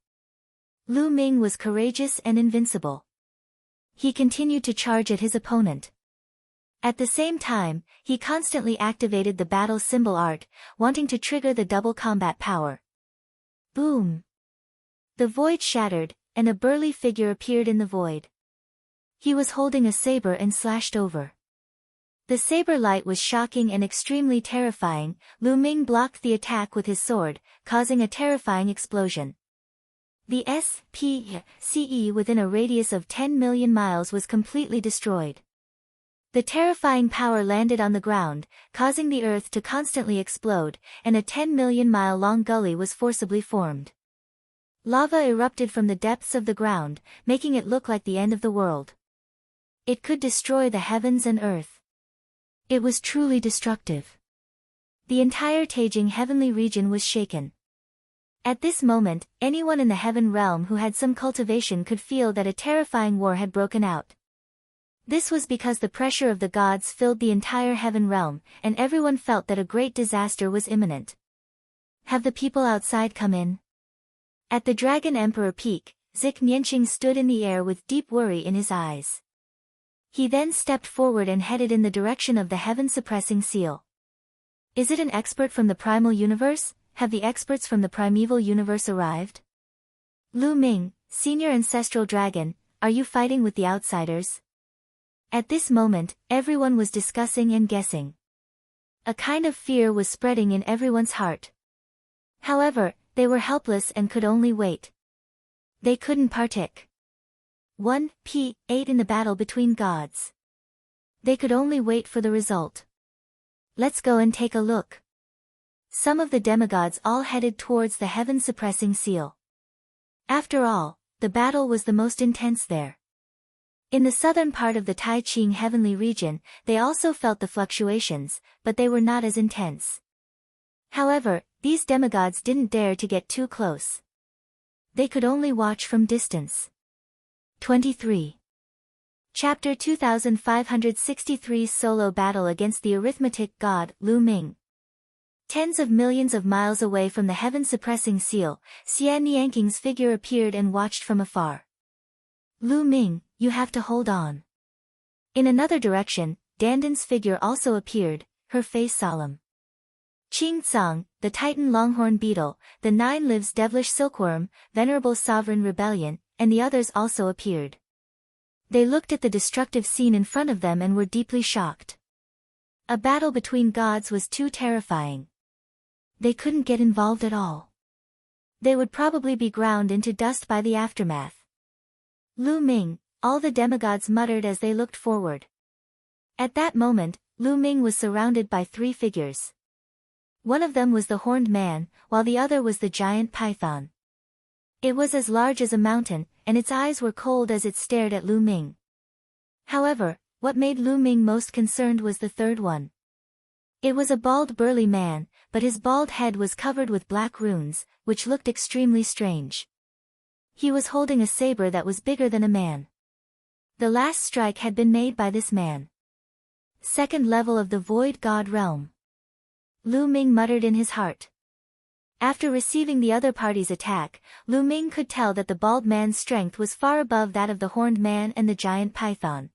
Lu Ming was courageous and invincible. He continued to charge at his opponent. At the same time, he constantly activated the battle symbol art, wanting to trigger the double combat power. Boom! The void shattered, and a burly figure appeared in the void. He was holding a saber and slashed over. The saber light was shocking and extremely terrifying. Lu Ming blocked the attack with his sword, causing a terrifying explosion. The SPCE within a radius of 10 million miles was completely destroyed. The terrifying power landed on the ground, causing the earth to constantly explode, and a 10 million mile long gully was forcibly formed. Lava erupted from the depths of the ground, making it look like the end of the world. It could destroy the heavens and earth. It was truly destructive. The entire Taijing heavenly region was shaken. At this moment, anyone in the heaven realm who had some cultivation could feel that a terrifying war had broken out. This was because the pressure of the gods filled the entire heaven realm, and everyone felt that a great disaster was imminent. Have the people outside come in? At the Dragon Emperor Peak, Zik Nianqing stood in the air with deep worry in his eyes. He then stepped forward and headed in the direction of the heaven-suppressing seal. Is it an expert from the primal universe? Have the experts from the primeval universe arrived? Lu Ming, senior ancestral dragon, are you fighting with the outsiders? At this moment, everyone was discussing and guessing. A kind of fear was spreading in everyone's heart. However, they were helpless and could only wait. They couldn't partake. 1p8 in the battle between gods. They could only wait for the result. Let's go and take a look. Some of the demigods all headed towards the heaven-suppressing seal. After all, the battle was the most intense there. In the southern part of the Taiqing heavenly region, they also felt the fluctuations, but they were not as intense. However, these demigods didn't dare to get too close. They could only watch from distance. 23. Chapter 2563 Solo Battle Against the Arithmetic God, Lu Ming. Tens of millions of miles away from the heaven-suppressing seal, Xie Nianqing's figure appeared and watched from afar. Lu Ming, you have to hold on. In another direction, Dandan's figure also appeared, her face solemn. Ching Tsang, the Titan Longhorn Beetle, the 9 Lives Devilish Silkworm, Venerable Sovereign Rebellion, and the others also appeared. They looked at the destructive scene in front of them and were deeply shocked. A battle between gods was too terrifying. They couldn't get involved at all. They would probably be ground into dust by the aftermath. Lu Ming, all the demigods muttered as they looked forward. At that moment, Lu Ming was surrounded by 3 figures. One of them was the horned man, while the other was the giant python. It was as large as a mountain, and its eyes were cold as it stared at Lu Ming. However, what made Lu Ming most concerned was the third one. It was a bald burly man, but his bald head was covered with black runes, which looked extremely strange. He was holding a saber that was bigger than a man. The last strike had been made by this man. Second level of the Void God Realm. Lu Ming muttered in his heart. After receiving the other party's attack, Lu Ming could tell that the bald man's strength was far above that of the horned man and the giant python.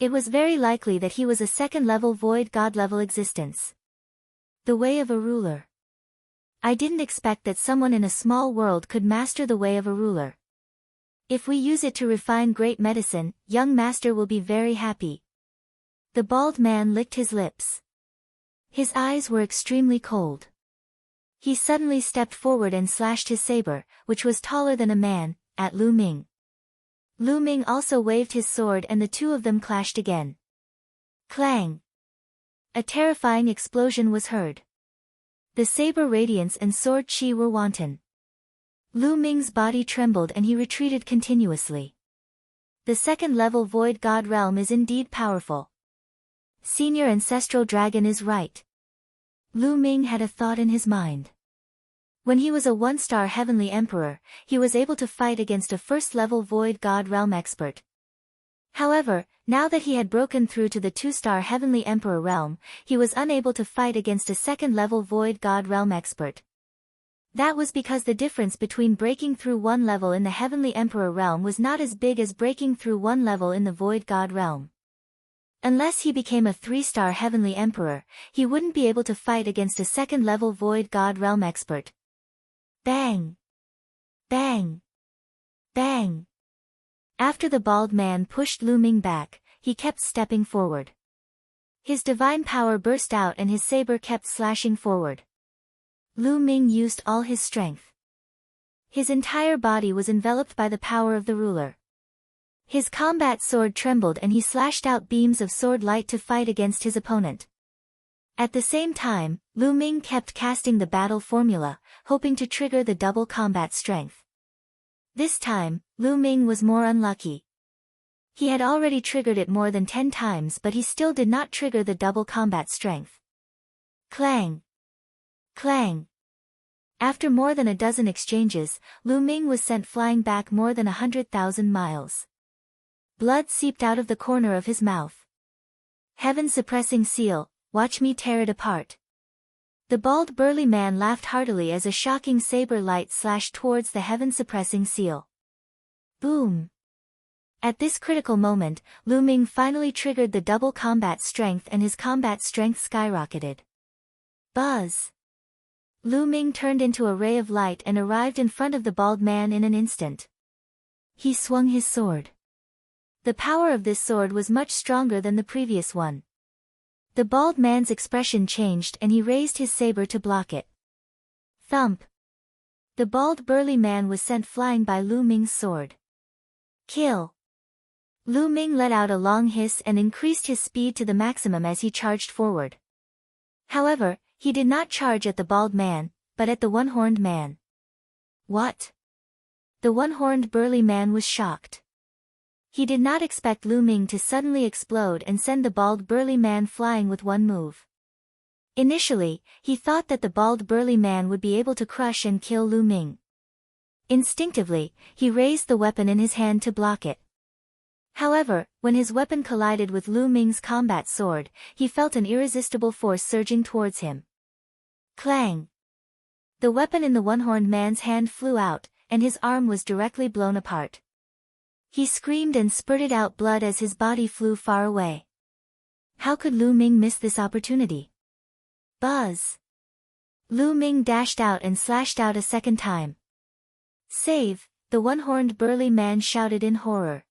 It was very likely that he was a second-level Void God-level existence. The way of a ruler. I didn't expect that someone in a small world could master the way of a ruler. If we use it to refine great medicine, young master will be very happy. The bald man licked his lips. His eyes were extremely cold. He suddenly stepped forward and slashed his saber, which was taller than a man, at Lu Ming. Lu Ming also waved his sword and the two of them clashed again. Clang! A terrifying explosion was heard. The saber radiance and sword chi were wanton. Lu Ming's body trembled and he retreated continuously. The second-level Void God Realm is indeed powerful. Senior Ancestral Dragon is right. Lu Ming had a thought in his mind. When he was a 1-star Heavenly Emperor, he was able to fight against a first-level Void God Realm expert. However, now that he had broken through to the 2-star Heavenly Emperor realm, he was unable to fight against a second-level Void God Realm expert. That was because the difference between breaking through one level in the Heavenly Emperor realm was not as big as breaking through one level in the Void God realm. Unless he became a 3-star Heavenly Emperor, he wouldn't be able to fight against a second-level Void God Realm expert. Bang! Bang! Bang! After the bald man pushed Lu Ming back, he kept stepping forward. His divine power burst out and his saber kept slashing forward. Lu Ming used all his strength. His entire body was enveloped by the power of the ruler. His combat sword trembled and he slashed out beams of sword light to fight against his opponent. At the same time, Lu Ming kept casting the battle formula, hoping to trigger the double combat strength. This time, Lu Ming was more unlucky. He had already triggered it more than 10 times but he still did not trigger the double combat strength. Clang! Clang! After more than a dozen exchanges, Lu Ming was sent flying back more than 100,000 miles. Blood seeped out of the corner of his mouth. Heaven-suppressing seal, watch me tear it apart. The bald burly man laughed heartily as a shocking saber light slashed towards the heaven-suppressing seal. Boom! At this critical moment, Lu Ming finally triggered the double combat strength and his combat strength skyrocketed. Buzz! Lu Ming turned into a ray of light and arrived in front of the bald man in an instant. He swung his sword. The power of this sword was much stronger than the previous one. The bald man's expression changed and he raised his saber to block it. Thump! The bald burly man was sent flying by Lu Ming's sword. Kill! Lu Ming let out a long hiss and increased his speed to the maximum as he charged forward. However, he did not charge at the bald man, but at the one-horned man. What? The one-horned burly man was shocked. He did not expect Lu Ming to suddenly explode and send the bald burly man flying with one move. Initially, he thought that the bald burly man would be able to crush and kill Lu Ming. Instinctively, he raised the weapon in his hand to block it. However, when his weapon collided with Lu Ming's combat sword, he felt an irresistible force surging towards him. Clang! The weapon in the one-horned man's hand flew out, and his arm was directly blown apart. He screamed and spurted out blood as his body flew far away. How could Lu Ming miss this opportunity? Buzz! Lu Ming dashed out and slashed out a second time. "Save!" the one-horned burly man shouted in horror.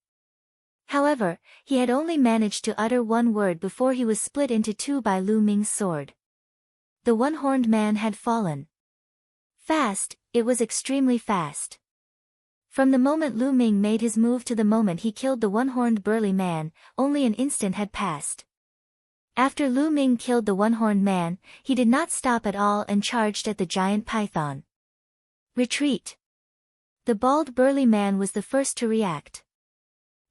However, he had only managed to utter one word before he was split into two by Lu Ming's sword. The one-horned man had fallen. Fast, it was extremely fast. From the moment Lu Ming made his move to the moment he killed the one-horned burly man, only an instant had passed. After Lu Ming killed the one-horned man, he did not stop at all and charged at the giant python. "Retreat!" The bald burly man was the first to react.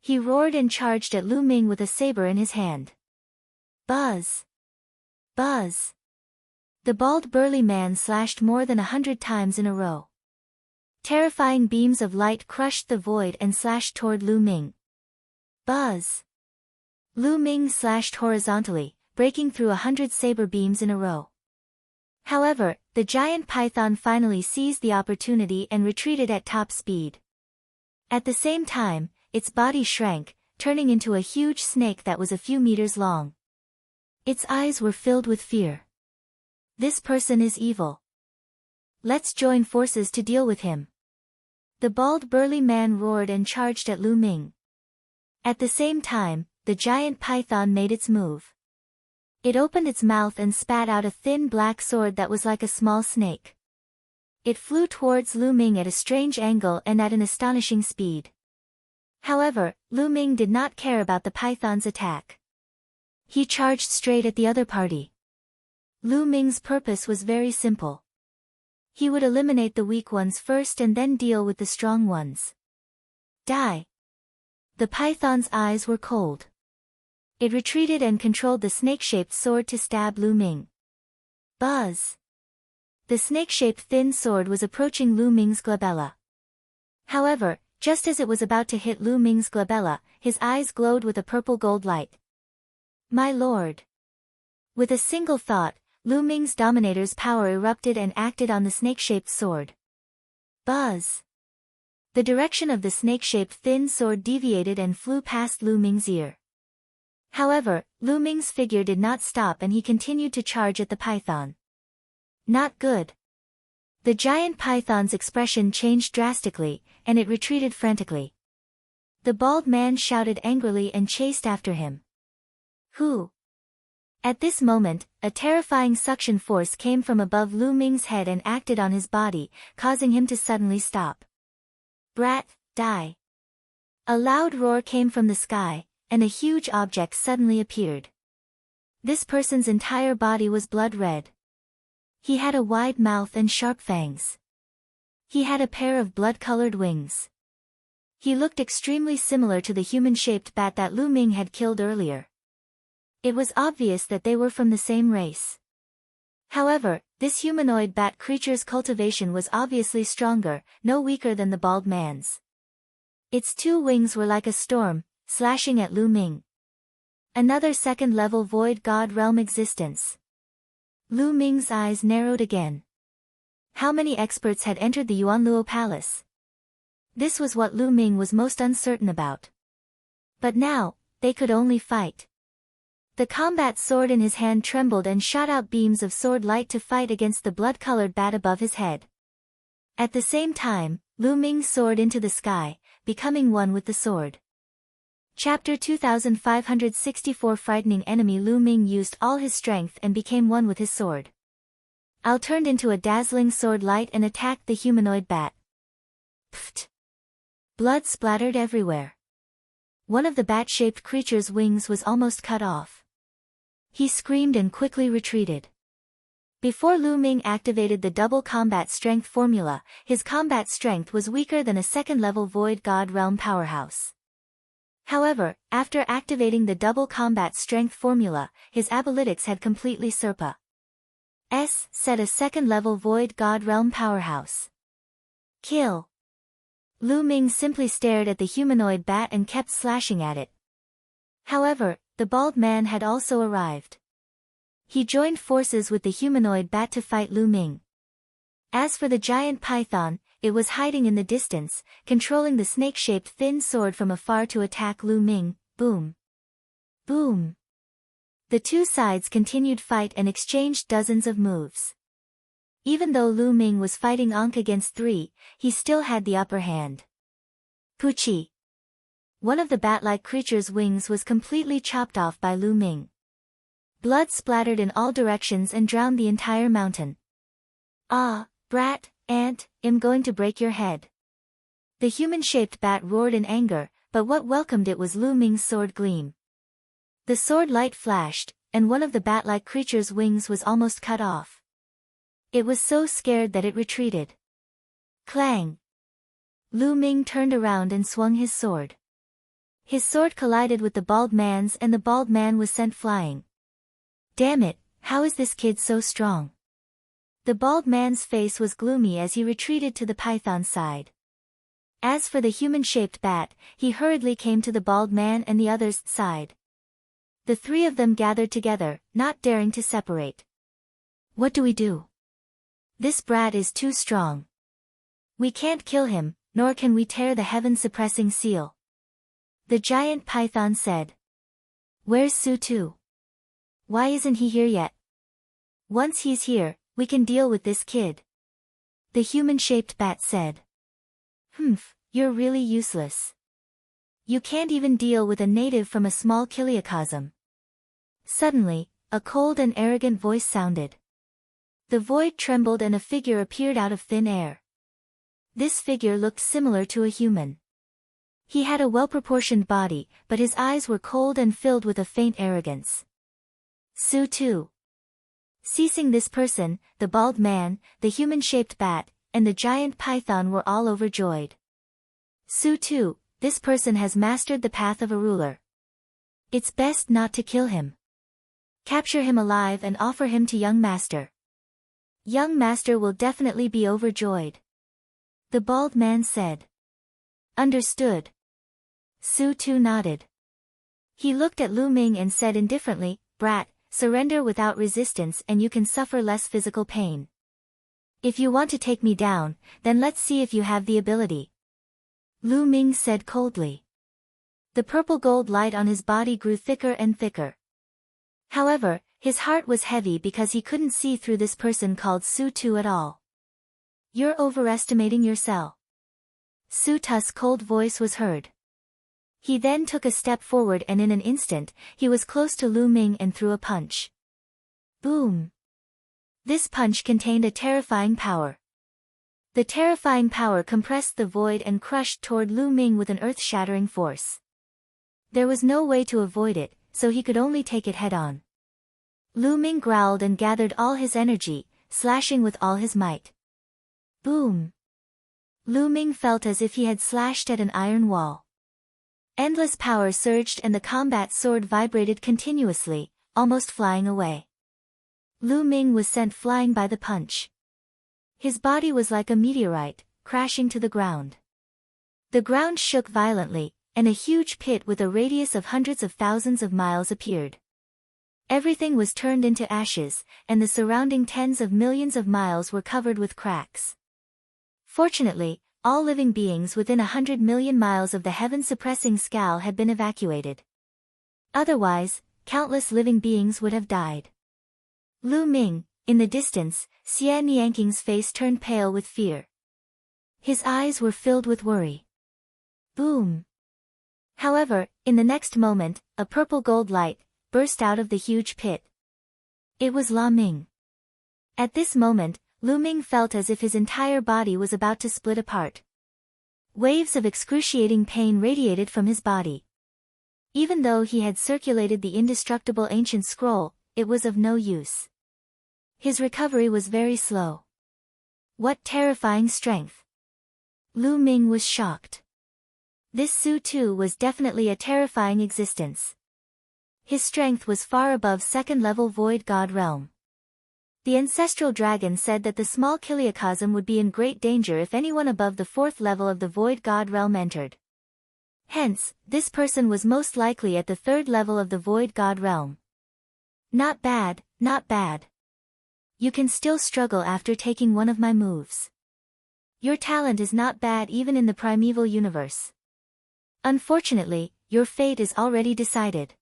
He roared and charged at Lu Ming with a saber in his hand. Buzz! Buzz! The bald burly man slashed more than 100 times in a row. Terrifying beams of light crushed the void and slashed toward Lu Ming. Buzz! Lu Ming slashed horizontally, breaking through 100 saber beams in a row. However, the giant python finally seized the opportunity and retreated at top speed. At the same time, its body shrank, turning into a huge snake that was a few meters long. Its eyes were filled with fear. "This person is evil. Let's join forces to deal with him." The bald burly man roared and charged at Lu Ming. At the same time, the giant python made its move. It opened its mouth and spat out a thin black sword that was like a small snake. It flew towards Lu Ming at a strange angle and at an astonishing speed. However, Lu Ming did not care about the python's attack. He charged straight at the other party. Lu Ming's purpose was very simple. He would eliminate the weak ones first and then deal with the strong ones. Die! The python's eyes were cold. It retreated and controlled the snake-shaped sword to stab Lu Ming. Buzz! The snake-shaped thin sword was approaching Lu Ming's glabella. However, just as it was about to hit Lu Ming's glabella, his eyes glowed with a purple-gold light. "My lord!" With a single thought, Lu Ming's dominator's power erupted and acted on the snake-shaped sword. Buzz! The direction of the snake-shaped thin sword deviated and flew past Lu Ming's ear. However, Lu Ming's figure did not stop and he continued to charge at the python. Not good. The giant python's expression changed drastically, and it retreated frantically. The bald man shouted angrily and chased after him. "Who?" At this moment, a terrifying suction force came from above Lu Ming's head and acted on his body, causing him to suddenly stop. "Brat, die!" A loud roar came from the sky, and a huge object suddenly appeared. This person's entire body was blood red. He had a wide mouth and sharp fangs. He had a pair of blood-colored wings. He looked extremely similar to the human-shaped bat that Lu Ming had killed earlier. It was obvious that they were from the same race. However, this humanoid bat creature's cultivation was obviously stronger, no weaker than the bald man's. Its two wings were like a storm, slashing at Lu Ming. Another second-level void god realm existence. Lu Ming's eyes narrowed again. How many experts had entered the Yuanluo Palace? This was what Lu Ming was most uncertain about. But now, they could only fight. The combat sword in his hand trembled and shot out beams of sword light to fight against the blood-colored bat above his head. At the same time, Lu Ming soared into the sky, becoming one with the sword. Chapter 2564 Frightening enemy. Lu Ming used all his strength and became one with his sword. Al turned into a dazzling sword light and attacked the humanoid bat. Pfft! Blood splattered everywhere. One of the bat-shaped creature's wings was almost cut off. He screamed and quickly retreated. Before Lu Ming activated the double combat strength formula, his combat strength was weaker than a second-level void god realm powerhouse. However, after activating the double combat strength formula, his abilities had completely surpassed set a second-level void god realm powerhouse. Kill! Lu Ming simply stared at the humanoid bat and kept slashing at it. However, the bald man had also arrived. He joined forces with the humanoid bat to fight Lu Ming. As for the giant python, it was hiding in the distance, controlling the snake-shaped thin sword from afar to attack Lu Ming. Boom! Boom! The two sides continued fight and exchanged dozens of moves. Even though Lu Ming was fighting Ankh against 3, he still had the upper hand. Puchi. One of the bat-like creature's wings was completely chopped off by Lu Ming. Blood splattered in all directions and drowned the entire mountain. Ah, brat, ant, I'm going to break your head. The human-shaped bat roared in anger, but what welcomed it was Lu Ming's sword gleam. The sword light flashed, and one of the bat-like creature's wings was almost cut off. It was so scared that it retreated. Clang! Lu Ming turned around and swung his sword. His sword collided with the bald man's and the bald man was sent flying. Damn it, how is this kid so strong? The bald man's face was gloomy as he retreated to the python's side. As for the human-shaped bat, he hurriedly came to the bald man and the other's side. The 3 of them gathered together, not daring to separate. What do we do? This brat is too strong. We can't kill him, nor can we tear the heaven-suppressing seal. The giant python said. Where's Su Tu? Why isn't he here yet? Once he's here, we can deal with this kid. The human-shaped bat said. You're really useless. You can't even deal with a native from a small kiliacosm. Suddenly, a cold and arrogant voice sounded. The void trembled and a figure appeared out of thin air. This figure looked similar to a human. He had a well-proportioned body, but his eyes were cold and filled with a faint arrogance. Su Tu. Seizing this person, the bald man, the human-shaped bat, and the giant python were all overjoyed. Su Tu, this person has mastered the path of a ruler. It's best not to kill him. Capture him alive and offer him to young master. Young master will definitely be overjoyed. The bald man said. Understood. Su Tu nodded. He looked at Lu Ming and said indifferently, Brat, surrender without resistance and you can suffer less physical pain. If you want to take me down, then let's see if you have the ability. Lu Ming said coldly. The purple gold light on his body grew thicker and thicker. However, his heart was heavy because he couldn't see through this person called Su Tu at all. You're overestimating yourself. Su Tu's cold voice was heard. He then took a step forward and in an instant, he was close to Lu Ming and threw a punch. Boom! This punch contained a terrifying power. The terrifying power compressed the void and crushed toward Lu Ming with an earth-shattering force. There was no way to avoid it, so he could only take it head-on. Lu Ming growled and gathered all his energy, slashing with all his might. Boom! Lu Ming felt as if he had slashed at an iron wall. Endless power surged and the combat sword vibrated continuously, almost flying away. Lu Ming was sent flying by the punch. His body was like a meteorite, crashing to the ground. The ground shook violently, and a huge pit with a radius of hundreds of thousands of miles appeared. Everything was turned into ashes, and the surrounding tens of millions of miles were covered with cracks. Fortunately, all living beings within 100 million miles of the heaven-suppressing scowl had been evacuated. Otherwise, countless living beings would have died. Lu Ming, in the distance, Xie Nianking's face turned pale with fear. His eyes were filled with worry. Boom! However, in the next moment, a purple gold light burst out of the huge pit. It was La Ming. At this moment, Lu Ming felt as if his entire body was about to split apart. Waves of excruciating pain radiated from his body. Even though he had circulated the indestructible ancient scroll, it was of no use. His recovery was very slow. What terrifying strength! Lu Ming was shocked. This Su Tu was definitely a terrifying existence. His strength was far above second-level Void God realm. The ancestral dragon said that the small kiliacosm would be in great danger if anyone above the fourth level of the Void God realm entered. Hence, this person was most likely at the third level of the Void God realm. Not bad, not bad. You can still struggle after taking one of my moves. Your talent is not bad even in the primeval universe. Unfortunately, your fate is already decided.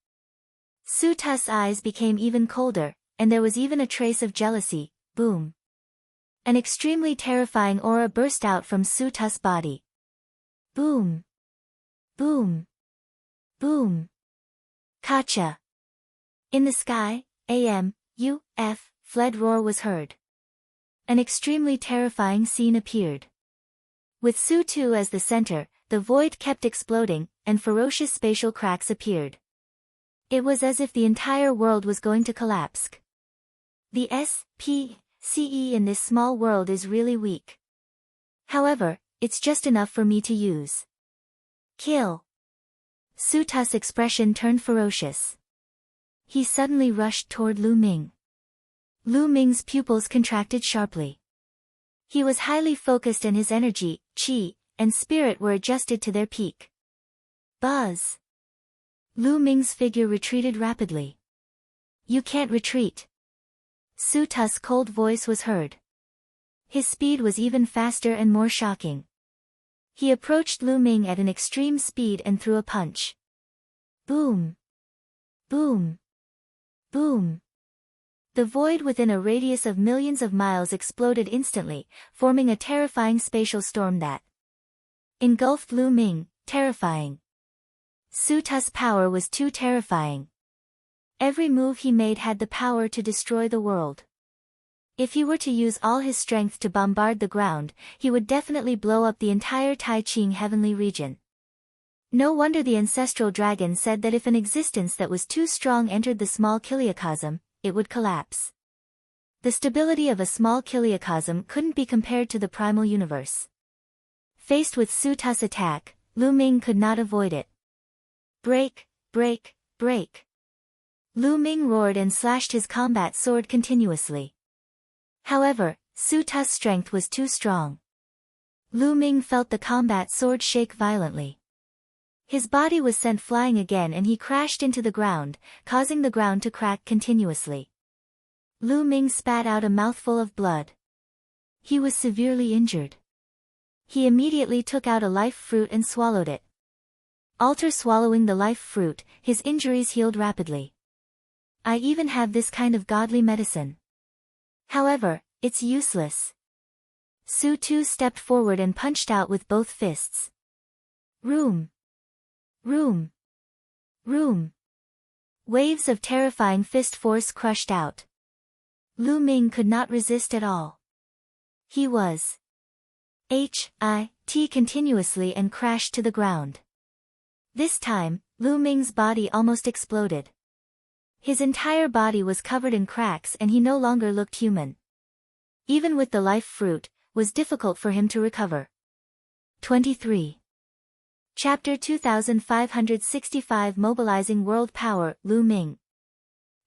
Su Tu's eyes became even colder, and there was even a trace of jealousy. Boom. An extremely terrifying aura burst out from Su Tu's body. Boom. Boom. Boom. Kacha. In the sky, fled roar was heard. An extremely terrifying scene appeared. With Su Tu as the center, the void kept exploding, and ferocious spatial cracks appeared. It was as if the entire world was going to collapse. The SPCE in this small world is really weak. However, it's just enough for me to use. Kill. Su Tu's expression turned ferocious. He suddenly rushed toward Lu Ming. Lu Ming's pupils contracted sharply. He was highly focused and his energy, qi, and spirit were adjusted to their peak. Buzz. Lu Ming's figure retreated rapidly. You can't retreat. Su Tu's cold voice was heard. His speed was even faster and more shocking. He approached Lu Ming at an extreme speed and threw a punch. Boom. Boom. Boom. The void within a radius of millions of miles exploded instantly, forming a terrifying spatial storm that engulfed Lu Ming, terrifying. Su Tu's power was too terrifying. Every move he made had the power to destroy the world. If he were to use all his strength to bombard the ground, he would definitely blow up the entire Taiqing heavenly region. No wonder the ancestral dragon said that if an existence that was too strong entered the small kiliacosm, it would collapse. The stability of a small kiliacosm couldn't be compared to the primal universe. Faced with Su Tu's attack, Lu Ming could not avoid it. Break, break, break. Lu Ming roared and slashed his combat sword continuously. However, Su Tu's strength was too strong. Lu Ming felt the combat sword shake violently. His body was sent flying again and he crashed into the ground, causing the ground to crack continuously. Lu Ming spat out a mouthful of blood. He was severely injured. He immediately took out a life fruit and swallowed it. After swallowing the life fruit, his injuries healed rapidly. I even have this kind of godly medicine. However, it's useless. Su Tu stepped forward and punched out with both fists. Room. Room. Room. Waves of terrifying fist force crushed out. Lu Ming could not resist at all. He was hit continuously and crashed to the ground. This time, Lu Ming's body almost exploded. His entire body was covered in cracks and he no longer looked human. Even with the life fruit, was difficult for him to recover. 23. Chapter 2565 Mobilizing World Power, Lu Ming.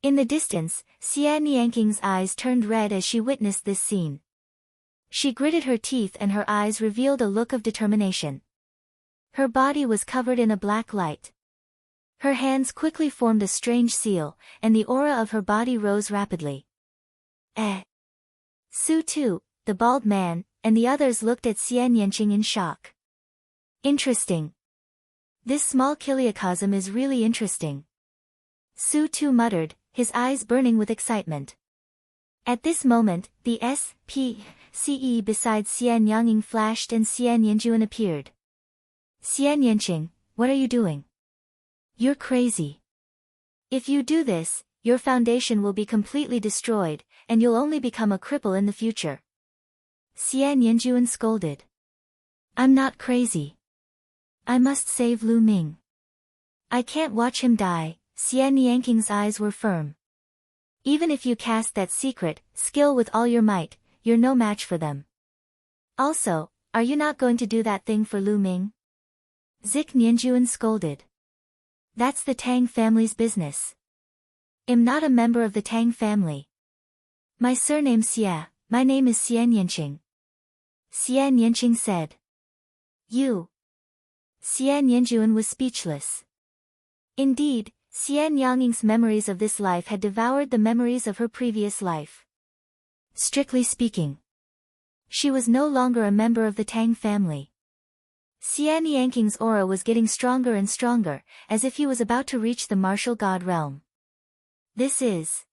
In the distance, Xia Nianqing's eyes turned red as she witnessed this scene. She gritted her teeth and her eyes revealed a look of determination. Her body was covered in a black light. Her hands quickly formed a strange seal, and the aura of her body rose rapidly. Su Tu, the bald man, and the others looked at Xia Nianqing in shock. Interesting. This small kiliacosm is really interesting. Su Tu muttered, his eyes burning with excitement. At this moment, the SPCE beside Xia Nianqing flashed and Xia Nianjuan appeared. Xia Nianqing, what are you doing? You're crazy. If you do this, your foundation will be completely destroyed, and you'll only become a cripple in the future. Xia Nianjuan scolded. I'm not crazy. I must save Lu Ming. I can't watch him die. Xia Nianqing's eyes were firm. Even if you cast that secret skill with all your might, you're no match for them. Also, are you not going to do that thing for Lu Ming? Zik Nianjuan scolded. That's the Tang family's business. I'm not a member of the Tang family. My surname's Xia, my name is Xia Nianqing. Xia Nianqing said. You. Xia Nianjuan was speechless. Indeed, Xia Nianqing's memories of this life had devoured the memories of her previous life. Strictly speaking, she was no longer a member of the Tang family. Xia Nianqing's aura was getting stronger and stronger, as if he was about to reach the martial god realm. This is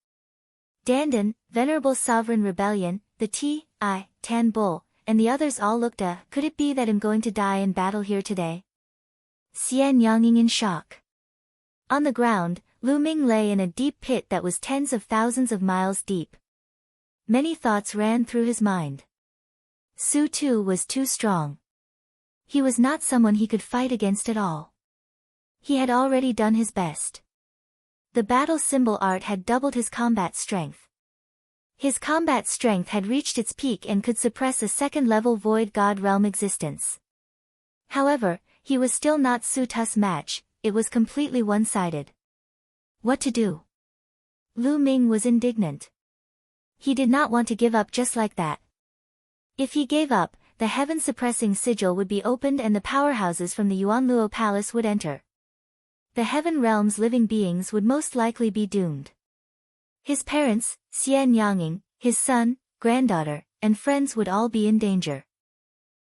Dandan, Venerable Sovereign Rebellion, the Tan Bull, and the others all looked could it be that I'm going to die in battle here today? Xian Yanging in shock. On the ground, Lu Ming lay in a deep pit that was tens of thousands of miles deep. Many thoughts ran through his mind. Su Tu was too strong. He was not someone he could fight against at all. He had already done his best. The battle symbol art had doubled his combat strength. His combat strength had reached its peak and could suppress a second-level void god realm existence. However, he was still not Su Tu's match, it was completely one-sided. What to do? Lu Ming was indignant. He did not want to give up just like that. If he gave up, the heaven-suppressing sigil would be opened and the powerhouses from the Yuanluo Palace would enter. The heaven realm's living beings would most likely be doomed. His parents, Xian Yanging, his son, granddaughter, and friends would all be in danger.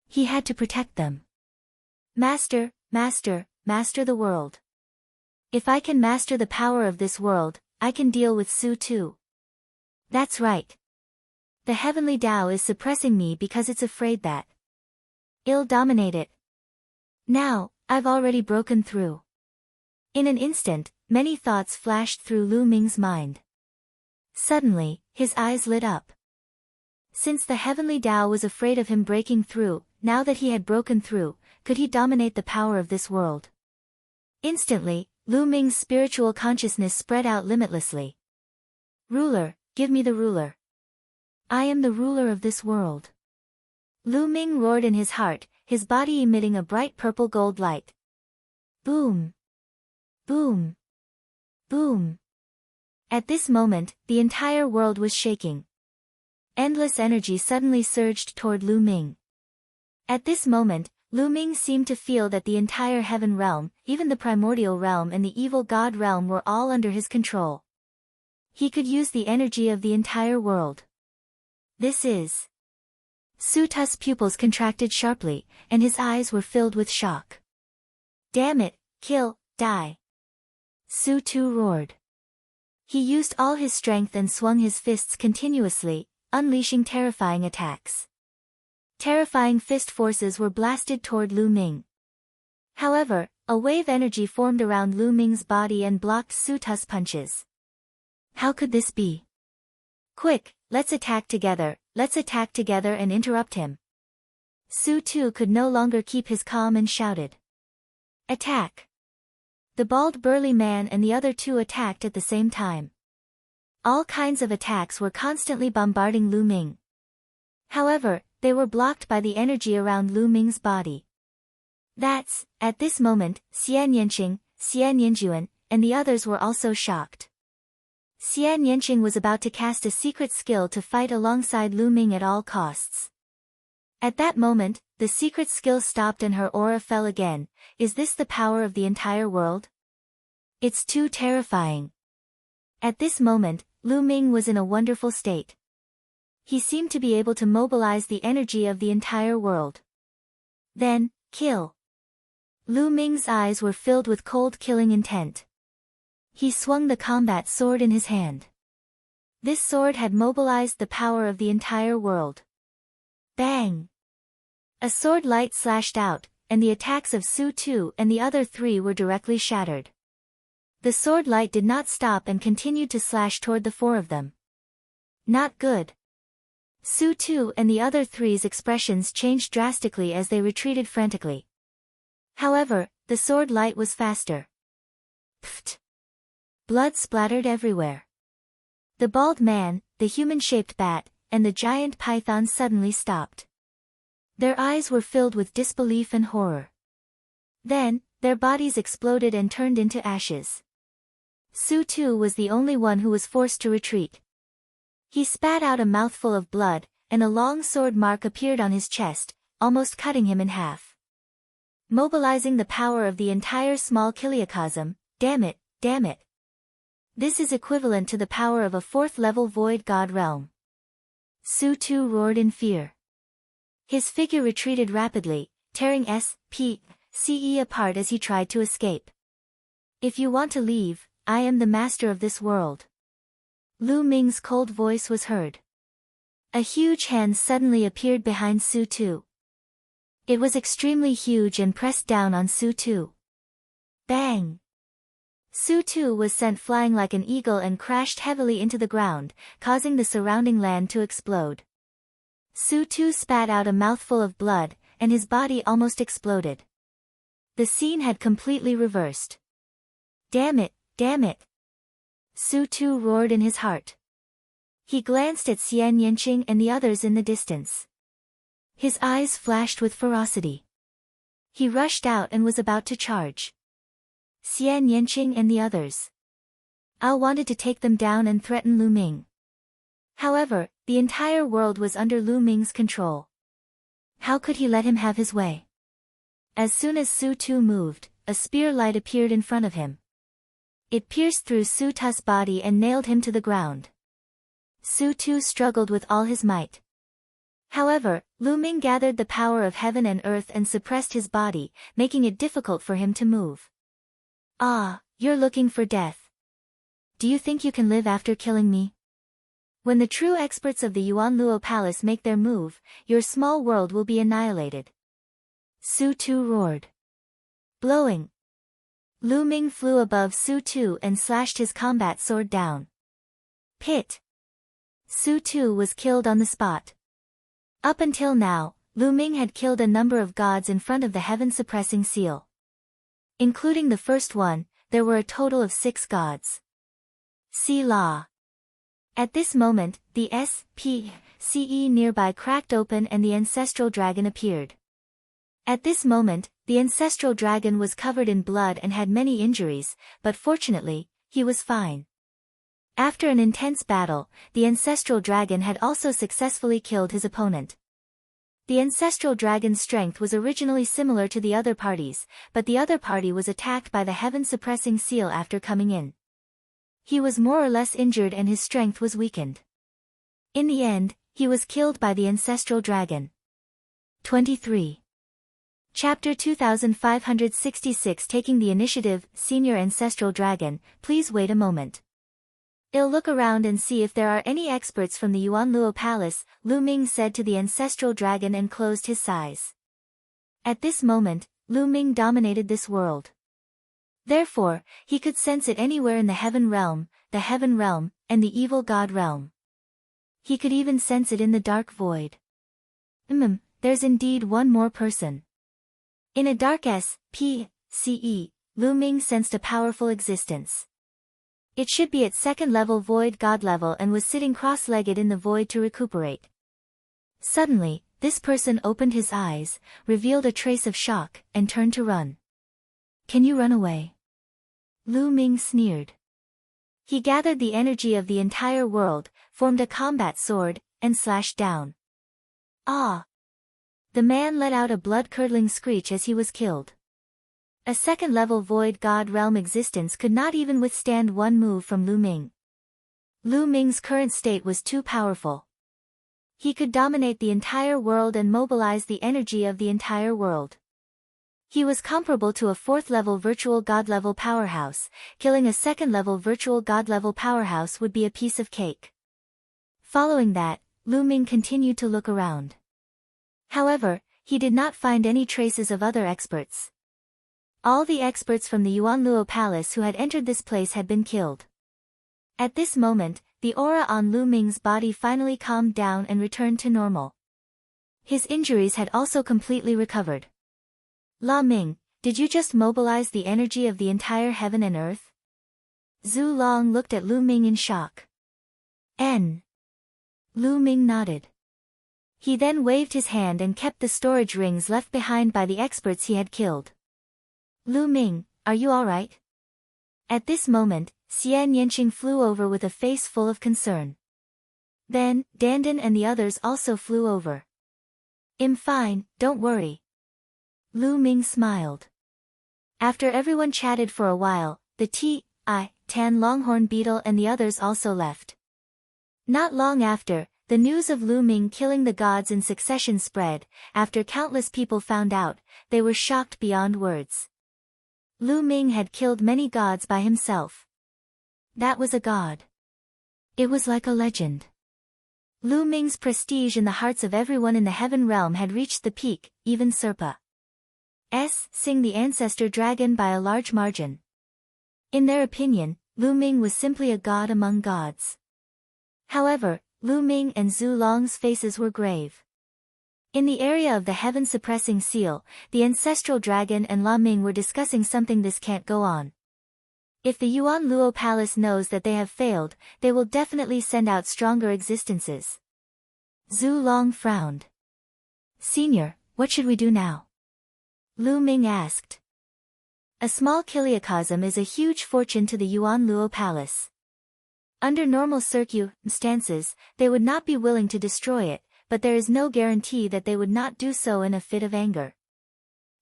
He had to protect them. Master, master, master the world. If I can master the power of this world, I can deal with Su Tu. That's right. The heavenly Tao is suppressing me because it's afraid that I'll dominate it. Now, I've already broken through. In an instant, many thoughts flashed through Lu Ming's mind. Suddenly, his eyes lit up. Since the heavenly Tao was afraid of him breaking through, now that he had broken through, could he dominate the power of this world? Instantly, Lu Ming's spiritual consciousness spread out limitlessly. Ruler, give me the ruler. I am the ruler of this world. Lu Ming roared in his heart, his body emitting a bright purple gold light. Boom! Boom! Boom! At this moment, the entire world was shaking. Endless energy suddenly surged toward Lu Ming. At this moment, Lu Ming seemed to feel that the entire heaven realm, even the primordial realm and the evil god realm were all under his control. He could use the energy of the entire world. This is... Su Tu's pupils contracted sharply, and his eyes were filled with shock. Damn it, kill, die. Su Tu roared. He used all his strength and swung his fists continuously, unleashing terrifying attacks. Terrifying fist forces were blasted toward Lu Ming. However, a wave energy formed around Lu Ming's body and blocked Su Tu's punches. How could this be? Quick, let's attack together and interrupt him. Su Tu could no longer keep his calm and shouted. Attack! The bald burly man and the other two attacked at the same time. All kinds of attacks were constantly bombarding Lu Ming. However, they were blocked by the energy around Lu Ming's body. At this moment, Xian Yanqing, Xian Yanjuan, and the others were also shocked. Xian Yanqing was about to cast a secret skill to fight alongside Lu Ming at all costs. At that moment, the secret skill stopped and her aura fell again. Is this the power of the entire world? It's too terrifying. At this moment, Lu Ming was in a wonderful state. He seemed to be able to mobilize the energy of the entire world. Then, kill. Lu Ming's eyes were filled with cold killing intent. He swung the combat sword in his hand. This sword had mobilized the power of the entire world. Bang! A sword light slashed out, and the attacks of Su Tu and the other three were directly shattered. The sword light did not stop and continued to slash toward the four of them. Not good. Su Tu and the other three's expressions changed drastically as they retreated frantically. However, the sword light was faster. Pfft! Blood splattered everywhere. The bald man, the human-shaped bat, and the giant python suddenly stopped. Their eyes were filled with disbelief and horror. Then, their bodies exploded and turned into ashes. Su Tu was the only one who was forced to retreat. He spat out a mouthful of blood, and a long sword mark appeared on his chest, almost cutting him in half. Mobilizing the power of the entire small kiliacosm, damn it, damn it. This is equivalent to the power of a fourth-level void god realm. Su Tu roared in fear. His figure retreated rapidly, tearing SPCE apart as he tried to escape. If you want to leave, I am the master of this world. Lu Ming's cold voice was heard. A huge hand suddenly appeared behind Su Tu. It was extremely huge and pressed down on Su Tu. Bang! Su Tu was sent flying like an eagle and crashed heavily into the ground, causing the surrounding land to explode. Su Tu spat out a mouthful of blood, and his body almost exploded. The scene had completely reversed. Damn it, damn it! Su Tu roared in his heart. He glanced at Xian Yanqing and the others in the distance. His eyes flashed with ferocity. He rushed out and was about to charge Xian Yanqing and the others. Ao wanted to take them down and threaten Lu Ming. However, the entire world was under Lu Ming's control. How could he let him have his way? As soon as Su Tu moved, a spear light appeared in front of him. It pierced through Su Tu's body and nailed him to the ground. Su Tu struggled with all his might. However, Lu Ming gathered the power of heaven and earth and suppressed his body, making it difficult for him to move. Ah, you're looking for death. Do you think you can live after killing me? When the true experts of the Yuan Luo Palace make their move, your small world will be annihilated. Su Tu roared. Blowing. Lu Ming flew above Su Tu and slashed his combat sword down. Pit. Su Tu was killed on the spot. Up until now, Lu Ming had killed a number of gods in front of the heaven-suppressing seal. Including the first one, there were a total of 6 gods. See Law. At this moment, the SPCE nearby cracked open and the ancestral dragon appeared. At this moment, the ancestral dragon was covered in blood and had many injuries, but fortunately, he was fine. After an intense battle, the ancestral dragon had also successfully killed his opponent. The ancestral dragon's strength was originally similar to the other parties, but the other party was attacked by the heaven-suppressing seal after coming in. He was more or less injured and his strength was weakened. In the end, he was killed by the ancestral dragon. 23. Chapter 2566 Taking the Initiative, Senior Ancestral Dragon, please wait a moment. I'll look around and see if there are any experts from the Yuan Luo Palace, Lu Ming said to the ancestral dragon and closed his eyes. At this moment, Lu Ming dominated this world. Therefore, he could sense it anywhere in the heaven realm, and the evil god realm. He could even sense it in the dark void. There's indeed one more person. In a dark SPCE, Lu Ming sensed a powerful existence. It should be at second level void god level and was sitting cross-legged in the void to recuperate. Suddenly, this person opened his eyes, revealed a trace of shock, and turned to run. Can you run away? Lu Ming sneered. He gathered the energy of the entire world, formed a combat sword, and slashed down. Ah! The man let out a blood-curdling screech as he was killed. A second-level void god realm existence could not even withstand one move from Lu Ming. Lu Ming's current state was too powerful. He could dominate the entire world and mobilize the energy of the entire world. He was comparable to a fourth-level virtual god-level powerhouse. Killing a second-level virtual god-level powerhouse would be a piece of cake. Following that, Lu Ming continued to look around. However, he did not find any traces of other experts. All the experts from the Yuan Luo Palace who had entered this place had been killed. At this moment, the aura on Lu Ming's body finally calmed down and returned to normal. His injuries had also completely recovered. La Ming, did you just mobilize the energy of the entire heaven and earth? Zhu Long looked at Lu Ming in shock. Lu Ming nodded. He then waved his hand and kept the storage rings left behind by the experts he had killed. Lu Ming, are you alright? At this moment, Xian Yanqing flew over with a face full of concern. Then, Dandan and the others also flew over. I'm fine, don't worry. Lu Ming smiled. After everyone chatted for a while, the Tan Longhorn Beetle and the others also left. Not long after, the news of Lu Ming killing the gods in succession spread. After countless people found out, they were shocked beyond words. Lu Ming had killed many gods by himself. That was a god. It was like a legend. Lu Ming's prestige in the hearts of everyone in the heaven realm had reached the peak, even Serpa's sing the ancestor dragon by a large margin. In their opinion, Lu Ming was simply a god among gods. However, Lu Ming and Zhu Long's faces were grave. In the area of the heaven-suppressing seal, the ancestral dragon and La Ming were discussing something. This can't go on. If the Yuan Luo Palace knows that they have failed, they will definitely send out stronger existences. Zhu Long frowned. Senior, what should we do now? Lu Ming asked. A small kiliocosm is a huge fortune to the Yuan Luo Palace. Under normal circumstances, they would not be willing to destroy it, but there is no guarantee that they would not do so in a fit of anger.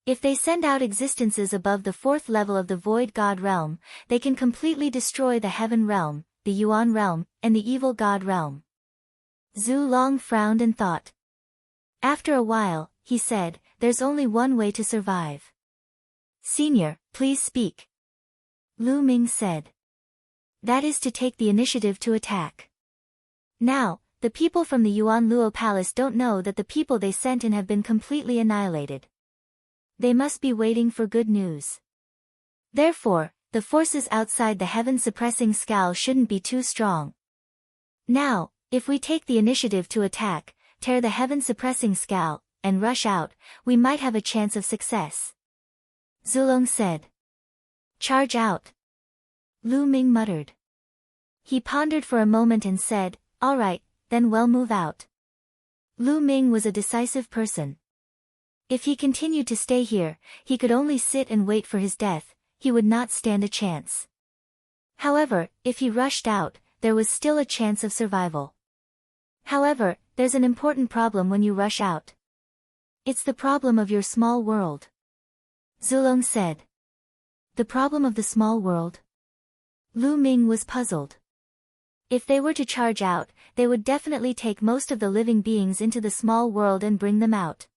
If they send out existences above the 4th level of the Void God realm, they can completely destroy the Heaven realm, the Yuan realm, and the Evil God realm. Zhu Long frowned and thought. After a while, he said, there's only one way to survive. Senior, please speak. Lu Ming said. That is to take the initiative to attack. Now, the people from the Yuan Luo Palace don't know that the people they sent in have been completely annihilated. They must be waiting for good news. Therefore, the forces outside the heaven-suppressing scowl shouldn't be too strong. Now, if we take the initiative to attack, tear the heaven-suppressing scowl, and rush out, we might have a chance of success. Zulong said. Charge out. Lu Ming muttered. He pondered for a moment and said, all right, then we'll move out. Lu Ming was a decisive person. If he continued to stay here, he could only sit and wait for his death. He would not stand a chance. However, if he rushed out, there was still a chance of survival. However, there's an important problem when you rush out. It's the problem of your small world. Zulong said. The problem of the small world? Lu Ming was puzzled. If they were to charge out, they would definitely take most of the living beings into the small world and bring them out.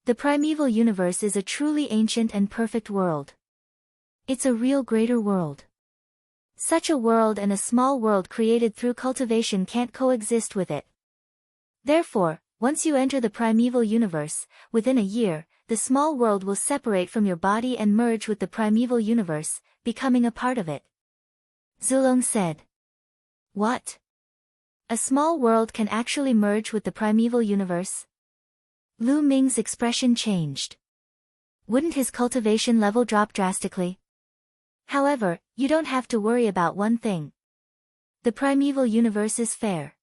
The primeval universe is a truly ancient and perfect world. It's a real greater world. Such a world and a small world created through cultivation can't coexist with it. Therefore, once you enter the primeval universe, within a year, the small world will separate from your body and merge with the primeval universe, becoming a part of it. Zulong said. What? A small world can actually merge with the primeval universe? Lu Ming's expression changed. Wouldn't his cultivation level drop drastically? However, you don't have to worry about one thing. The primeval universe is fair.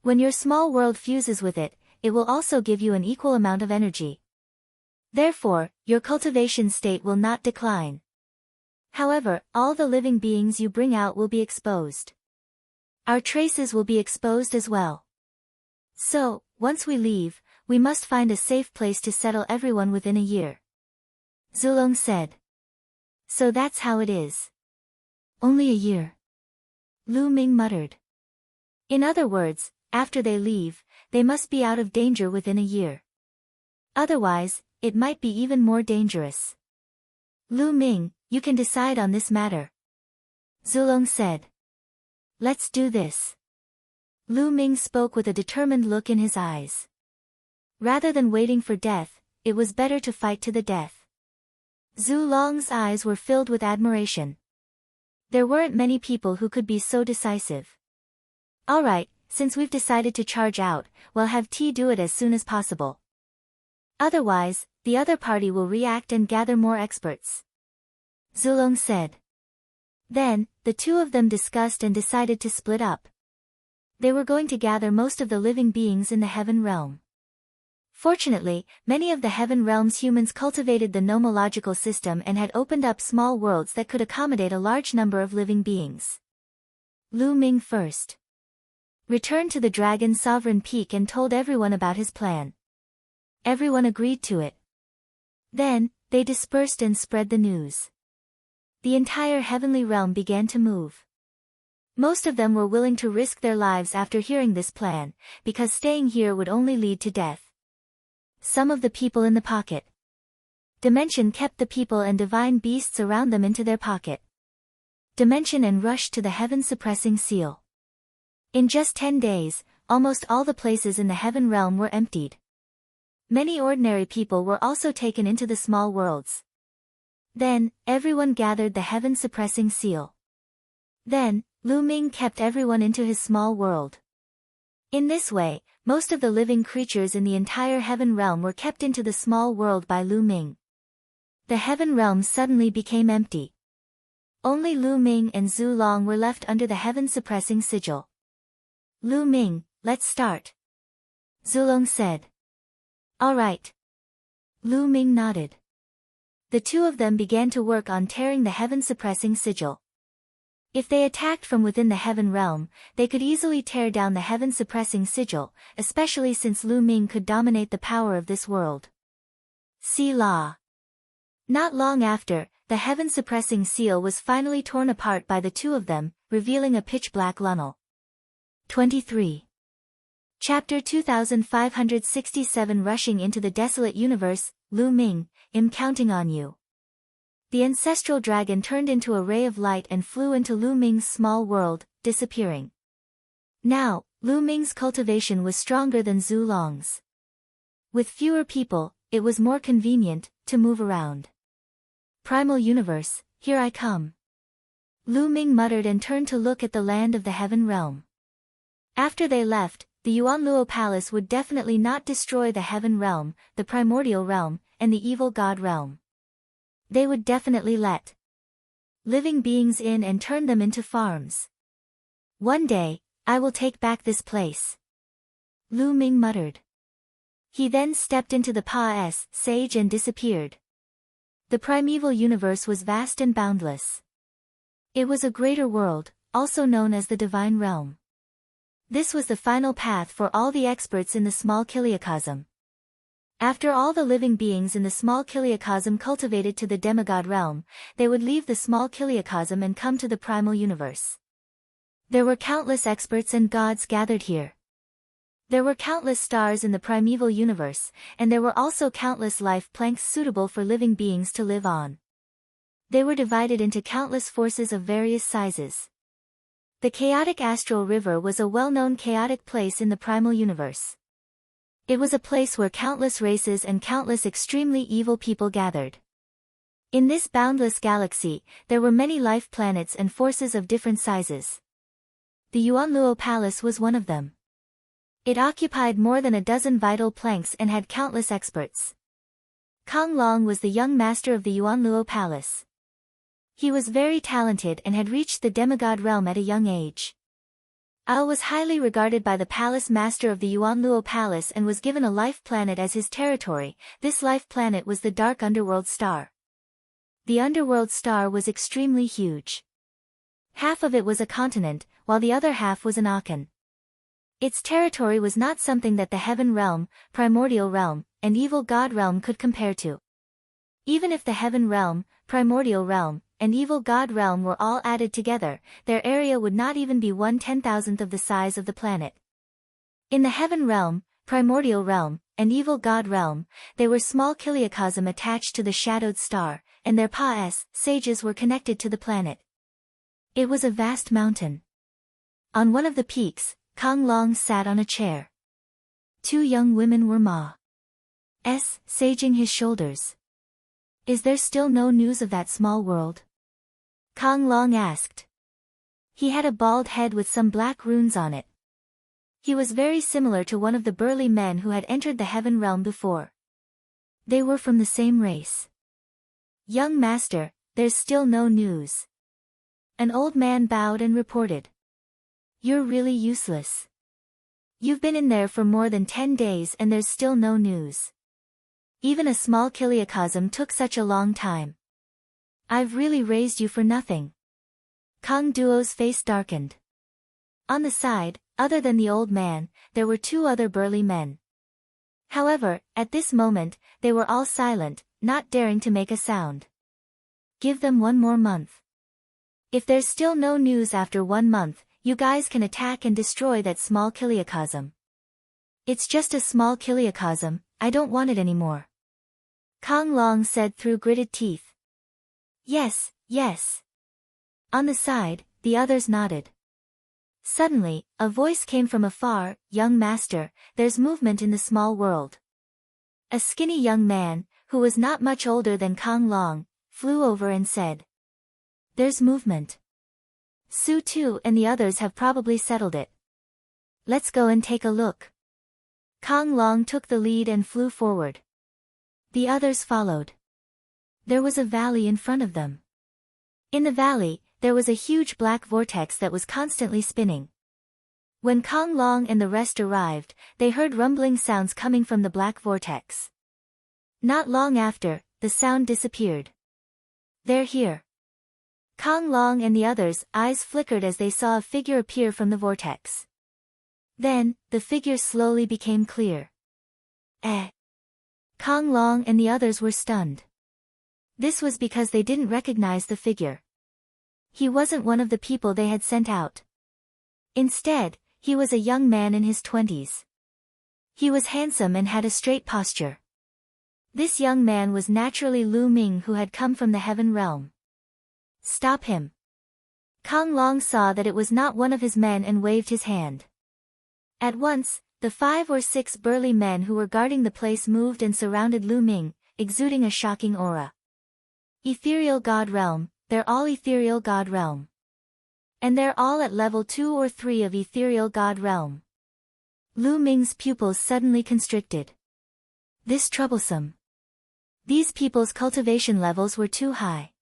When your small world fuses with it, it will also give you an equal amount of energy. Therefore, your cultivation state will not decline. However, all the living beings you bring out will be exposed. Our traces will be exposed as well. So, once we leave, we must find a safe place to settle everyone within a year. Zulong said. So that's how it is. Only a year. Lu Ming muttered. In other words, after they leave, they must be out of danger within a year. Otherwise, it might be even more dangerous. Lu Ming, you can decide on this matter. Zulong said. Let's do this. Lu Ming spoke with a determined look in his eyes. Rather than waiting for death, it was better to fight to the death. Zhu Long's eyes were filled with admiration. There weren't many people who could be so decisive. Alright, since we've decided to charge out, we'll have T do it as soon as possible. Otherwise, the other party will react and gather more experts. Zulong said. Then, the two of them discussed and decided to split up. They were going to gather most of the living beings in the heaven realm. Fortunately, many of the heaven realm's humans cultivated the nomological system and had opened up small worlds that could accommodate a large number of living beings. Lu Ming first returned to the Dragon Sovereign Peak and told everyone about his plan. Everyone agreed to it. Then, they dispersed and spread the news. The entire heavenly realm began to move. Most of them were willing to risk their lives after hearing this plan, because staying here would only lead to death. Some of the people in the pocket dimension kept the people and divine beasts around them into their pocket dimension and rushed to the heaven-suppressing seal. In just 10 days, almost all the places in the heaven realm were emptied. Many ordinary people were also taken into the small worlds. Then, everyone gathered the heaven-suppressing seal. Then, Lu Ming kept everyone into his small world. In this way, most of the living creatures in the entire heaven realm were kept into the small world by Lu Ming. The heaven realm suddenly became empty. Only Lu Ming and Zhu Long were left under the heaven-suppressing sigil. Lu Ming, let's start. Zhu Long said. All right. Lu Ming nodded. The two of them began to work on tearing the heaven-suppressing sigil. If they attacked from within the heaven realm, they could easily tear down the heaven-suppressing sigil, especially since Lu Ming could dominate the power of this world. See Law. Not long after, the heaven-suppressing seal was finally torn apart by the two of them, revealing a pitch-black Lunnel. 23. Chapter 2567 Rushing into the Desolate Universe, Lu Ming, I'm counting on you. The ancestral dragon turned into a ray of light and flew into Lu Ming's small world, disappearing. Now, Lu Ming's cultivation was stronger than Zhu Long's. With fewer people, it was more convenient to move around. Primal universe, here I come. Lu Ming muttered and turned to look at the land of the heaven realm. After they left, the Yuanluo Palace would definitely not destroy the heaven realm, the primordial realm, and the evil god realm. They would definitely let living beings in and turn them into farms. One day, I will take back this place. Lu Ming muttered. He then stepped into the Pa-S sage and disappeared. The primeval universe was vast and boundless. It was a greater world, also known as the divine realm. This was the final path for all the experts in the small kiliacosm. After all the living beings in the small kiliacosm cultivated to the demigod realm, they would leave the small kiliacosm and come to the primal universe. There were countless experts and gods gathered here. There were countless stars in the primeval universe, and there were also countless life planks suitable for living beings to live on. They were divided into countless forces of various sizes. The chaotic astral river was a well-known chaotic place in the primal universe. It was a place where countless races and countless extremely evil people gathered. In this boundless galaxy, there were many life planets and forces of different sizes. The Yuanluo Palace was one of them. It occupied more than a dozen vital planks and had countless experts. Kong Long was the young master of the Yuanluo Palace. He was very talented and had reached the demigod realm at a young age. Ao was highly regarded by the palace master of the Yuanluo Palace and was given a life planet as his territory. This life planet was the Dark Underworld Star. The Underworld Star was extremely huge. Half of it was a continent, while the other half was an akan. Its territory was not something that the heaven realm, primordial realm, and evil god realm could compare to. Even if the heaven realm, primordial realm, and evil god realm were all added together, their area would not even be 1/10,000th of the size of the planet. In the heaven realm, primordial realm, and evil god realm, they were small kiliacosm attached to the shadowed star, and their Pa-S sages were connected to the planet. It was a vast mountain. On one of the peaks, Kong Long sat on a chair. Two young women were Ma-S saging his shoulders. Is there still no news of that small world? Kong Long asked. He had a bald head with some black runes on it. He was very similar to one of the burly men who had entered the heaven realm before. They were from the same race. Young master, there's still no news. An old man bowed and reported. You're really useless. You've been in there for more than 10 days and there's still no news. Even a small kiliacosm took such a long time. I've really raised you for nothing. Kong Duo's face darkened. On the side, other than the old man, there were two other burly men. However, at this moment, they were all silent, not daring to make a sound. Give them 1 more month. If there's still no news after 1 month, you guys can attack and destroy that small kiliacosm. It's just a small kiliacosm, I don't want it anymore. Kong Long said through gritted teeth. Yes, yes. On the side, the others nodded. Suddenly, a voice came from afar, "Young master, there's movement in the small world." A skinny young man, who was not much older than Kang Long, flew over and said, "There's movement. Su Tu and the others have probably settled it. Let's go and take a look." Kang Long took the lead and flew forward. The others followed. There was a valley in front of them. In the valley, there was a huge black vortex that was constantly spinning. When Kang Long and the rest arrived, they heard rumbling sounds coming from the black vortex. Not long after, the sound disappeared. "They're here." Kang Long and the others' eyes flickered as they saw a figure appear from the vortex. Then, the figure slowly became clear. Kang Long and the others were stunned. This was because they didn't recognize the figure. He wasn't one of the people they had sent out. Instead, he was a young man in his 20s. He was handsome and had a straight posture. This young man was naturally Lu Ming, who had come from the heaven realm. "Stop him." Kang Long saw that it was not one of his men and waved his hand. At once, the 5 or 6 burly men who were guarding the place moved and surrounded Lu Ming, exuding a shocking aura. Ethereal God Realm, they're all Ethereal God Realm. And they're all at level 2 or 3 of Ethereal God Realm. Lu Ming's pupils suddenly constricted. This troublesome. These people's cultivation levels were too high.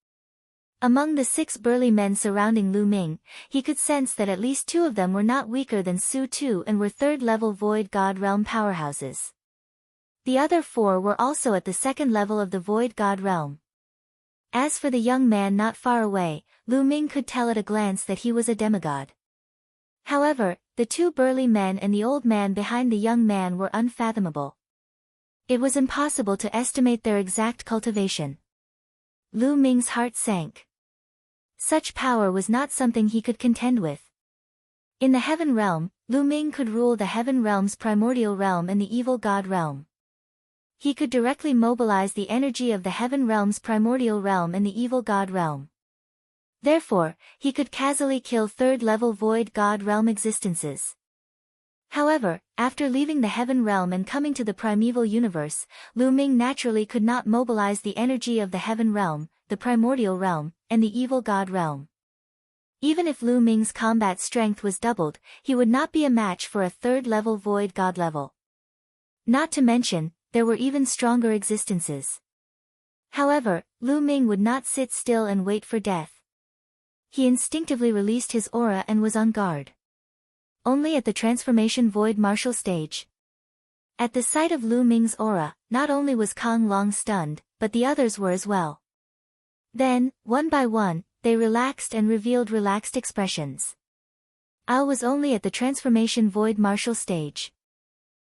Among the 6 burly men surrounding Lu Ming, he could sense that at least 2 of them were not weaker than Su Tu and were 3rd-level Void God Realm powerhouses. The other 4 were also at the 2nd level of the Void God Realm. As for the young man not far away, Lu Ming could tell at a glance that he was a demigod. However, the 2 burly men and the old man behind the young man were unfathomable. It was impossible to estimate their exact cultivation. Lu Ming's heart sank. Such power was not something he could contend with. In the heaven realm, Lu Ming could rule the heaven realm's primordial realm and the evil god realm. He could directly mobilize the energy of the heaven realm's primordial realm and the evil god realm. Therefore, he could casually kill 3rd-level void god realm existences. However, after leaving the heaven realm and coming to the primeval universe, Lu Ming naturally could not mobilize the energy of the heaven realm, the primordial realm, and the evil god realm. Even if Lu Ming's combat strength was doubled, he would not be a match for a 3rd-level void god level. Not to mention, there were even stronger existences. However, Lu Ming would not sit still and wait for death. He instinctively released his aura and was on guard. Only at the transformation void martial stage. At the sight of Lu Ming's aura, not only was Kang Long stunned, but the others were as well. Then, one by one, they relaxed and revealed relaxed expressions. I was only at the transformation void martial stage.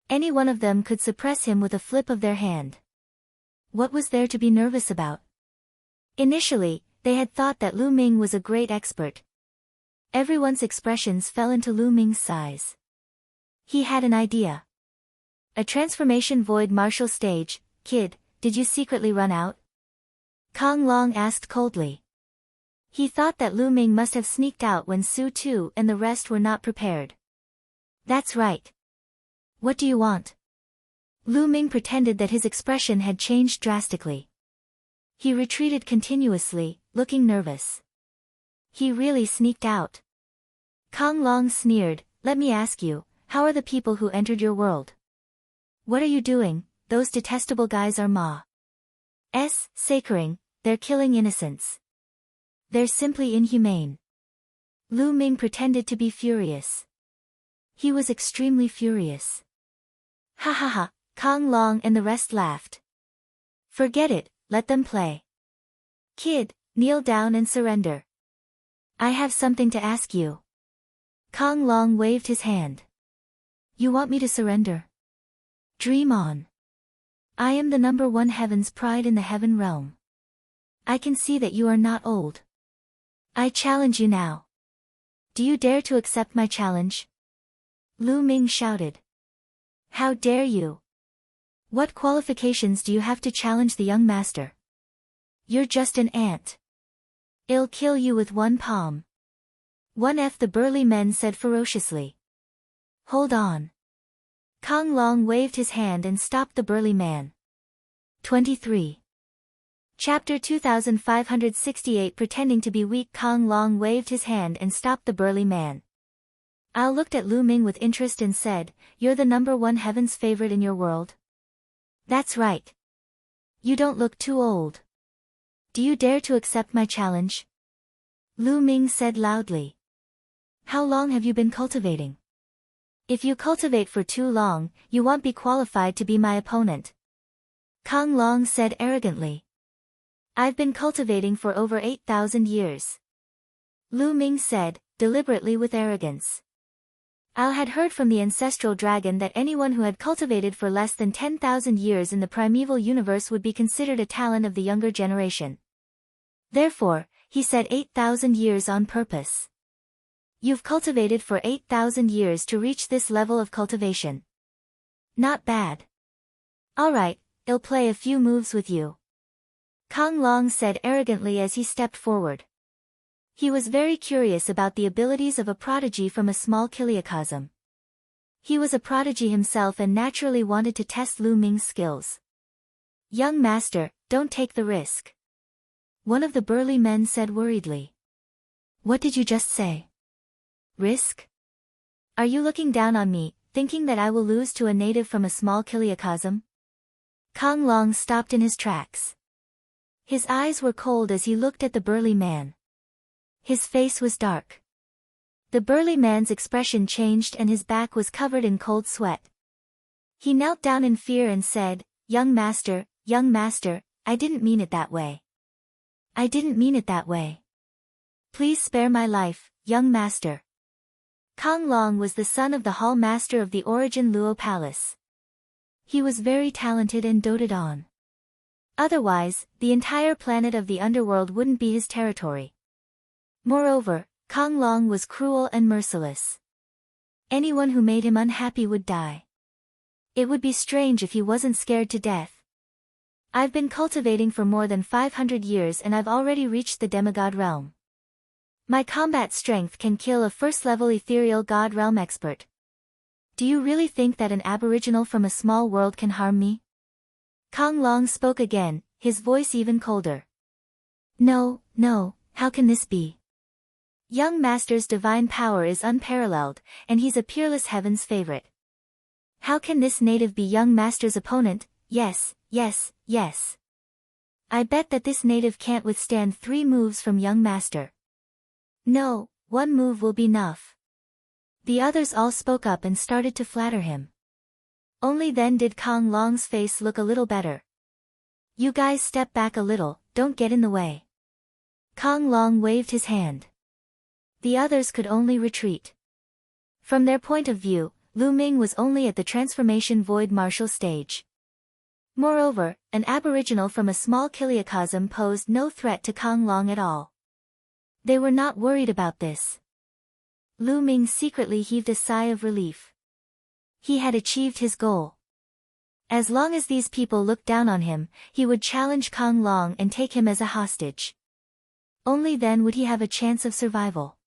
Any one of them could suppress him with a flip of their hand. What was there to be nervous about? Initially, they had thought that Lu Ming was a great expert. Everyone's expressions fell into Lu Ming's size. He had an idea. A transformation void martial stage, kid, did you secretly run out? Kang Long asked coldly. He thought that Lu Ming must have sneaked out when Su Tu and the rest were not prepared. That's right. What do you want? Lu Ming pretended that his expression had changed drastically. He retreated continuously, looking nervous. He really sneaked out. Kang Long sneered, let me ask you, how are the people who entered your world? What are you doing? Those detestable guys are Ma's sacring, they're killing innocents. They're simply inhumane. Lu Ming pretended to be furious. He was extremely furious. Ha ha ha, Kang Long and the rest laughed. Forget it, let them play. Kid, kneel down and surrender. I have something to ask you. Kang Long waved his hand. You want me to surrender? Dream on. I am the #1 heaven's pride in the heaven realm. I can see that you are not old. I challenge you now. Do you dare to accept my challenge? Lu Ming shouted. How dare you? What qualifications do you have to challenge the young master? You're just an ant. I'll kill you with one palm. 1F the burly men said ferociously. Hold on. Kong Long waved his hand and stopped the burly man. 23. Chapter 2568 Pretending to be weak. Kong Long waved his hand and stopped the burly man. Al looked at Lu Ming with interest and said, You're the #1 heaven's favorite in your world? That's right. You don't look too old. Do you dare to accept my challenge? Lu Ming said loudly. How long have you been cultivating? If you cultivate for too long, you won't be qualified to be my opponent. Kong Long said arrogantly. I've been cultivating for over 8,000 years. Lu Ming said, deliberately with arrogance. Al had heard from the ancestral dragon that anyone who had cultivated for less than 10,000 years in the primeval universe would be considered a talent of the younger generation. Therefore, he said 8,000 years on purpose. You've cultivated for 8,000 years to reach this level of cultivation. Not bad. Alright, I'll play a few moves with you. Kong Long said arrogantly as he stepped forward. He was very curious about the abilities of a prodigy from a small kiliacosm. He was a prodigy himself and naturally wanted to test Lu Ming's skills. Young master, don't take the risk. One of the burly men said worriedly. What did you just say? Risk? Are you looking down on me, thinking that I will lose to a native from a small kiliacosm? Kong Long stopped in his tracks. His eyes were cold as he looked at the burly man. His face was dark. The burly man's expression changed and his back was covered in cold sweat. He knelt down in fear and said, young master, I didn't mean it that way. I didn't mean it that way. Please spare my life, young master. Kong Long was the son of the hall master of the Origin Luo Palace. He was very talented and doted on. Otherwise, the entire planet of the underworld wouldn't be his territory. Moreover, Kong Long was cruel and merciless. Anyone who made him unhappy would die. It would be strange if he wasn't scared to death. I've been cultivating for more than 500 years and I've already reached the demigod realm. My combat strength can kill a first-level ethereal god realm expert. Do you really think that an aboriginal from a small world can harm me? Kong Long spoke again, his voice even colder. No, how can this be? Young master's divine power is unparalleled, and he's a peerless heaven's favorite. How can this native be young master's opponent? Yes. I bet that this native can't withstand 3 moves from young master. No, 1 move will be enough. The others all spoke up and started to flatter him. Only then did Kong Long's face look a little better. You guys step back a little, don't get in the way. Kong Long waved his hand. The others could only retreat. From their point of view, Lu Ming was only at the transformation void martial stage. Moreover, an aboriginal from a small kiliacosm posed no threat to Kong Long at all. They were not worried about this. Lu Ming secretly heaved a sigh of relief. He had achieved his goal. As long as these people looked down on him, he would challenge Kong Long and take him as a hostage. Only then would he have a chance of survival.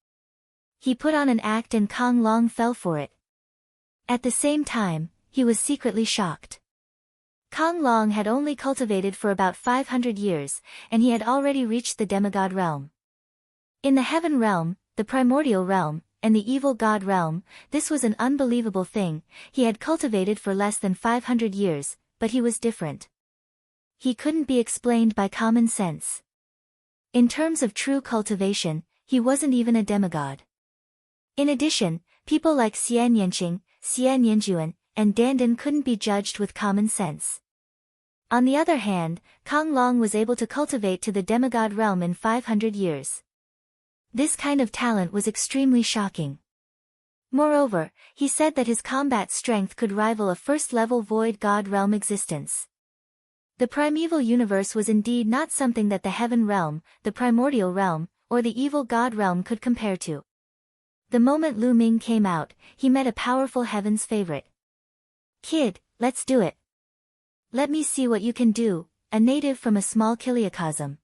He put on an act and Kong Long fell for it. At the same time, he was secretly shocked. Kong Long had only cultivated for about 500 years, and he had already reached the demigod realm. In the heaven realm, the primordial realm, and the evil god realm, this was an unbelievable thing. He had cultivated for less than 500 years, but he was different. He couldn't be explained by common sense. In terms of true cultivation, he wasn't even a demigod. In addition, people like Xian Yanqing, Xian Yanjuan, and Dandan couldn't be judged with common sense. On the other hand, Kong Long was able to cultivate to the demigod realm in 500 years. This kind of talent was extremely shocking. Moreover, he said that his combat strength could rival a first-level void god realm existence. The primeval universe was indeed not something that the heaven realm, the primordial realm, or the evil god realm could compare to. The moment Lu Ming came out, he met a powerful heaven's favorite. Kid, let's do it. Let me see what you can do, a native from a small kiliacosm.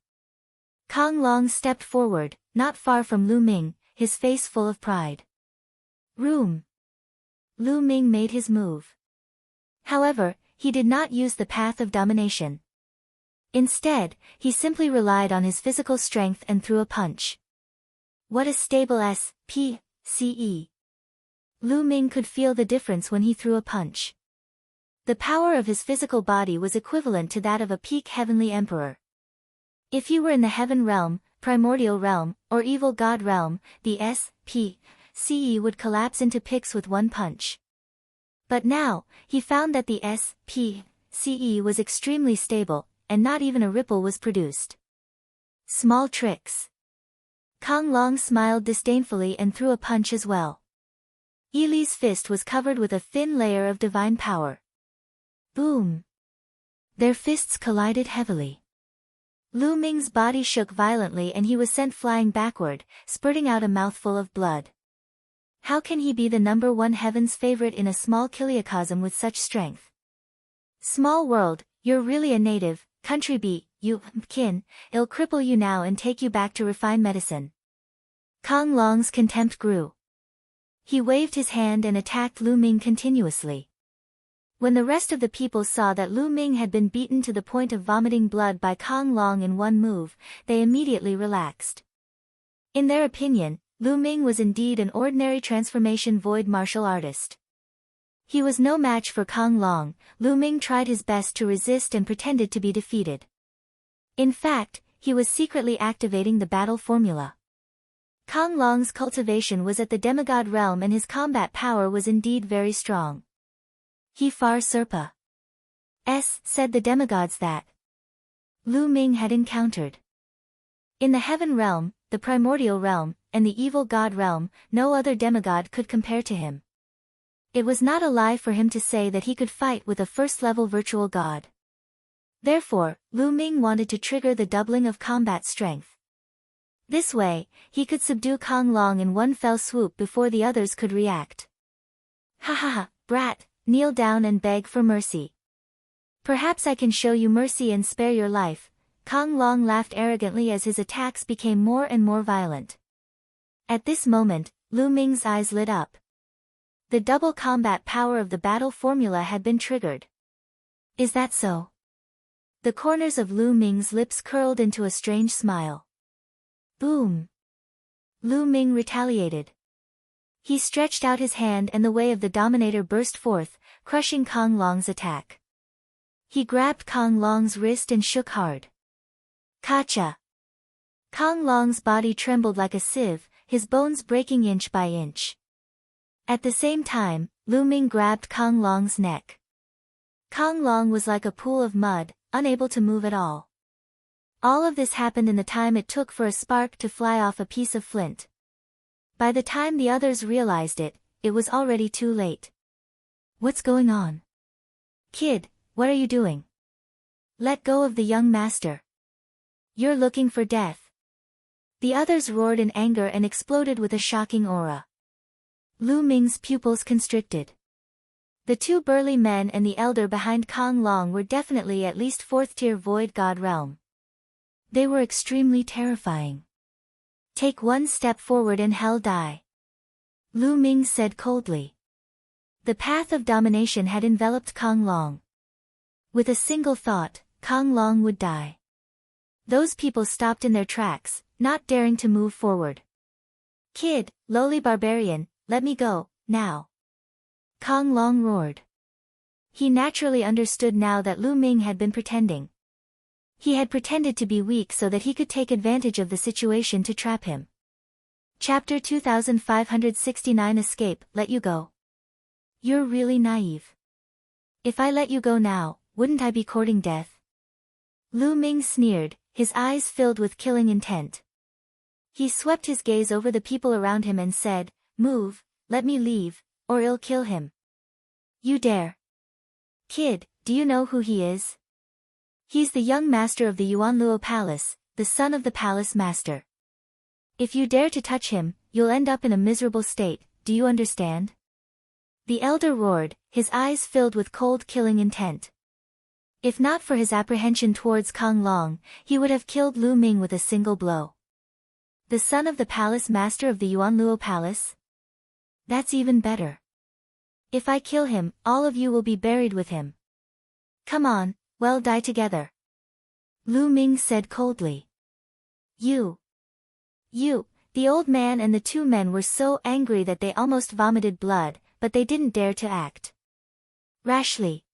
Kong Long stepped forward, not far from Lu Ming, his face full of pride. Room. Lu Ming made his move. However, he did not use the path of domination. Instead, he simply relied on his physical strength and threw a punch. What a stable S.P.C.E. Lu Ming could feel the difference when he threw a punch. The power of his physical body was equivalent to that of a peak heavenly emperor. If he were in the heaven realm, primordial realm, or evil god realm, the S.P.C.E. would collapse into pix with one punch. But now, he found that the S.P.C.E. was extremely stable, and not even a ripple was produced. Small tricks. Kong Long smiled disdainfully and threw a punch as well. Yili's fist was covered with a thin layer of divine power. Boom! Their fists collided heavily. Lu Ming's body shook violently and he was sent flying backward, spurting out a mouthful of blood. How can he be the #1 heaven's favorite in a small kiliacosm with such strength? Small world, you're really a native, country beat, you, kin, I'll cripple you now and take you back to refine medicine. Kong Long's contempt grew. He waved his hand and attacked Lu Ming continuously. When the rest of the people saw that Lu Ming had been beaten to the point of vomiting blood by Kong Long in one move, they immediately relaxed. In their opinion, Lu Ming was indeed an ordinary transformation void martial artist. He was no match for Kong Long. Lu Ming tried his best to resist and pretended to be defeated. In fact, he was secretly activating the battle formula. Kong Long's cultivation was at the demigod realm and his combat power was indeed very strong. He far surpa. Said the demigods that Lu Ming had encountered. In the heaven realm, the primordial realm, and the evil god realm, no other demigod could compare to him. It was not a lie for him to say that he could fight with a first-level virtual god. Therefore, Lu Ming wanted to trigger the doubling of combat strength. This way, he could subdue Kong Long in one fell swoop before the others could react. Ha ha ha, brat, kneel down and beg for mercy. Perhaps I can show you mercy and spare your life. Kong Long laughed arrogantly as his attacks became more and more violent. At this moment, Lu Ming's eyes lit up. The double combat power of the battle formula had been triggered. Is that so? The corners of Lu Ming's lips curled into a strange smile. Boom! Lu Ming retaliated. He stretched out his hand and the way of the Dominator burst forth, crushing Kong Long's attack. He grabbed Kong Long's wrist and shook hard. Kacha! Kong Long's body trembled like a sieve, his bones breaking inch by inch. At the same time, Lu Ming grabbed Kong Long's neck. Kong Long was like a pool of mud, unable to move at all. All of this happened in the time it took for a spark to fly off a piece of flint. By the time the others realized it, it was already too late. What's going on? Kid, what are you doing? Let go of the young master. You're looking for death. The others roared in anger and exploded with a shocking aura. Lu Ming's pupils constricted. The two burly men and the elder behind Kong Long were definitely at least 4th-tier void god realm. They were extremely terrifying. Take one step forward and hell die. Lu Ming said coldly. The path of domination had enveloped Kong Long. With a single thought, Kong Long would die. Those people stopped in their tracks, not daring to move forward. Kid, lowly barbarian, let me go, now. Kong Long roared. He naturally understood now that Lu Ming had been pretending. He had pretended to be weak so that he could take advantage of the situation to trap him. Chapter 2569 Escape, Let You Go. You're really naive. If I let you go now, wouldn't I be courting death? Lu Ming sneered, his eyes filled with killing intent. He swept his gaze over the people around him and said, Move, let me leave, or I'll kill him. You dare. Kid, do you know who he is? He's the young master of the Yuanluo Palace, the son of the palace master. If you dare to touch him, you'll end up in a miserable state, do you understand? The elder roared, his eyes filled with cold killing intent. If not for his apprehension towards Kong Long, he would have killed Lu Ming with a single blow. The son of the palace master of the Yuanluo Palace? That's even better. If I kill him, all of you will be buried with him. Come on, we'll die together. Lu Ming said coldly. You. The old man and the two men were so angry that they almost vomited blood, but they didn't dare to act rashly.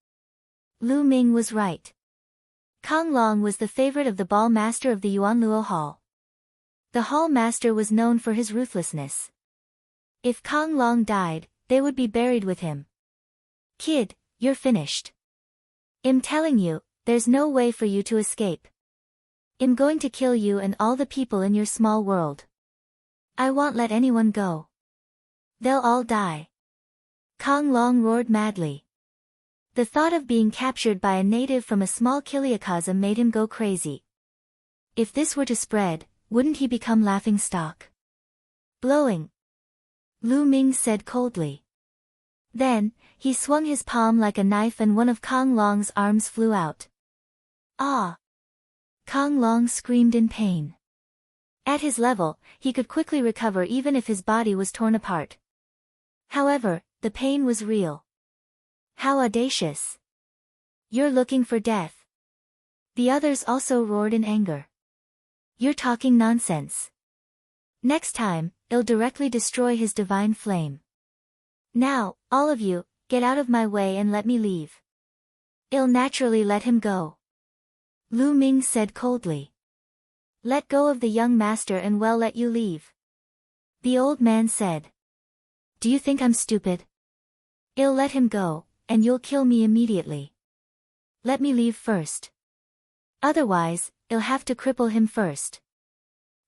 Lu Ming was right. Kong Long was the favorite of the ball master of the Yuanluo Hall. The hall master was known for his ruthlessness. If Kong Long died, they would be buried with him. Kid, you're finished. I'm telling you, there's no way for you to escape. I'm going to kill you and all the people in your small world. I won't let anyone go. They'll all die. Kong Long roared madly. The thought of being captured by a native from a small kiliakazam made him go crazy. If this were to spread, wouldn't he become laughingstock? Blowing. Lu Ming said coldly. Then, he swung his palm like a knife and one of Kong Long's arms flew out. Ah! Kong Long screamed in pain. At his level, he could quickly recover even if his body was torn apart. However, the pain was real. How audacious! You're looking for death. The others also roared in anger. You're talking nonsense. Next time, I'll directly destroy his divine flame. Now, all of you, get out of my way and let me leave. I'll naturally let him go. Lu Ming said coldly. Let go of the young master and we'll let you leave. The old man said. Do you think I'm stupid? I'll let him go, and you'll kill me immediately. Let me leave first. Otherwise, I'll have to cripple him first.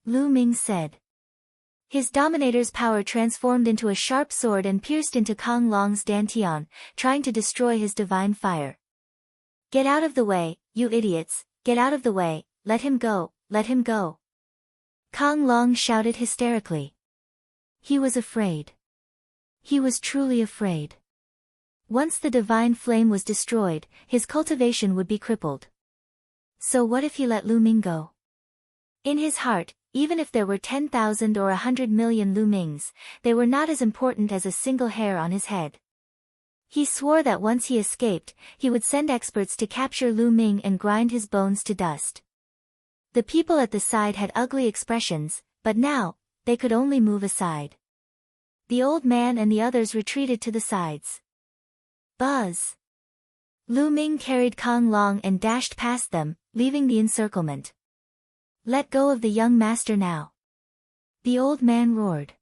Lu Ming said. His dominator's power transformed into a sharp sword and pierced into Kong Long's dantian, trying to destroy his divine fire. Get out of the way, you idiots, get out of the way, let him go, let him go. Kong Long shouted hysterically. He was afraid. He was truly afraid. Once the divine flame was destroyed, his cultivation would be crippled. So what if he let Lu Ming go? In his heart, even if there were 10,000 or 100 million Lu Mings, they were not as important as a single hair on his head. He swore that once he escaped, he would send experts to capture Lu Ming and grind his bones to dust. The people at the side had ugly expressions, but now, they could only move aside. The old man and the others retreated to the sides. Buzz! Lu Ming carried Kong Long and dashed past them, leaving the encirclement. Let go of the young master now. The old man roared.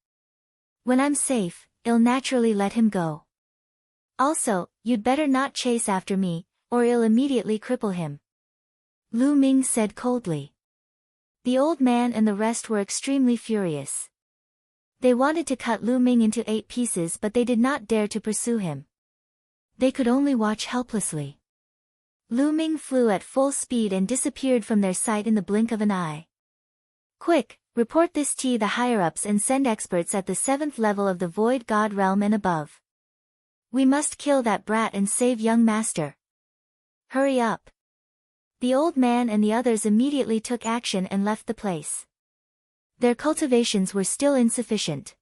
When I'm safe, I'll naturally let him go. Also, you'd better not chase after me, or I'll immediately cripple him. Lu Ming said coldly. The old man and the rest were extremely furious. They wanted to cut Lu Ming into 8 pieces but they did not dare to pursue him. They could only watch helplessly. Lu Ming flew at full speed and disappeared from their sight in the blink of an eye. Quick, report this to the higher-ups and send experts at the 7th level of the Void God realm and above. We must kill that brat and save young master. Hurry up. The old man and the others immediately took action and left the place. Their cultivations were still insufficient.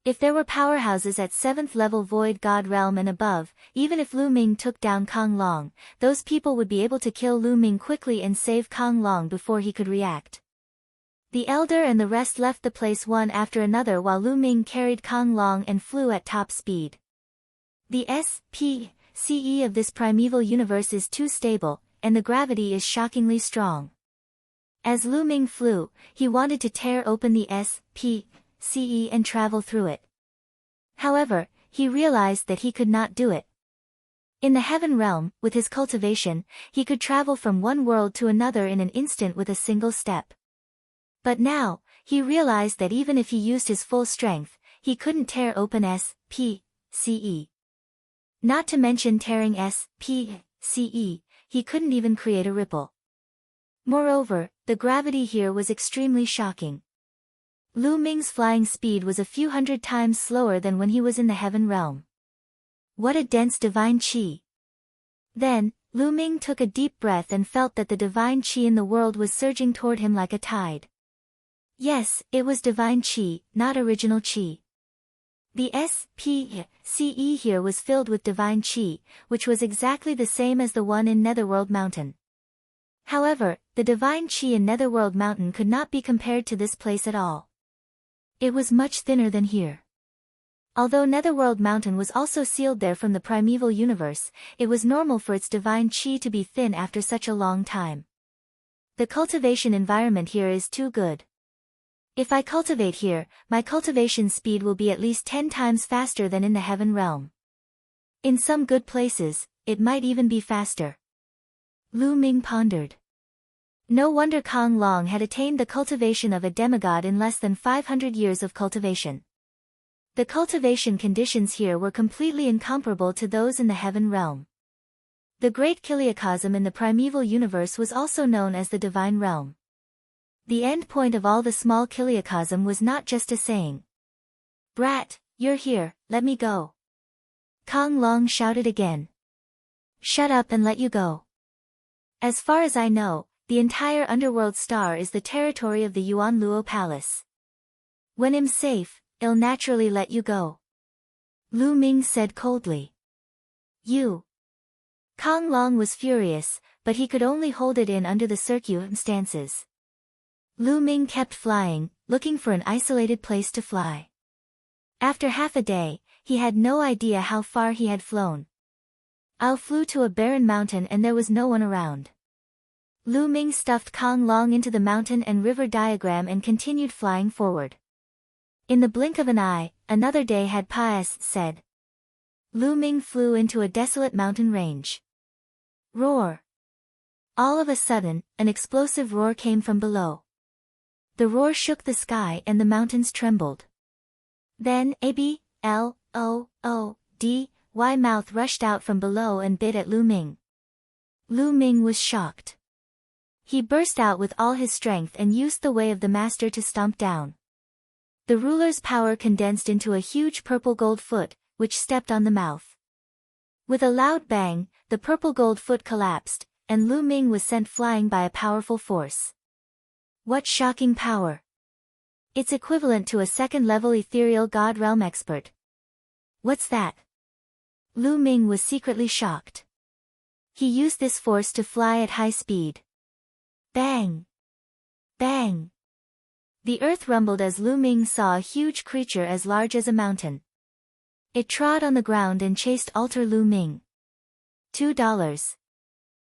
If there were powerhouses at 7th level Void God realm and above, even if Lu Ming took down Kong Long, those people would be able to kill Lu Ming quickly and save Kong Long before he could react. The elder and the rest left the place one after another while Lu Ming carried Kong Long and flew at top speed. The S.P.C.E. of this primeval universe is too stable, and the gravity is shockingly strong. As Lu Ming flew, he wanted to tear open the S.P.C.E. and travel through it. However, he realized that he could not do it. In the heaven realm, with his cultivation, he could travel from one world to another in an instant with a single step. But now, he realized that even if he used his full strength, he couldn't tear open S.P.C.E. Not to mention tearing S.P.C.E., he couldn't even create a ripple. Moreover, the gravity here was extremely shocking. Lu Ming's flying speed was a few hundred times slower than when he was in the heaven realm. What a dense divine qi! Then, Lu Ming took a deep breath and felt that the divine qi in the world was surging toward him like a tide. Yes, it was divine qi, not original qi. The SPCE here was filled with divine qi, which was exactly the same as the one in Netherworld Mountain. However, the divine qi in Netherworld Mountain could not be compared to this place at all. It was much thinner than here. Although Netherworld Mountain was also sealed there from the primeval universe, it was normal for its divine qi to be thin after such a long time. The cultivation environment here is too good. If I cultivate here, my cultivation speed will be at least 10 times faster than in the heaven realm. In some good places, it might even be faster. Lu Ming pondered. No wonder Kong Long had attained the cultivation of a demigod in less than 500 years of cultivation. The cultivation conditions here were completely incomparable to those in the heaven realm. The great Kiliacosm in the primeval universe was also known as the divine realm. The end point of all the small Kiliacosm was not just a saying. "Brat, you're here, let me go." Kong Long shouted again. "Shut up and let you go. As far as I know, the entire underworld star is the territory of the Yuan Luo Palace. When I'm safe, I'll naturally let you go." Lu Ming said coldly. "You." Kong Long was furious, but he could only hold it in under the circumstances. Lu Ming kept flying, looking for an isolated place to fly. After half a day, he had no idea how far he had flown. I flew to a barren mountain and there was no one around. Lu Ming stuffed Kong Long into the mountain and river diagram and continued flying forward. In the blink of an eye, another day had passed, said. Lu Ming flew into a desolate mountain range. Roar! All of a sudden, an explosive roar came from below. The roar shook the sky and the mountains trembled. Then A-B-L-O-O-D-Y mouth rushed out from below and bit at Lu Ming. Lu Ming was shocked. He burst out with all his strength and used the way of the master to stomp down. The ruler's power condensed into a huge purple gold foot, which stepped on the mouth. With a loud bang, the purple gold foot collapsed, and Lu Ming was sent flying by a powerful force. What shocking power! It's equivalent to a second-level ethereal god realm expert. What's that? Lu Ming was secretly shocked. He used this force to fly at high speed. Bang! Bang! The earth rumbled as Lu Ming saw a huge creature as large as a mountain. It trod on the ground and chased Alter Lu Ming. $2.